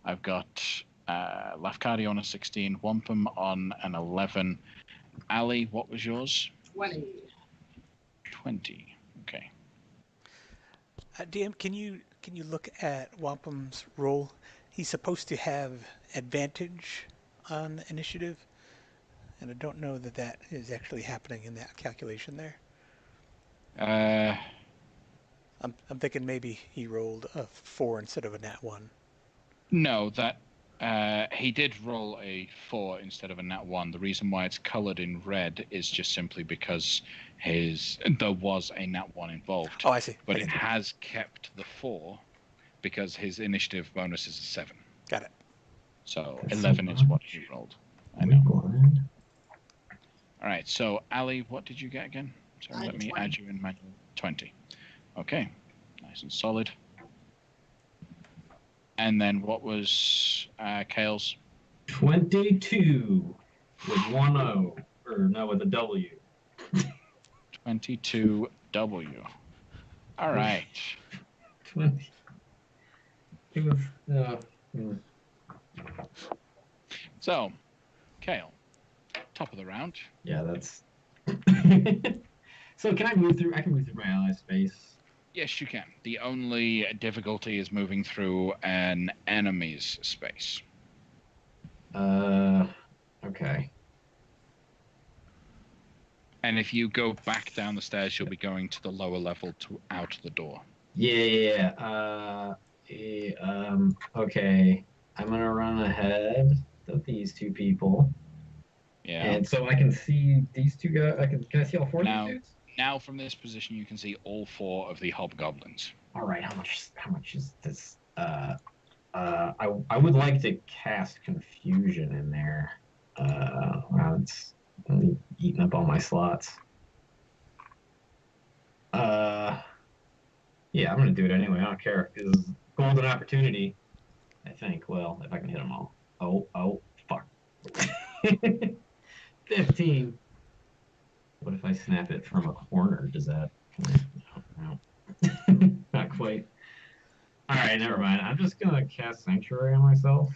[SPEAKER 1] I've got Lafcadio on a 16. Wampum on an 11. Ali, what was yours?
[SPEAKER 3] 20.
[SPEAKER 1] 20. Okay.
[SPEAKER 2] DM, can you look at Wampum's roll? He's supposed to have advantage on initiative, and I don't know that that is actually happening in that calculation there. I'm thinking maybe he rolled a 4 instead of a nat 1.
[SPEAKER 1] No, that he did roll a 4 instead of a nat 1. The reason why it's colored in red is just simply because there was a nat 1 involved.
[SPEAKER 2] Oh, I see.
[SPEAKER 1] But
[SPEAKER 2] I
[SPEAKER 1] it
[SPEAKER 2] get you.
[SPEAKER 1] has kept the 4 because his initiative bonus is a 7.
[SPEAKER 2] Got it.
[SPEAKER 1] So
[SPEAKER 5] That's
[SPEAKER 1] 11
[SPEAKER 5] so
[SPEAKER 1] is what
[SPEAKER 5] much.
[SPEAKER 1] he rolled. I know.
[SPEAKER 5] Blind.
[SPEAKER 1] All right. So Ali, what did you get again? Sorry,
[SPEAKER 3] I
[SPEAKER 1] let
[SPEAKER 3] got
[SPEAKER 1] me
[SPEAKER 3] 20.
[SPEAKER 1] add you in manual. 20. Okay. Nice and solid. And then what was Kale's?
[SPEAKER 5] 22 with 1 O. Or no, with a W.
[SPEAKER 1] 22W. All right.
[SPEAKER 5] 20. It was.
[SPEAKER 1] So, Kale, top of the round.
[SPEAKER 5] Yeah, that's. So can I move through? I can move through my ally's space.
[SPEAKER 1] Yes, you can. The only difficulty is moving through an enemy's space.
[SPEAKER 5] Okay.
[SPEAKER 1] And if you go back down the stairs, you'll be going to the lower level out the door.
[SPEAKER 5] Yeah. Okay. I'm gonna run ahead of these two people,
[SPEAKER 1] Yeah.
[SPEAKER 5] and so I can see these two guys. Can I see all four of these dudes?
[SPEAKER 1] Now from this position, you can see all 4 of the hobgoblins.
[SPEAKER 5] All right. How much is this? I would like to cast confusion in there. Wow, it's eating up all my slots. Yeah, I'm gonna do it anyway. I don't care. This is golden opportunity. I think. Well, if I can hit them all. Oh, fuck. 15. What if I snap it from a corner? Does that? No. Not quite. All right, never mind. I'm just gonna cast Sanctuary on myself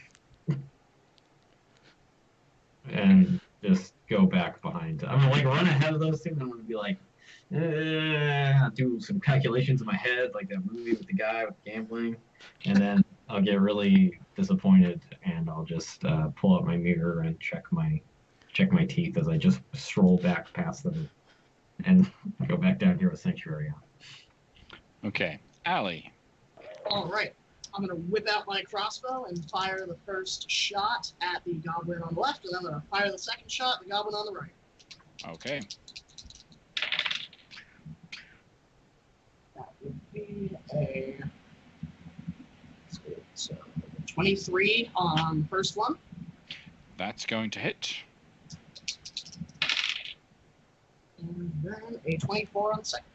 [SPEAKER 5] and just go back behind. I'm gonna like run ahead of those things. I'm gonna be like, do some calculations in my head, like that movie with the guy with gambling, and then I'll get really disappointed and I'll just pull out my mirror and check my teeth as I just stroll back past them and go back down here with Sanctuary on.
[SPEAKER 1] Okay, Allie.
[SPEAKER 3] All right. I'm going to whip out my crossbow and fire the first shot at the goblin on the left, and I'm going to fire the second shot at the goblin on the right.
[SPEAKER 1] Okay.
[SPEAKER 3] That would be a 23 on the first one.
[SPEAKER 1] That's going to hit.
[SPEAKER 3] And then a 24 on the second.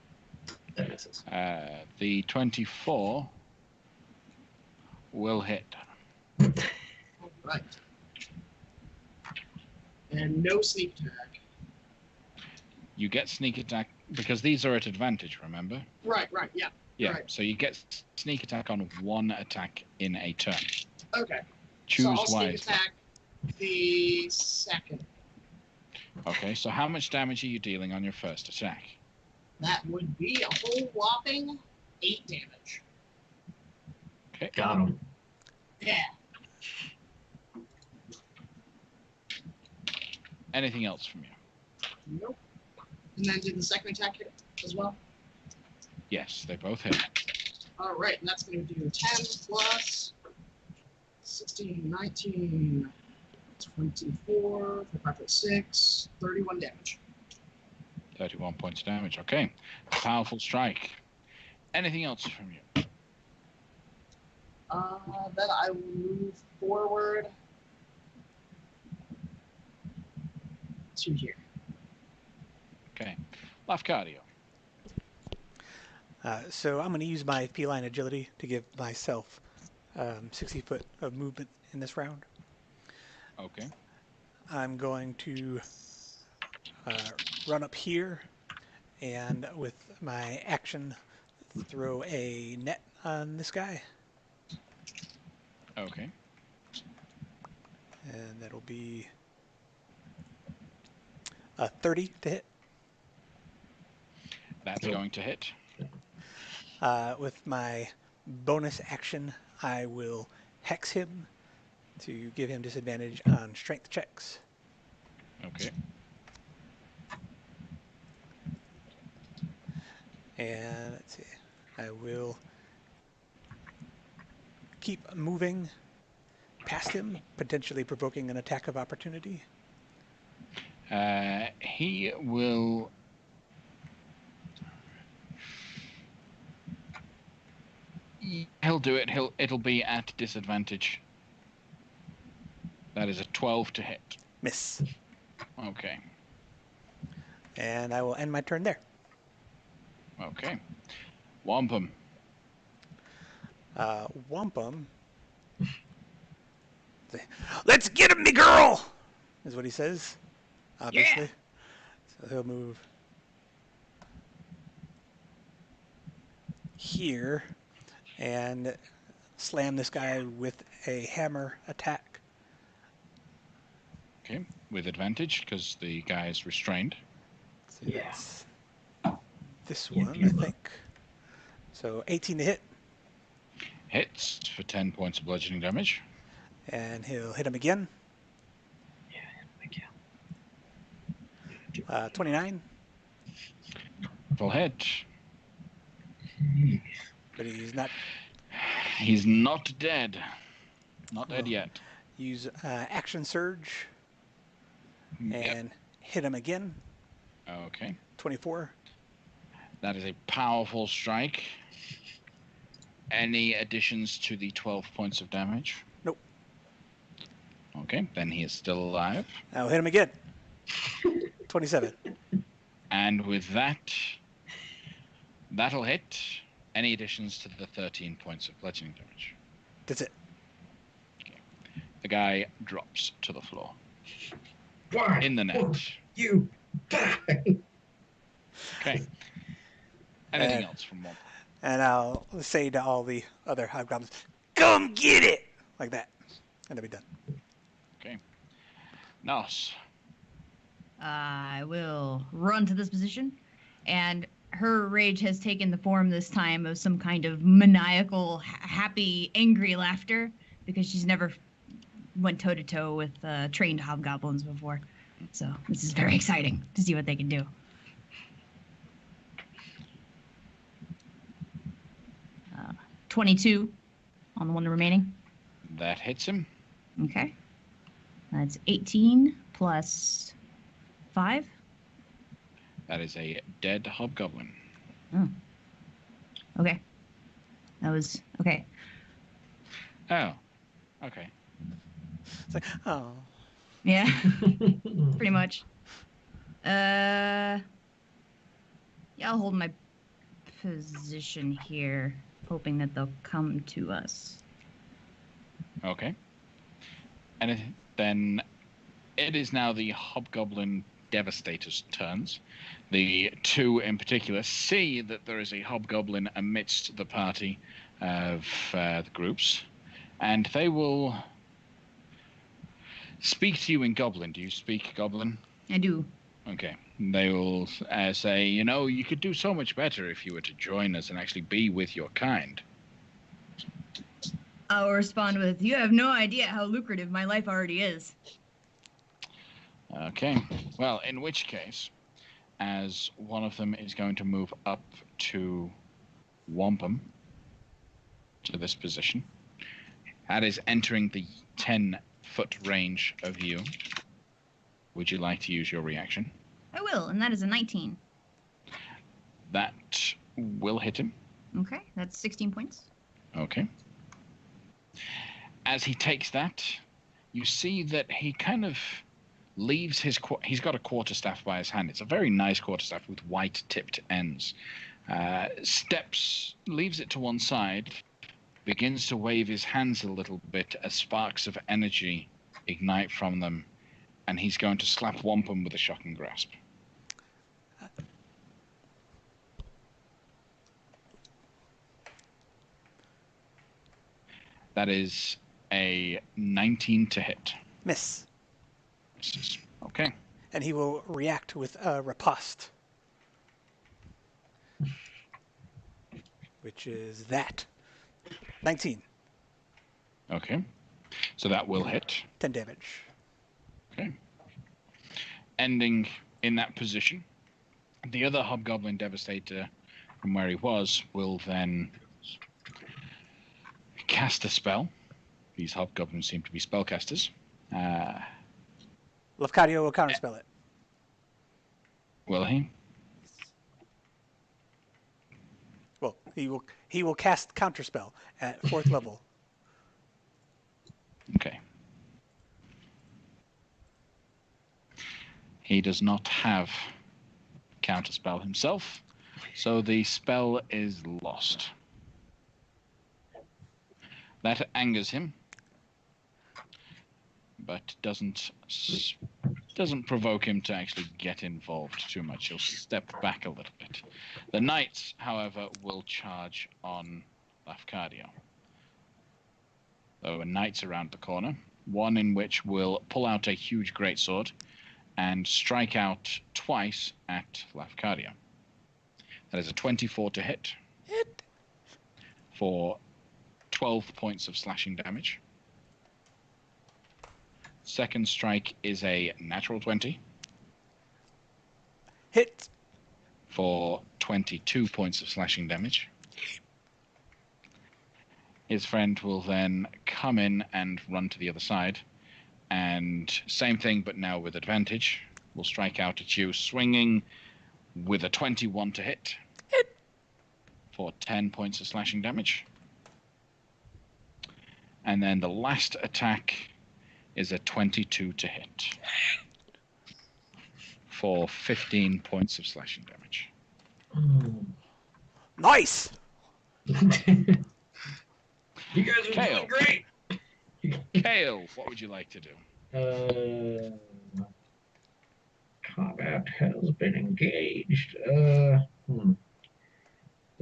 [SPEAKER 5] That misses.
[SPEAKER 1] The 24 will hit.
[SPEAKER 3] All right. And no sneak attack.
[SPEAKER 1] You get sneak attack because these are at advantage, remember?
[SPEAKER 3] Right, yeah.
[SPEAKER 1] Yeah,
[SPEAKER 3] Right.
[SPEAKER 1] so you get sneak attack on 1 attack in a turn.
[SPEAKER 3] Okay.
[SPEAKER 1] Choose
[SPEAKER 3] so I'll sneak
[SPEAKER 1] wisely.
[SPEAKER 3] attack the second.
[SPEAKER 1] Okay, so how much damage are you dealing on your first attack?
[SPEAKER 3] That would be a whole whopping 8 damage.
[SPEAKER 1] Okay.
[SPEAKER 5] Got him.
[SPEAKER 3] Yeah.
[SPEAKER 1] Anything else from you?
[SPEAKER 3] Nope. And then did the second attack hit as well?
[SPEAKER 1] Yes, they both hit.
[SPEAKER 3] All right, and that's going to do 10 plus 16, 19, 24, 5, 6, 31 damage.
[SPEAKER 1] 31 points of damage. Okay. Powerful strike. Anything else from you?
[SPEAKER 3] Then I will move forward to here.
[SPEAKER 1] Okay. Lafcadio.
[SPEAKER 2] So I'm going to use my feline agility to give myself 60 foot of movement in this round.
[SPEAKER 1] Okay.
[SPEAKER 2] I'm going to run up here and with my action throw a net on this guy.
[SPEAKER 1] Okay.
[SPEAKER 2] And that'll be a 30 to hit.
[SPEAKER 1] That's going to hit.
[SPEAKER 2] With my bonus action, I will hex him to give him disadvantage on strength checks.
[SPEAKER 1] Okay.
[SPEAKER 2] And let's see, I will keep moving past him, potentially provoking an attack of opportunity.
[SPEAKER 1] He will. He'll do it. It'll be at disadvantage. That is a 12 to hit.
[SPEAKER 2] Miss.
[SPEAKER 1] Okay.
[SPEAKER 2] And I will end my turn there.
[SPEAKER 1] Okay. Wampum.
[SPEAKER 2] Wampum. Let's get him, me girl! Is what he says, obviously. So he'll move here and slam this guy with a hammer attack.
[SPEAKER 1] Okay. with advantage because the guy is restrained.
[SPEAKER 2] So
[SPEAKER 5] Yeah.
[SPEAKER 2] it's this
[SPEAKER 5] Yeah,
[SPEAKER 2] one, I
[SPEAKER 5] beautiful.
[SPEAKER 2] think. So 18 to hit,
[SPEAKER 1] Hits for 10 points of bludgeoning damage.
[SPEAKER 2] and he'll hit him again.
[SPEAKER 5] Yeah, thank you.
[SPEAKER 2] 29,
[SPEAKER 1] Full hit.
[SPEAKER 2] but he's not.
[SPEAKER 1] He's not dead. Not dead
[SPEAKER 2] Well,
[SPEAKER 1] yet.
[SPEAKER 2] Use action surge
[SPEAKER 1] Yep.
[SPEAKER 2] and hit him again.
[SPEAKER 1] Okay.
[SPEAKER 2] 24.
[SPEAKER 1] That is a powerful strike. Any additions to the 12 points of damage?
[SPEAKER 2] Nope.
[SPEAKER 1] Okay, then he is still alive.
[SPEAKER 2] I'll hit him again. 27.
[SPEAKER 1] And with that, that'll hit. Any additions to the 13 points of bludgeoning damage?
[SPEAKER 2] That's it.
[SPEAKER 1] The guy drops to the floor.
[SPEAKER 5] Why
[SPEAKER 1] In the net.
[SPEAKER 5] won't you die?
[SPEAKER 1] Okay. Anything else from Womp?
[SPEAKER 2] And I'll say to all the other hobgoblins, "Come get it!" Like that. And they'll be done.
[SPEAKER 1] Nos.
[SPEAKER 4] I will run to this position, and her rage has taken the form this time of some kind of maniacal, happy, angry laughter because she's never went toe to toe with trained hobgoblins before. So this is very exciting to see what they can do. 22 on the one remaining.
[SPEAKER 1] That hits him.
[SPEAKER 4] Okay. That's 18 plus 5.
[SPEAKER 1] That is a dead hobgoblin.
[SPEAKER 4] Okay. That was okay.
[SPEAKER 1] Oh. Okay.
[SPEAKER 2] It's like, oh.
[SPEAKER 4] Yeah, pretty much. Yeah, I'll hold my position here, hoping that they'll come to us.
[SPEAKER 1] Okay. And then it is now the hobgoblin devastator's turns. The two in particular see that there is a hobgoblin amidst the party of the groups, and they will speak to you in Goblin. Do you speak Goblin?
[SPEAKER 4] I do.
[SPEAKER 1] Okay. They will say, you know, you could do so much better if you were to join us and actually be with your kind.
[SPEAKER 4] I'll respond with, "You have no idea how lucrative my life already is."
[SPEAKER 1] Okay. Well, in which case, as one of them is going to move up to Wampum, to this position, that is entering the 10-foot range of you. Would you like to use your reaction?
[SPEAKER 4] I will, and that is a 19.
[SPEAKER 1] That will hit him.
[SPEAKER 4] Okay, that's 16 points.
[SPEAKER 1] Okay. As he takes that, you see that he kind of leaves he's got a quarterstaff by his hand. It's a very nice quarterstaff with white tipped ends. Leaves it to one side, begins to wave his hands a little bit as sparks of energy ignite from them, and he's going to slap Wampum with a shocking grasp. That is a 19 to hit.
[SPEAKER 2] Miss.
[SPEAKER 1] Okay.
[SPEAKER 2] And he will react with a riposte. Which is that. 19.
[SPEAKER 1] Okay. So that will hit.
[SPEAKER 2] 10 damage.
[SPEAKER 1] Okay. Ending in that position. The other Hobgoblin Devastator from where he was will then cast a spell. These Hobgoblins seem to be spellcasters.
[SPEAKER 2] Lafcadio will counterspell it.
[SPEAKER 1] Will he?
[SPEAKER 2] Well, he will cast counterspell at 4th level.
[SPEAKER 1] Okay. He does not have counterspell himself, so the spell is lost. That angers him, but doesn't provoke him to actually get involved too much. He'll step back a little bit. The knights, however, will charge on Lafcadio. There were knights around the corner. one in which will pull out a huge greatsword and strike out twice at Lafcadia. That is a 24 to hit.
[SPEAKER 2] Hit.
[SPEAKER 1] For 12 points of slashing damage. Second strike is a natural 20
[SPEAKER 2] Hit.
[SPEAKER 1] for 22 points of slashing damage. His friend will then come in and run to the other side. And same thing, but now with advantage. Will strike out at you, swinging with a 21 to hit.
[SPEAKER 2] Hit.
[SPEAKER 1] For 10 points of slashing damage. And then the last attack is a 22 to hit. For 15 points of slashing damage.
[SPEAKER 2] Nice.
[SPEAKER 5] You guys are
[SPEAKER 1] Kale.
[SPEAKER 5] doing great.
[SPEAKER 1] Kale, what would you like to do?
[SPEAKER 5] Combat has been engaged. If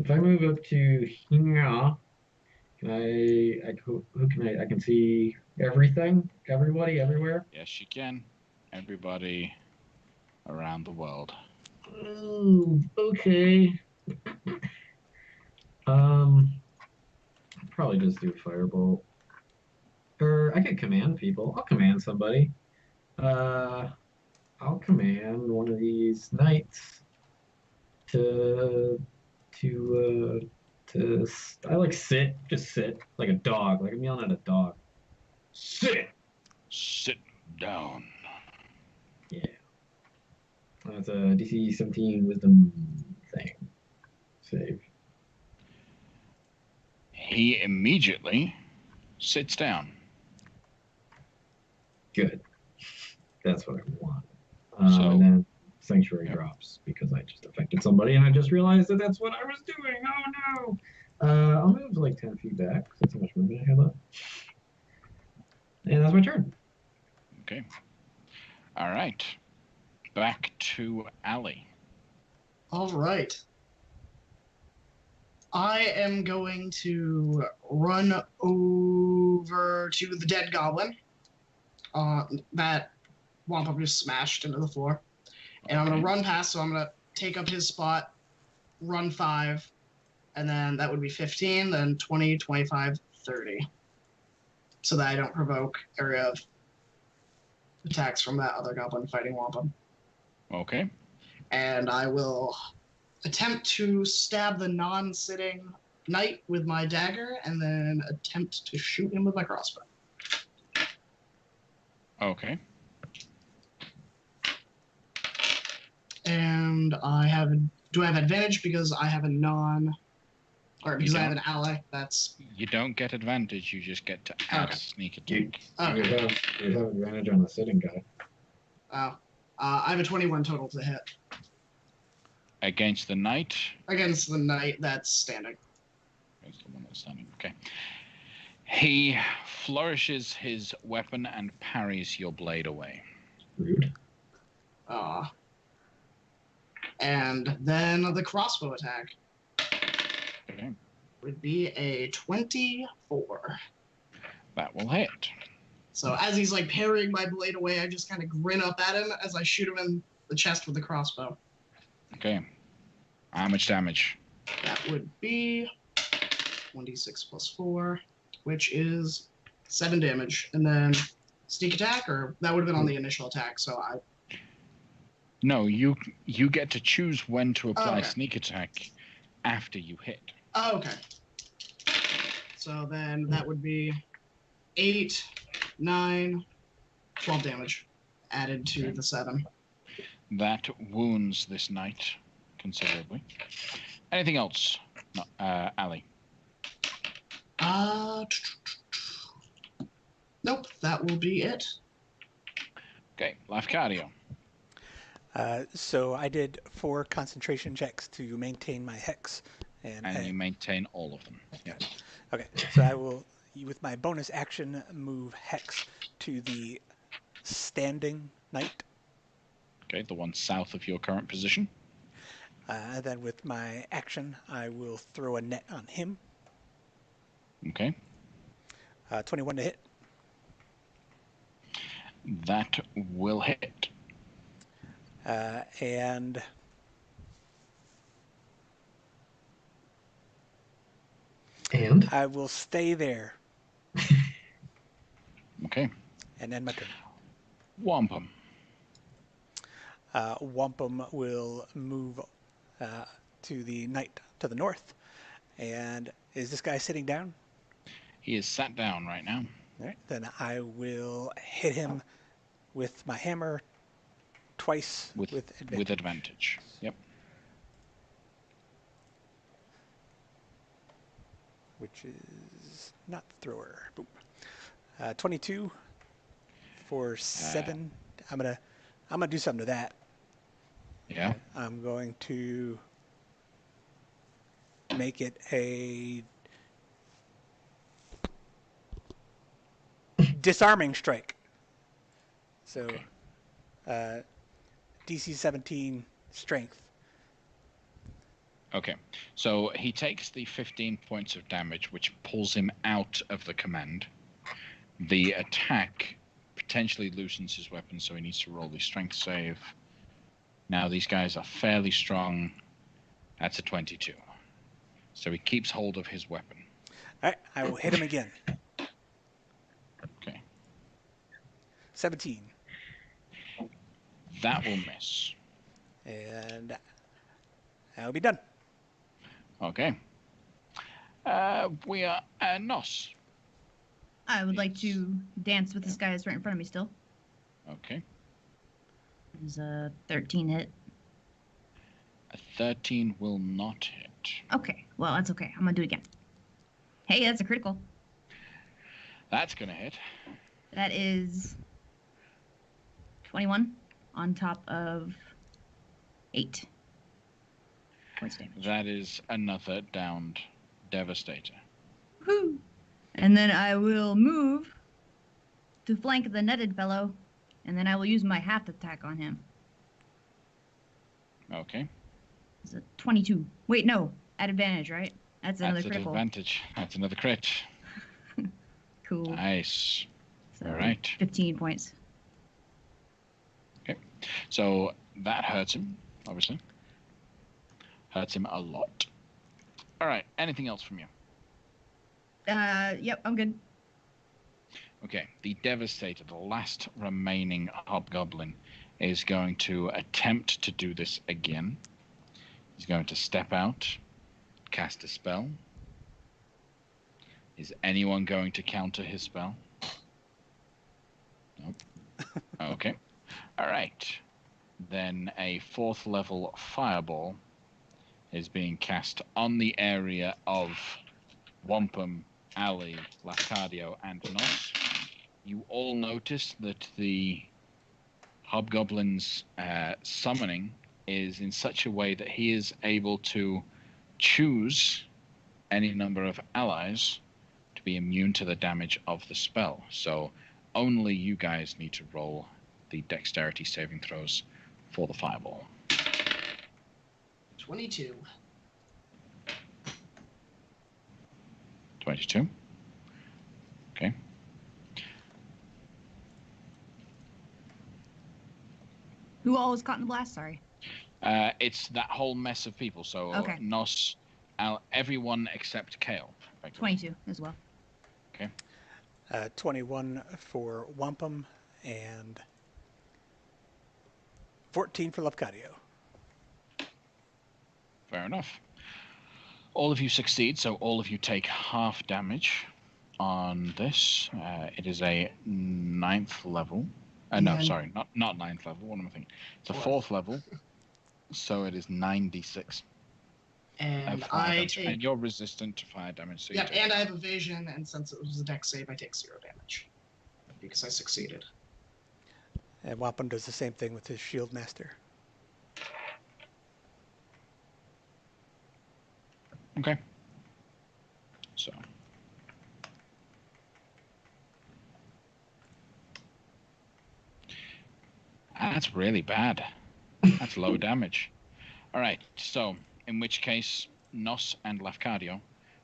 [SPEAKER 5] I move up to here, can who can I can see everything, everybody, everywhere?
[SPEAKER 1] Yes, you can. Everybody around the world.
[SPEAKER 5] Oh, okay. Probably just do firebolt. Or I could command people. I'll command somebody. I'll command one of these knights to I like sit, just sit like a dog, like I'm yelling at a dog. Sit.
[SPEAKER 1] Sit down.
[SPEAKER 5] Yeah. That's a DC 17 wisdom thing. Save.
[SPEAKER 1] He immediately sits down.
[SPEAKER 5] Good. That's what I want.
[SPEAKER 1] So-
[SPEAKER 5] And then Sanctuary drops because I just affected somebody and I just realized that that's what I was doing. Oh no! I'll move like 10 feet back because that's how much movement I have left. And that's my turn.
[SPEAKER 1] Okay. All right. Back to Allie.
[SPEAKER 6] All right. I am going to run over to the dead goblin. That Wampa just smashed into the floor. And I'm going to run past, so I'm going to take up his spot, run 5, and then that would be 15, then 20, 25, 30. So that I don't provoke area of attacks from that other goblin fighting Wampa.
[SPEAKER 1] Okay.
[SPEAKER 6] And I will attempt to stab the non-sitting knight with my dagger, and then attempt to shoot him with my crossbow.
[SPEAKER 1] Okay.
[SPEAKER 6] And do I have advantage because I have because I have an ally? That's
[SPEAKER 1] You don't get advantage, you just get to add
[SPEAKER 6] Okay.
[SPEAKER 1] sneak attack.
[SPEAKER 5] You
[SPEAKER 6] okay.
[SPEAKER 5] have advantage on the sitting guy.
[SPEAKER 6] I have a 21 total to hit
[SPEAKER 1] Against the knight.
[SPEAKER 6] against the knight that's standing.
[SPEAKER 1] Against the one that's standing. Okay. He flourishes his weapon and parries your blade away.
[SPEAKER 5] Rude.
[SPEAKER 6] And then the crossbow attack
[SPEAKER 1] Okay.
[SPEAKER 6] would be a 24.
[SPEAKER 1] That will hit.
[SPEAKER 6] So as he's like parrying my blade away, I just kind of grin up at him as I shoot him in the chest with the crossbow.
[SPEAKER 1] Okay. How much damage?
[SPEAKER 6] That would be 1d6 plus 4, which is 7 damage. And then sneak attack, or that would have been on the initial attack, so I...
[SPEAKER 1] No, you get to choose when to apply
[SPEAKER 6] Okay.
[SPEAKER 1] sneak attack after you hit.
[SPEAKER 6] Oh, okay. So then that would be 8, 9, 12 damage added to the 7.
[SPEAKER 1] That wounds this knight considerably. Anything else? No, Ali.
[SPEAKER 6] Nope, that will be it.
[SPEAKER 1] Okay, Lafcadio.
[SPEAKER 2] So I did 4 concentration checks to maintain my hex.
[SPEAKER 1] And you maintain all of them. Yeah.
[SPEAKER 2] Okay, so I will, with my bonus action, move hex to the standing knight.
[SPEAKER 1] Okay, the one south of your current position.
[SPEAKER 2] And then with my action, I will throw a net on him.
[SPEAKER 1] Okay.
[SPEAKER 2] 21 to hit.
[SPEAKER 1] That will hit.
[SPEAKER 2] And I will stay there
[SPEAKER 1] Okay.
[SPEAKER 2] and end my turn.
[SPEAKER 1] Wampum.
[SPEAKER 2] Wampum will move to the north. And is this guy sitting down?
[SPEAKER 1] He is sat down right now.
[SPEAKER 2] All right, then I will hit him with my hammer twice with advantage.
[SPEAKER 1] With advantage. Yep.
[SPEAKER 2] Which is not the thrower. Boom. 22 for 7. I'm gonna do something to that.
[SPEAKER 1] Yeah.
[SPEAKER 2] I'm going to make it a disarming strike. So,
[SPEAKER 1] Okay.
[SPEAKER 2] DC 17 strength.
[SPEAKER 1] Okay. So he takes the 15 points of damage, which pulls him out of the command. The attack potentially loosens his weapon, so he needs to roll the strength save. Now these guys are fairly strong. That's a 22. So he keeps hold of his weapon.
[SPEAKER 2] All right, I will hit him again.
[SPEAKER 1] Okay.
[SPEAKER 2] 17.
[SPEAKER 1] That will miss.
[SPEAKER 2] And I'll be done.
[SPEAKER 1] Okay. We are Nos.
[SPEAKER 4] I would like to dance with this guy that's right in front of me still.
[SPEAKER 1] Okay.
[SPEAKER 4] There's a 13 hit.
[SPEAKER 1] A 13 will not hit.
[SPEAKER 4] Okay, well, that's okay. I'm going to do it again. Hey, that's a critical.
[SPEAKER 1] That's going to hit.
[SPEAKER 4] That is 21 on top of 8 points damage.
[SPEAKER 1] That is another downed Devastator.
[SPEAKER 4] Woo! And then I will move to flank the netted fellow, and then I will use my half attack on him.
[SPEAKER 1] Okay.
[SPEAKER 4] It's a 22. Wait, no. At advantage, right? That's another
[SPEAKER 1] That's an
[SPEAKER 4] critical.
[SPEAKER 1] advantage. That's another crit.
[SPEAKER 4] Cool.
[SPEAKER 1] Nice.
[SPEAKER 4] So
[SPEAKER 1] All right.
[SPEAKER 4] 15 points.
[SPEAKER 1] Okay. So that hurts him, obviously. Hurts him a lot. All right. Anything else from you?
[SPEAKER 4] Yep, I'm good.
[SPEAKER 1] Okay. The Devastator, the last remaining hobgoblin, is going to attempt to do this again. He's going to step out, cast a spell. Is anyone going to counter his spell? Nope. Okay. All right. Then a 4th level fireball is being cast on the area of Wampum, Ali, Lafcadio, and Nos. You all notice that the hobgoblin's summoning is in such a way that he is able to choose any number of allies to be immune to the damage of the spell. So only you guys need to roll the dexterity saving throws for the fireball.
[SPEAKER 6] 22.
[SPEAKER 1] 22. Okay.
[SPEAKER 4] Who all was caught in the blast? Sorry.
[SPEAKER 1] It's that whole mess of people. So
[SPEAKER 4] Okay.
[SPEAKER 1] Nos, everyone except Kale. effectively.
[SPEAKER 4] 22 as well.
[SPEAKER 2] 21 for Wampum and 14 for Lafcadio.
[SPEAKER 1] Fair enough. All of you succeed, so all of you take half damage on this. It is a 9th level. No,
[SPEAKER 6] And-
[SPEAKER 1] sorry, not 9th level. What am I thinking? It's a
[SPEAKER 6] Fourth.
[SPEAKER 1] 4th level, so it is 9d6
[SPEAKER 6] And
[SPEAKER 1] of fire
[SPEAKER 6] I
[SPEAKER 1] damage.
[SPEAKER 6] take.
[SPEAKER 1] And you're resistant to fire damage, so you
[SPEAKER 6] Yep,
[SPEAKER 1] take
[SPEAKER 6] and I have evasion, and since it was a dex save, I take 0 damage. Because I succeeded.
[SPEAKER 2] And Wampum does the same thing with his Shield Master.
[SPEAKER 1] Okay. So. That's really bad. That's low damage. All right. So, in which case, Nos and Lafcadio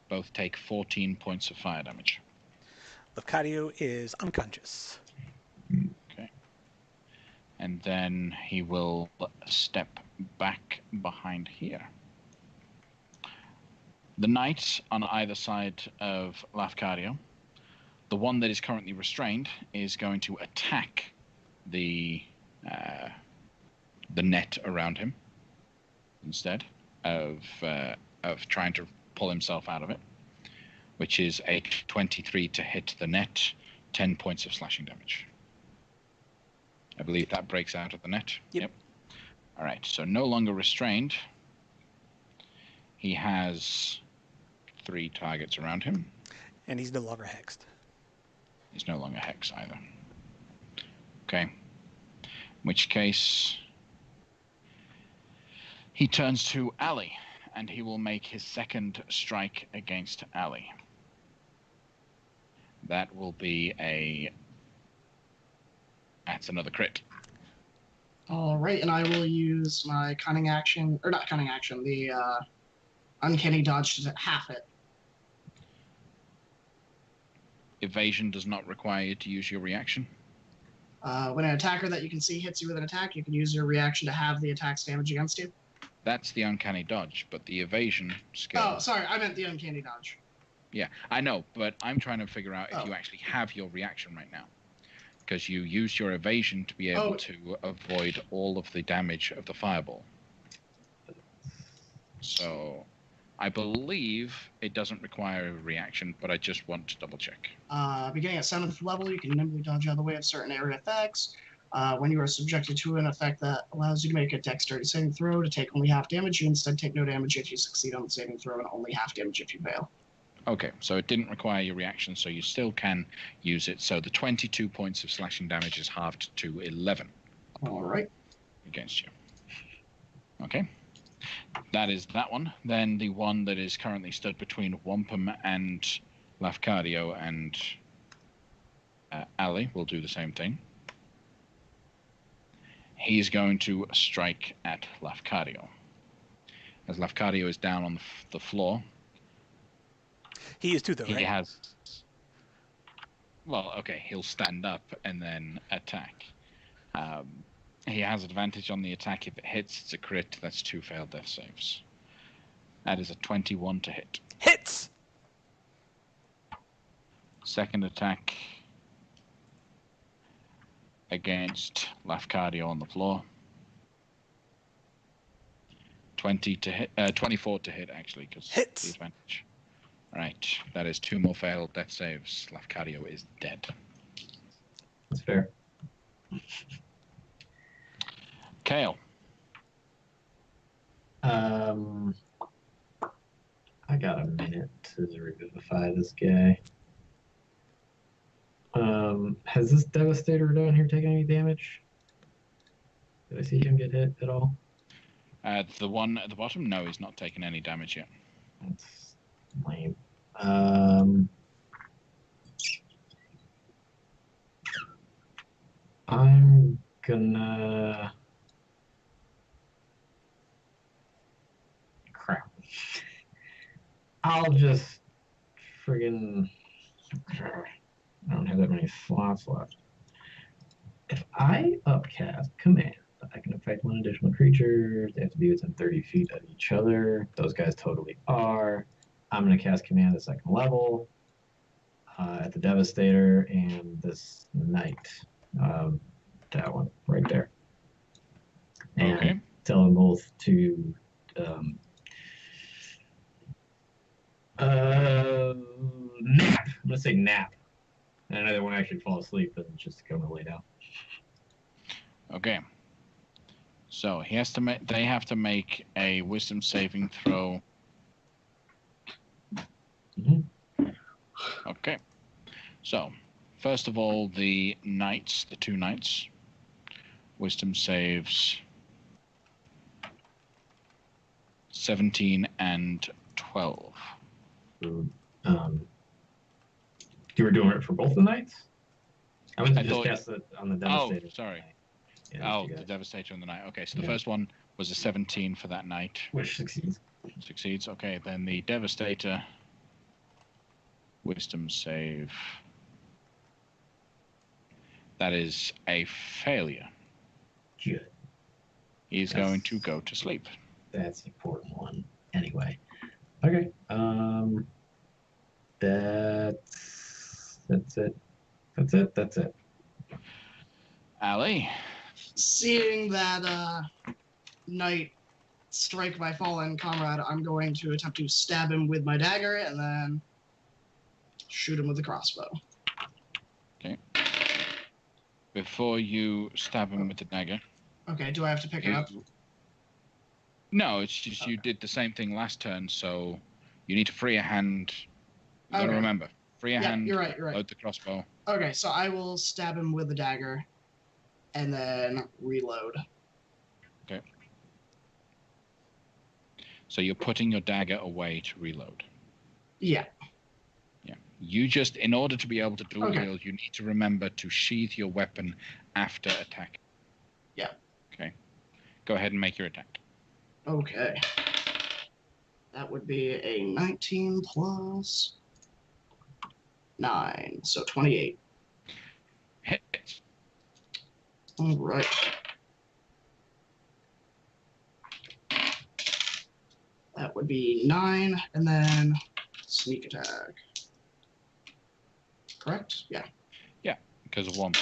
[SPEAKER 1] both take 14 points of fire damage.
[SPEAKER 2] Lafcadio is unconscious.
[SPEAKER 1] Okay. And then he will step back behind here. The knights on either side of Lafcadio, the one that is currently restrained, is going to attack the net around him instead of trying to pull himself out of it, which is a 23 to hit the net, 10 points of slashing damage. I believe that breaks out of the net.
[SPEAKER 2] Yep.
[SPEAKER 1] All right, so no longer restrained. He has 3 targets around him.
[SPEAKER 2] And he's no longer hexed.
[SPEAKER 1] He's no longer hex either. Okay. In which case, he turns to Ali, and he will make his second strike against Ali. That will be that's another crit.
[SPEAKER 6] All right, and I will use my cunning action, or not cunning action, the uncanny dodge to half it.
[SPEAKER 1] Evasion does not require you to use your reaction.
[SPEAKER 6] When an attacker that you can see hits you with an attack, you can use your reaction to have the attack's damage against you.
[SPEAKER 1] That's the uncanny dodge, but the evasion skill...
[SPEAKER 6] Oh, sorry, I meant the uncanny dodge.
[SPEAKER 1] Yeah, I know, but I'm trying to figure out if you actually have your reaction right now. Because you use your evasion to be able to avoid all of the damage of the fireball. So, I believe it doesn't require a reaction, but I just want to double check.
[SPEAKER 6] Beginning at 7th level, you can nimbly dodge out of the way of certain area effects. When you are subjected to an effect that allows you to make a dexterity saving throw to take only half damage, you instead take no damage if you succeed on the saving throw and only half damage if you fail.
[SPEAKER 1] Okay, so it didn't require your reaction, so you still can use it. So the 22 points of slashing damage is halved to 11.
[SPEAKER 6] All right.
[SPEAKER 1] Against you. Okay. That is that one. Then the one that is currently stood between Wampum and Lafcadio and Ali will do the same thing. He's going to strike at Lafcadio. As Lafcadio is down on the floor.
[SPEAKER 2] He is too, though, right?
[SPEAKER 1] He has... Well, okay, he'll stand up and then attack. He has advantage on the attack. If it hits, it's a crit. That's 2 failed death saves. That is a 21 to hit.
[SPEAKER 2] Hits!
[SPEAKER 1] Second attack against Lafcadio on the floor. 24 to hit, actually, because
[SPEAKER 2] hits.
[SPEAKER 1] The advantage. Right, that is 2 more failed death saves. Lafcadio is dead.
[SPEAKER 5] That's fair.
[SPEAKER 1] Kale.
[SPEAKER 5] I got a minute to revivify this guy. Has this Devastator down here taken any damage? Did I see him get hit at all?
[SPEAKER 1] The one at the bottom? No, he's not taken any damage yet.
[SPEAKER 5] That's lame. I'm gonna... Crap. I'll just friggin... I don't have that many slots left. If I upcast command, I can affect 1 additional creature. They have to be within 30 feet of each other. Those guys totally are. I'm going to cast command at 2nd level at the Devastator and this Knight. That one right there. And
[SPEAKER 1] Okay.
[SPEAKER 5] tell them both to nap. I'm going to say nap. And another one actually fall asleep and just come and lay down.
[SPEAKER 1] Okay. So he has to they have to make a wisdom saving throw.
[SPEAKER 5] Mm-hmm.
[SPEAKER 1] Okay. So, first of all, the knights, the 2 knights, wisdom saves 17 and 12.
[SPEAKER 5] You were doing it for both the knights? I went to just cast it on the Devastator.
[SPEAKER 1] Oh, sorry.
[SPEAKER 5] Yeah,
[SPEAKER 1] the Devastator on the knight. Okay, so the first one was a 17 for that knight.
[SPEAKER 5] Which succeeds.
[SPEAKER 1] Succeeds. Okay, then the Devastator wisdom save. That is a failure.
[SPEAKER 5] Good.
[SPEAKER 1] He's
[SPEAKER 5] Yes.
[SPEAKER 1] going to go to sleep.
[SPEAKER 5] That's the important one. Anyway. Okay. That's it. That's it.
[SPEAKER 1] Ali,
[SPEAKER 6] Seeing that knight strike my fallen comrade, I'm going to attempt to stab him with my dagger and then shoot him with the crossbow.
[SPEAKER 1] before you stab him with the dagger.
[SPEAKER 6] Okay, do I have to pick it up?
[SPEAKER 1] No, it's just
[SPEAKER 6] Okay.
[SPEAKER 1] you did the same thing last turn, so you need to free a hand. You gotta
[SPEAKER 6] Okay.
[SPEAKER 1] remember, free a
[SPEAKER 6] Yeah,
[SPEAKER 1] hand,
[SPEAKER 6] you're right.
[SPEAKER 1] load the crossbow.
[SPEAKER 6] Okay, so I will stab him with the dagger and then reload.
[SPEAKER 1] So you're putting your dagger away to reload.
[SPEAKER 6] Yeah.
[SPEAKER 1] You just, in order to be able to dual
[SPEAKER 6] Okay.
[SPEAKER 1] wield, you need to remember to sheath your weapon after attack.
[SPEAKER 6] Yeah.
[SPEAKER 1] Okay. Go ahead and make your attack.
[SPEAKER 6] Okay. That would be a 19 plus 9, so 28.
[SPEAKER 1] Hit.
[SPEAKER 6] All right. That would be 9, and then sneak attack. Correct? Yeah.
[SPEAKER 1] Because of one.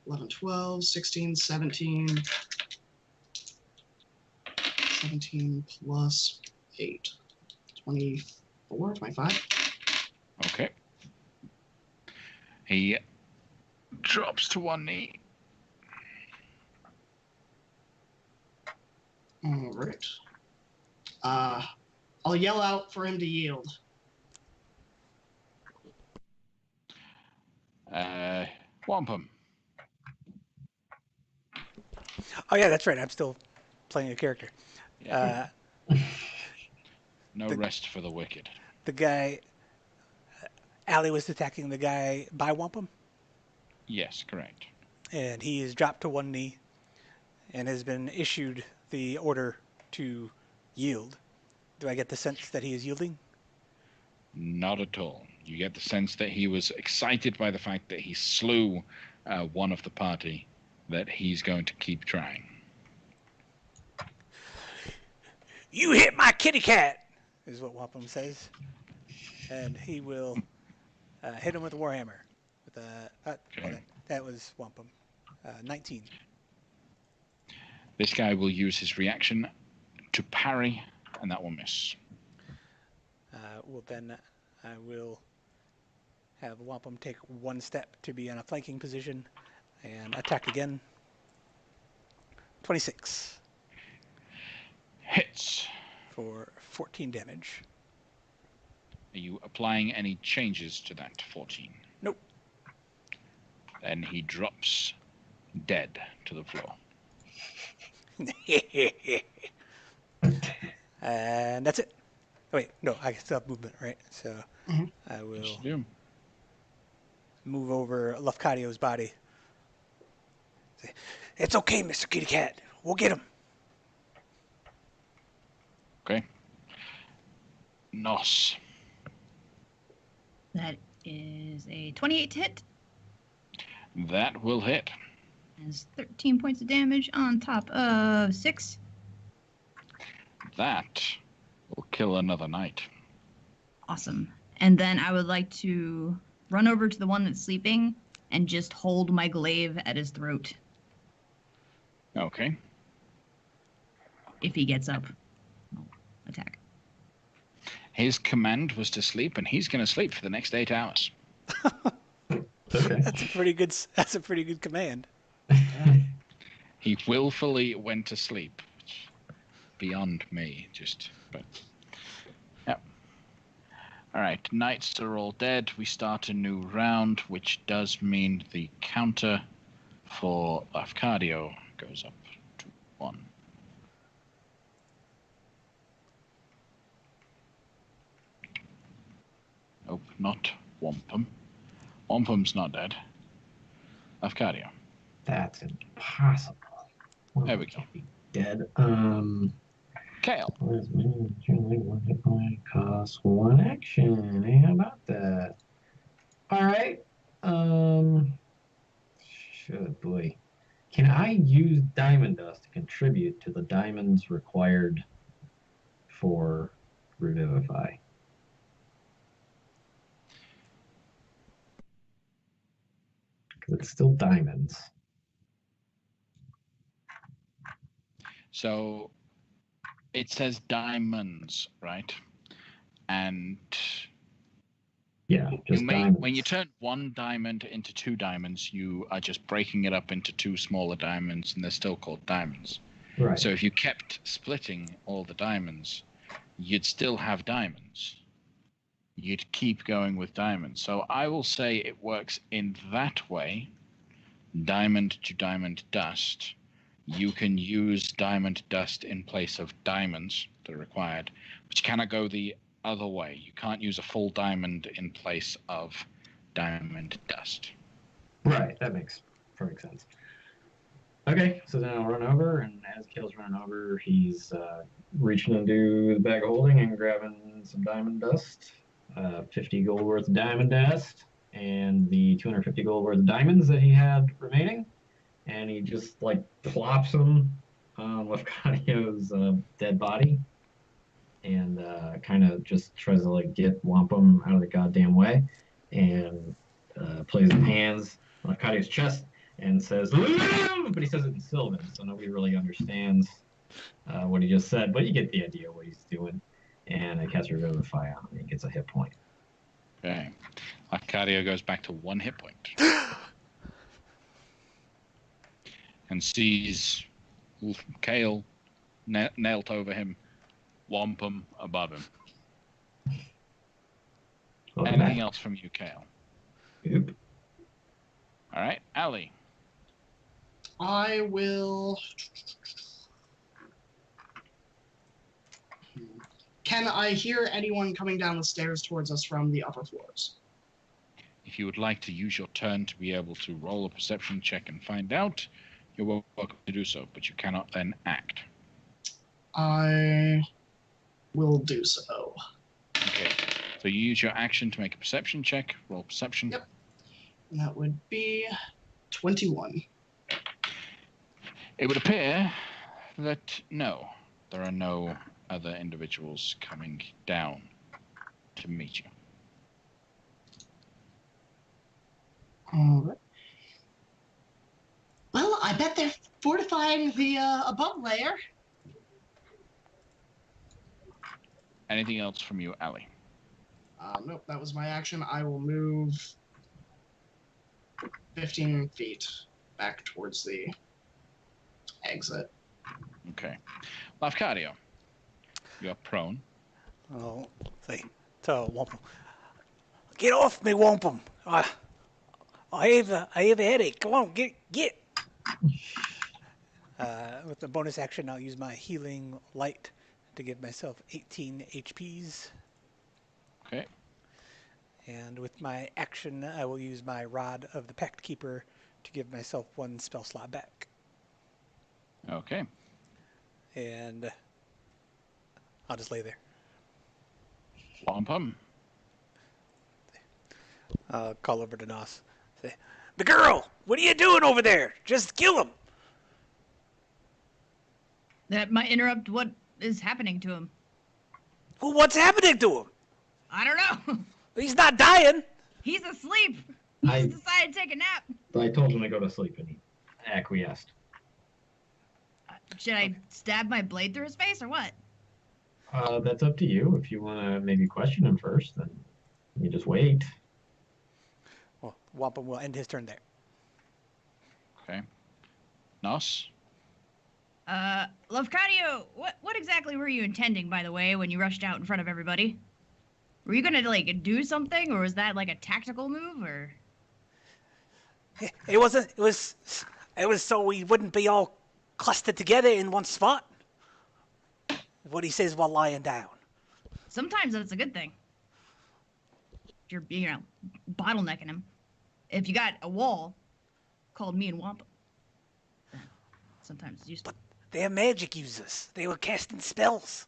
[SPEAKER 6] 11, 12, 16, 17. 17 plus 8. 24, 25.
[SPEAKER 1] Okay. He drops to one knee.
[SPEAKER 6] All right. I'll yell out for him to yield.
[SPEAKER 1] Wampum.
[SPEAKER 2] Oh yeah, that's right. I'm still playing a character.
[SPEAKER 1] Yeah.
[SPEAKER 2] Uh,
[SPEAKER 1] No
[SPEAKER 2] the-
[SPEAKER 1] rest for the wicked.
[SPEAKER 2] the guy, Ali was attacking the guy by Wampum,
[SPEAKER 1] Yes, correct.
[SPEAKER 2] and he is dropped to one knee, and has been issued the order to yield. Do I get the sense that he is yielding?
[SPEAKER 1] Not at all. You get the sense that he was excited by the fact that he slew one of the party, that he's going to keep trying.
[SPEAKER 2] You hit my kitty cat, is what Wampum says, and he will hit him with a warhammer. With
[SPEAKER 1] Okay.
[SPEAKER 2] that was Wampum. 19.
[SPEAKER 1] This guy will use his reaction to parry, and that will miss.
[SPEAKER 2] Well, then I will have Wampum take one step to be in a flanking position and attack again. 26
[SPEAKER 1] Hits.
[SPEAKER 2] for 14 damage.
[SPEAKER 1] Are you applying any changes to that 14?
[SPEAKER 2] Nope.
[SPEAKER 1] Then he drops dead to the floor.
[SPEAKER 2] And that's it. Oh, wait, no, I still have movement, right? So
[SPEAKER 6] Mhm.
[SPEAKER 2] I will
[SPEAKER 1] Yes, you do.
[SPEAKER 2] move over Lafcadio's body. Say, it's okay, Mr. Kitty Cat. We'll get him.
[SPEAKER 1] Okay. Nos.
[SPEAKER 4] That is a 28 to hit.
[SPEAKER 1] That will hit.
[SPEAKER 4] Has 13 points of damage on top of 6.
[SPEAKER 1] That will kill another knight.
[SPEAKER 4] Awesome. And then I would like to run over to the one that's sleeping and just hold my glaive at his throat
[SPEAKER 1] Okay.
[SPEAKER 4] if he gets up. I'll attack.
[SPEAKER 1] His command was to sleep, and he's going to sleep for the next 8 hours.
[SPEAKER 5] Okay.
[SPEAKER 2] That's a pretty good. That's a pretty good command.
[SPEAKER 1] He willfully went to sleep. Beyond me, but yep. All right, knights are all dead. We start a new round, which does mean the counter for Lafcadio goes up to 1. Nope, not Wampum. Wampum's not dead. Lafcadio.
[SPEAKER 5] That's impossible.
[SPEAKER 1] There we go.
[SPEAKER 5] Can't be dead.
[SPEAKER 1] Kale.
[SPEAKER 5] One hit point costs 1 action. Hey, how about that? All right. Boy. Can I use diamond dust to contribute to the diamonds required for Revivify? Because it's still diamonds.
[SPEAKER 1] So it says diamonds, right? And
[SPEAKER 5] Yeah, just diamonds.
[SPEAKER 1] when you turn one diamond into two diamonds, you are just breaking it up into two smaller diamonds, and they're still called diamonds.
[SPEAKER 5] Right.
[SPEAKER 1] So if you kept splitting all the diamonds, you'd still have diamonds. You'd keep going with diamonds. So I will say it works in that way. Diamond to diamond dust. You can use diamond dust in place of diamonds that are required, but you cannot go the other way. You can't use a full diamond in place of diamond dust.
[SPEAKER 5] Right, that makes perfect sense. Okay, so then I'll run over, and as Kale's running over, he's reaching into the bag of holding and grabbing some diamond dust, 50 gold worth of diamond dust, and the 250 gold worth of diamonds that he had remaining, and he just like plops them on Lefkadio's dead body, and kind of just tries to like get Wampum out of the goddamn way, and plays his hands on Lefkadio's chest and says, "Live!" But he says it in Sylvan, so nobody really understands what he just said, but you get the idea what he's doing. And I cast Revivify on him, and he gets a hit point.
[SPEAKER 1] Okay. Lefkadio goes back to 1 hit point. And sees Kale knelt over him, Wampum above him.
[SPEAKER 5] Welcome
[SPEAKER 1] Anything
[SPEAKER 5] back.
[SPEAKER 1] else from you, Kale?
[SPEAKER 5] Yep.
[SPEAKER 1] All right, Ali.
[SPEAKER 6] I will. Can I hear anyone coming down the stairs towards us from the upper floors?
[SPEAKER 1] If you would like to use your turn to be able to roll a perception check and find out, you're welcome to do so, but you cannot then act.
[SPEAKER 6] I will do so.
[SPEAKER 1] Okay. So you use your action to make a perception check. Roll perception.
[SPEAKER 6] Yep. And that would be 21.
[SPEAKER 1] It would appear that no, there are no other individuals coming down to meet you.
[SPEAKER 6] All right. Well, I bet they're fortifying the above layer.
[SPEAKER 1] Anything else from you, Ali?
[SPEAKER 6] Nope, that was my action. I will move 15 feet back towards the exit.
[SPEAKER 1] Okay. Lafcadio, you're prone.
[SPEAKER 2] Oh, see. So, Wampum. Get off me, Wampum. I have a headache. Come on, get. With the bonus action, I'll use my healing light to give myself 18 HPs.
[SPEAKER 1] Okay.
[SPEAKER 2] And with my action, I will use my Rod of the Pact Keeper to give myself 1 spell slot back.
[SPEAKER 1] Okay.
[SPEAKER 2] And I'll just lay there.
[SPEAKER 1] Wampum.
[SPEAKER 2] Call over to Nos. Say, "The girl, what are you doing over there? Just kill him."
[SPEAKER 4] That might interrupt what is happening to him.
[SPEAKER 2] Well, what's happening to him?
[SPEAKER 4] I don't know.
[SPEAKER 2] He's not dying.
[SPEAKER 4] He's asleep. He
[SPEAKER 5] I-
[SPEAKER 4] just decided to take a nap.
[SPEAKER 5] I told him to go to sleep, and he acquiesced.
[SPEAKER 4] Should I stab my blade through his face or what?
[SPEAKER 5] That's up to you. If you want to maybe question him first, then you just wait.
[SPEAKER 2] Well, Wampum will end his turn there.
[SPEAKER 1] Okay. Nos.
[SPEAKER 4] Lefkadio, what exactly were you intending, by the way, when you rushed out in front of everybody? Were you gonna, like, do something, or was that, like, a tactical move, or?
[SPEAKER 2] It wasn't. It was so we wouldn't be all clustered together in one spot. What he says while lying down.
[SPEAKER 4] Sometimes that's a good thing. You're, bottlenecking him. If you got a wall called me and Wampum, sometimes it's useful.
[SPEAKER 2] But they're magic users. They were casting spells.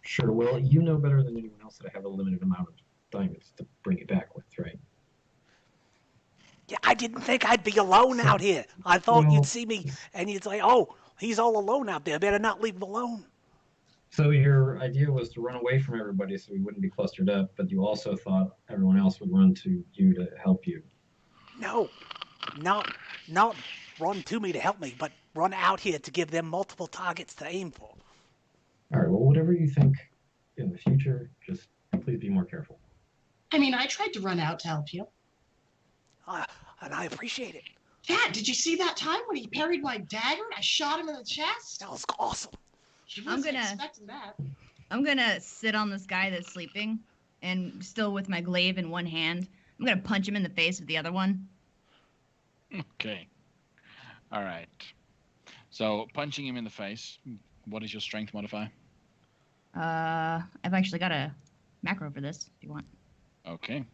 [SPEAKER 5] Sure. Well, you know better than anyone else that I have a limited amount of things to bring you back with, right?
[SPEAKER 2] Yeah, I didn't think I'd be alone out here. I thought you'd
[SPEAKER 5] Well,
[SPEAKER 2] see me and you'd say, "Oh, he's all alone out there. Better not leave him alone."
[SPEAKER 5] so your idea was to run away from everybody so we wouldn't be clustered up, but you also thought everyone else would run to you to help you.
[SPEAKER 2] No, not run to me to help me, but run out here to give them multiple targets to aim for.
[SPEAKER 5] All right, well, whatever you think in the future, just please be more careful.
[SPEAKER 6] I mean, I tried to run out to help you.
[SPEAKER 2] And I appreciate it.
[SPEAKER 6] Yeah, did you see that time when he parried my dagger and I shot him in the chest?
[SPEAKER 2] That was awesome.
[SPEAKER 6] You
[SPEAKER 4] I'm
[SPEAKER 6] wasn't
[SPEAKER 4] gonna-
[SPEAKER 6] expecting that.
[SPEAKER 4] I'm gonna sit on this guy that's sleeping, and still with my glaive in one hand. I'm gonna punch him in the face with the other one.
[SPEAKER 1] Okay. All right. So punching him in the face. What is your strength modifier?
[SPEAKER 4] I've actually got a macro for this, if you want.
[SPEAKER 1] Okay.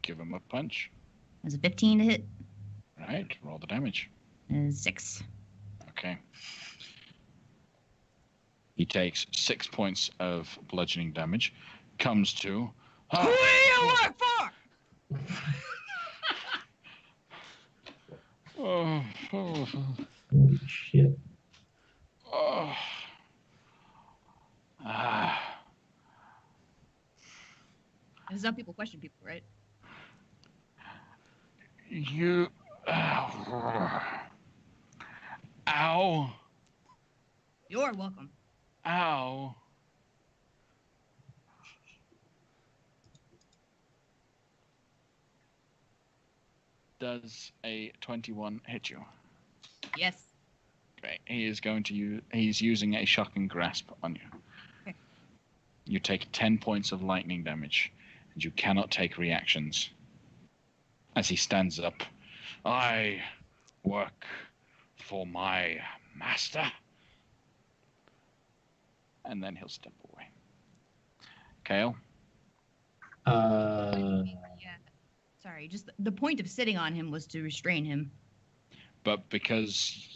[SPEAKER 1] Give him a punch.
[SPEAKER 4] There's a 15 to hit.
[SPEAKER 1] All right. Roll the damage.
[SPEAKER 4] 6.
[SPEAKER 1] Okay. He takes 6 points of bludgeoning damage. Comes to.
[SPEAKER 4] Who do you work for?
[SPEAKER 1] Oh, oh,
[SPEAKER 5] Holy shit.
[SPEAKER 1] oh. Ah.
[SPEAKER 4] This is how people question people, right?
[SPEAKER 1] You. Ow.
[SPEAKER 4] You're welcome.
[SPEAKER 1] Ow. Does a 21 hit you?
[SPEAKER 4] Yes.
[SPEAKER 1] Okay. He is going to use. He's using a shocking grasp on you.
[SPEAKER 4] Okay.
[SPEAKER 1] You take 10 points of lightning damage, and you cannot take reactions. As he stands up, I work for my master. And then he'll step away. Kale?
[SPEAKER 4] Yeah. Sorry, just the point of sitting on him was to restrain him.
[SPEAKER 1] But because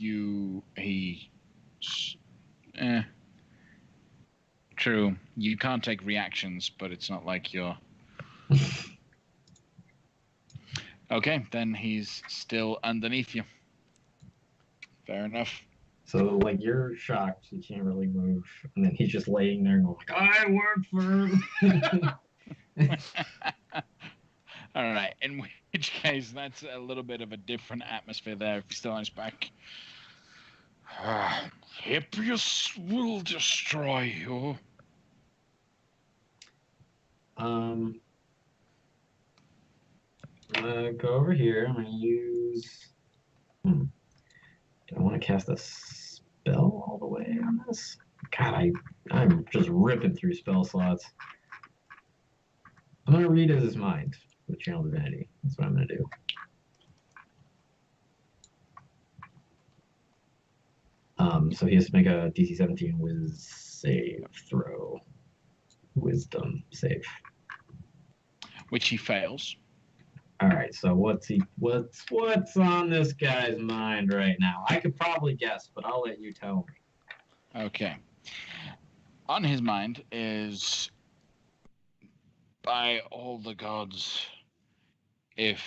[SPEAKER 1] true, you can't take reactions, but it's not like you're... Okay, then he's still underneath you. Fair enough.
[SPEAKER 5] So, like, you're shocked, you can't really move, and then he's just laying there going, like, I work for...
[SPEAKER 1] All right, in which case, that's a little bit of a different atmosphere there if he's still on his back. Hippias will destroy you.
[SPEAKER 5] I'm gonna go over here. I'm gonna use. Do I want to cast a spell all the way on this? God, I'm just ripping through spell slots. I'm gonna read his mind with Channel Divinity. That's what I'm gonna do. So he has to make a DC 17 wisdom save.
[SPEAKER 1] Which he fails.
[SPEAKER 5] All right, so what's on this guy's mind right now? I could probably guess, but I'll let you tell me.
[SPEAKER 1] Okay. On his mind is, by all the gods, if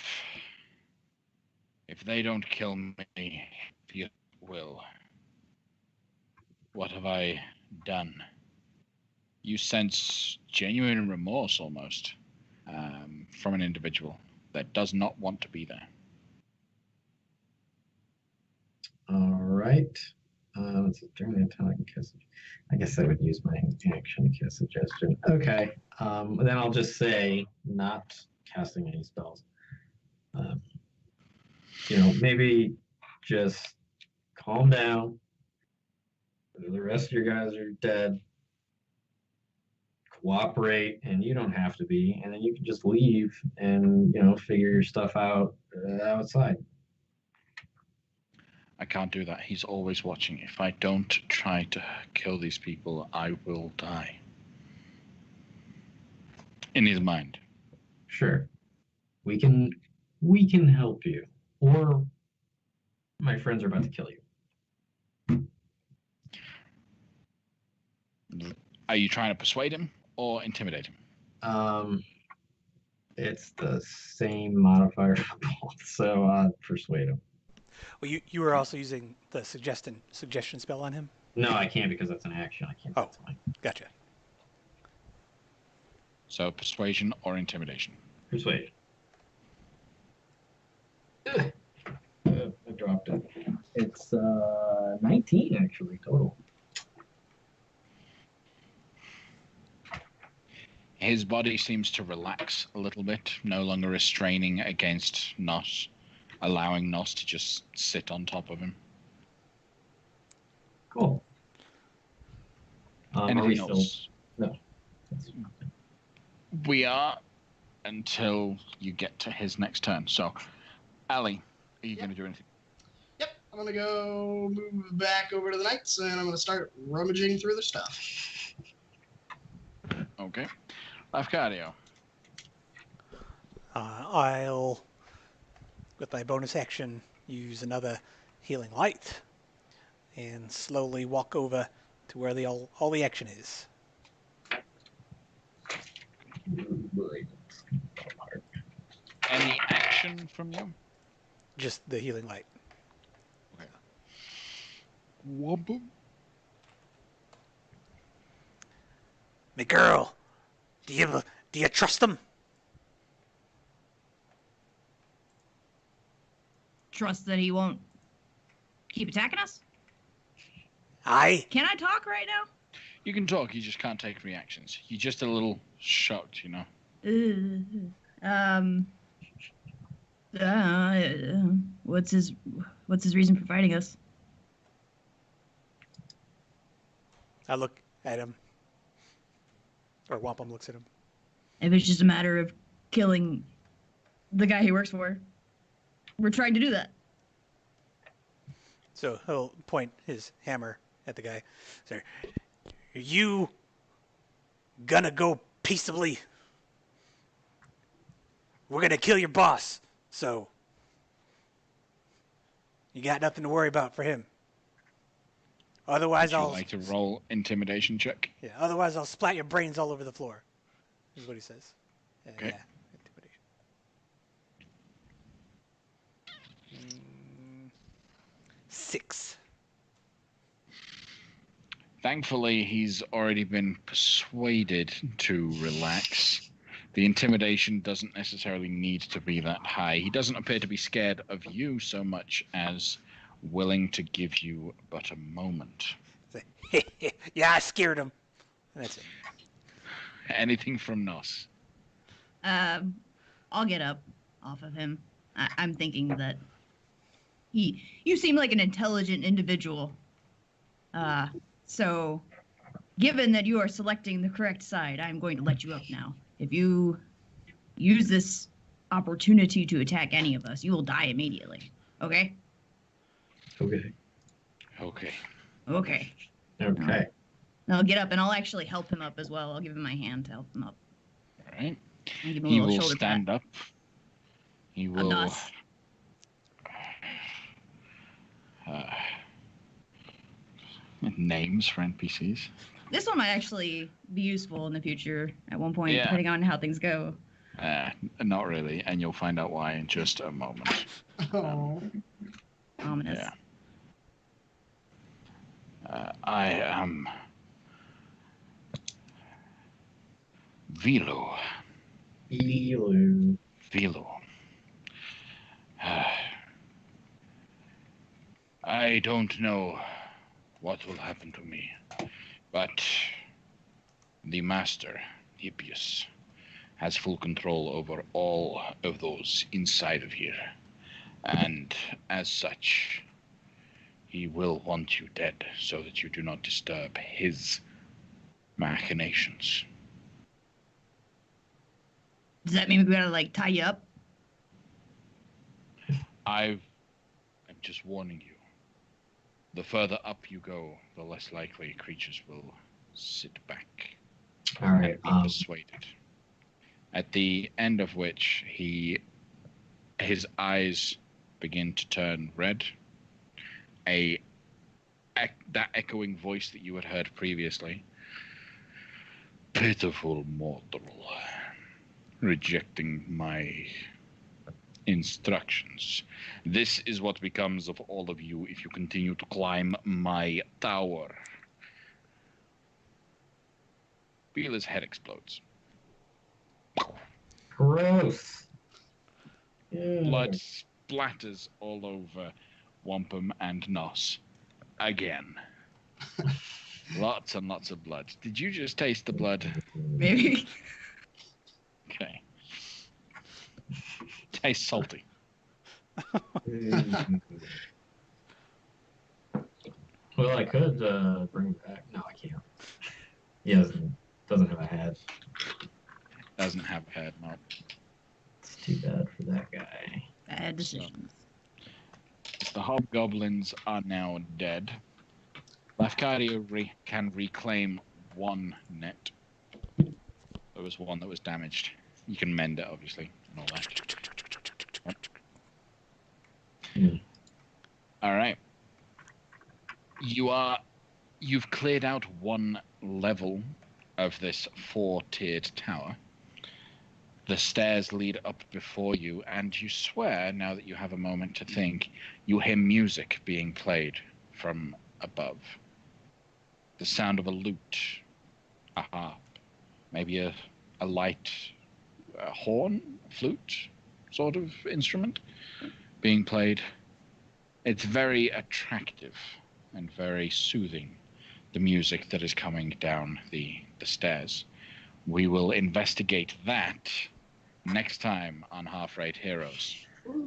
[SPEAKER 1] they don't kill me, you will. What have I done? You sense genuine remorse almost from an individual that does not want to be there.
[SPEAKER 5] All right. During the time I can cast. I guess I would use my action to cast suggestion. Okay. Then I'll just say not casting any spells. Maybe just calm down. The rest of your guys are dead. Cooperate, and you don't have to be, and then you can just leave and figure your stuff out outside.
[SPEAKER 1] I can't do that. He's always watching. If I don't try to kill these people, I will die. In his mind.
[SPEAKER 5] Sure. We can help you. Or my friends are about to kill you.
[SPEAKER 1] Are you trying to persuade him or intimidate him?
[SPEAKER 5] It's the same modifier for both, so persuade him.
[SPEAKER 2] Well, you were also using the suggestion spell on him?
[SPEAKER 5] No, I can't because that's an action. I can't.
[SPEAKER 2] Oh, gotcha.
[SPEAKER 1] So persuasion or intimidation.
[SPEAKER 5] Persuasion. I dropped it. It's 19 actually total.
[SPEAKER 1] His body seems to relax a little bit, no longer restraining against Nos, allowing Nos to just sit on top of him.
[SPEAKER 5] Cool. Are we
[SPEAKER 1] Anything
[SPEAKER 5] still?
[SPEAKER 1] else?
[SPEAKER 5] No. That's nothing.
[SPEAKER 1] We are until you get to his next turn. So, Ali, are you going to do anything?
[SPEAKER 6] Yep, I'm gonna go move back over to the knights, and I'm gonna start rummaging through their stuff.
[SPEAKER 1] Okay. Lafcadio.
[SPEAKER 2] I'll, with my bonus action, use another healing light and slowly walk over to where all the action is.
[SPEAKER 1] Any action from you?
[SPEAKER 2] Just the healing light.
[SPEAKER 1] Okay. Wobble.
[SPEAKER 2] My girl, do you trust him?
[SPEAKER 4] Trust that he won't keep attacking us?
[SPEAKER 2] Aye.
[SPEAKER 4] Can I talk right now?
[SPEAKER 1] You can talk, you just can't take reactions. You're just a little shocked, you know?
[SPEAKER 4] What's his reason for fighting us?
[SPEAKER 2] I look at him. Or Wampum looks at him.
[SPEAKER 4] If it's just a matter of killing the guy he works for, we're trying to do that.
[SPEAKER 2] So he'll point his hammer at the guy. So, are you gonna go peaceably? We're gonna kill your boss, so you got nothing to worry about for him. Otherwise,
[SPEAKER 1] Would you
[SPEAKER 2] I'll
[SPEAKER 1] like to roll intimidation check?
[SPEAKER 2] Otherwise, I'll splat your brains all over the floor. Is what he says.
[SPEAKER 1] Okay.
[SPEAKER 2] Yeah, intimidation. 6.
[SPEAKER 1] Thankfully, he's already been persuaded to relax. The intimidation doesn't necessarily need to be that high. He doesn't appear to be scared of you so much as willing to give you but a moment.
[SPEAKER 2] Yeah, I scared him. That's it.
[SPEAKER 1] Anything from Nos?
[SPEAKER 4] I'll get up off of him. I'm thinking that you seem like an intelligent individual. So given that you are selecting the correct side, I'm going to let you up now. If you use this opportunity to attack any of us, you will die immediately. Okay?
[SPEAKER 5] Okay.
[SPEAKER 1] Okay.
[SPEAKER 4] Okay.
[SPEAKER 5] Okay.
[SPEAKER 4] I'll get up and I'll actually help him up as well. I'll give him my hand to help him up.
[SPEAKER 1] All right.
[SPEAKER 4] And give him a
[SPEAKER 1] He
[SPEAKER 4] little
[SPEAKER 1] will
[SPEAKER 4] shoulder
[SPEAKER 1] stand
[SPEAKER 4] pat.
[SPEAKER 1] up. He will.
[SPEAKER 4] Nos.
[SPEAKER 1] Names for NPCs.
[SPEAKER 4] This one might actually be useful in the future at one point,
[SPEAKER 1] Yeah.
[SPEAKER 4] depending on how things go.
[SPEAKER 1] Not really, and you'll find out why in just a moment.
[SPEAKER 6] Oh.
[SPEAKER 4] Ominous.
[SPEAKER 1] Yeah. I am Vilo.
[SPEAKER 5] Elu.
[SPEAKER 1] Vilo. I don't know what will happen to me, but the master, Hippias, has full control over all of those inside of here. And as such, he will want you dead so that you do not disturb his machinations.
[SPEAKER 4] Does that mean we gotta like tie you up?
[SPEAKER 1] I'm just warning you. The further up you go, the less likely creatures will sit back
[SPEAKER 5] All right.
[SPEAKER 1] and be persuaded. At the end of which his eyes begin to turn red. That echoing voice that you had heard previously. Pitiful mortal. rejecting my instructions. This is what becomes of all of you if you continue to climb my tower. Beela's head explodes.
[SPEAKER 5] Gross.
[SPEAKER 1] Blood splatters all over Wampum and Nos. Again. Lots and lots of blood. Did you just taste the blood?
[SPEAKER 4] Maybe.
[SPEAKER 1] Okay. Tastes salty.
[SPEAKER 5] Well, I could bring him back. No, I can't. He doesn't have a head.
[SPEAKER 1] Doesn't have a head, no.
[SPEAKER 5] It's too bad for that guy.
[SPEAKER 4] Bad decisions.
[SPEAKER 1] The hobgoblins are now dead. Lafcadio can reclaim one net. There was one that was damaged. You can mend it, obviously, and all that. All right. You've cleared out one level of this 4-tiered tower. The stairs lead up before you, and you swear, now that you have a moment to think, you hear music being played from above. The sound of a lute, a harp, maybe a light horn, flute sort of instrument being played. It's very attractive and very soothing, the music that is coming down the stairs. We will investigate that next time on Half-Rate Heroes.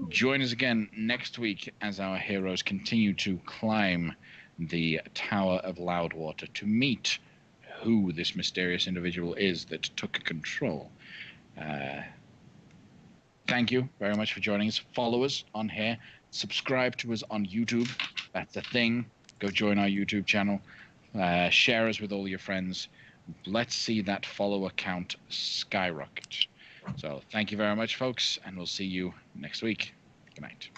[SPEAKER 1] Join us again next week as our heroes continue to climb the Tower of Loudwater to meet who this mysterious individual is that took control. Thank you very much for joining us. Follow us on here. Subscribe to us on YouTube. That's a thing. Go join our YouTube channel. Share us with all your friends. Let's see that follower count skyrocket. So thank you very much, folks, and we'll see you next week. Good night.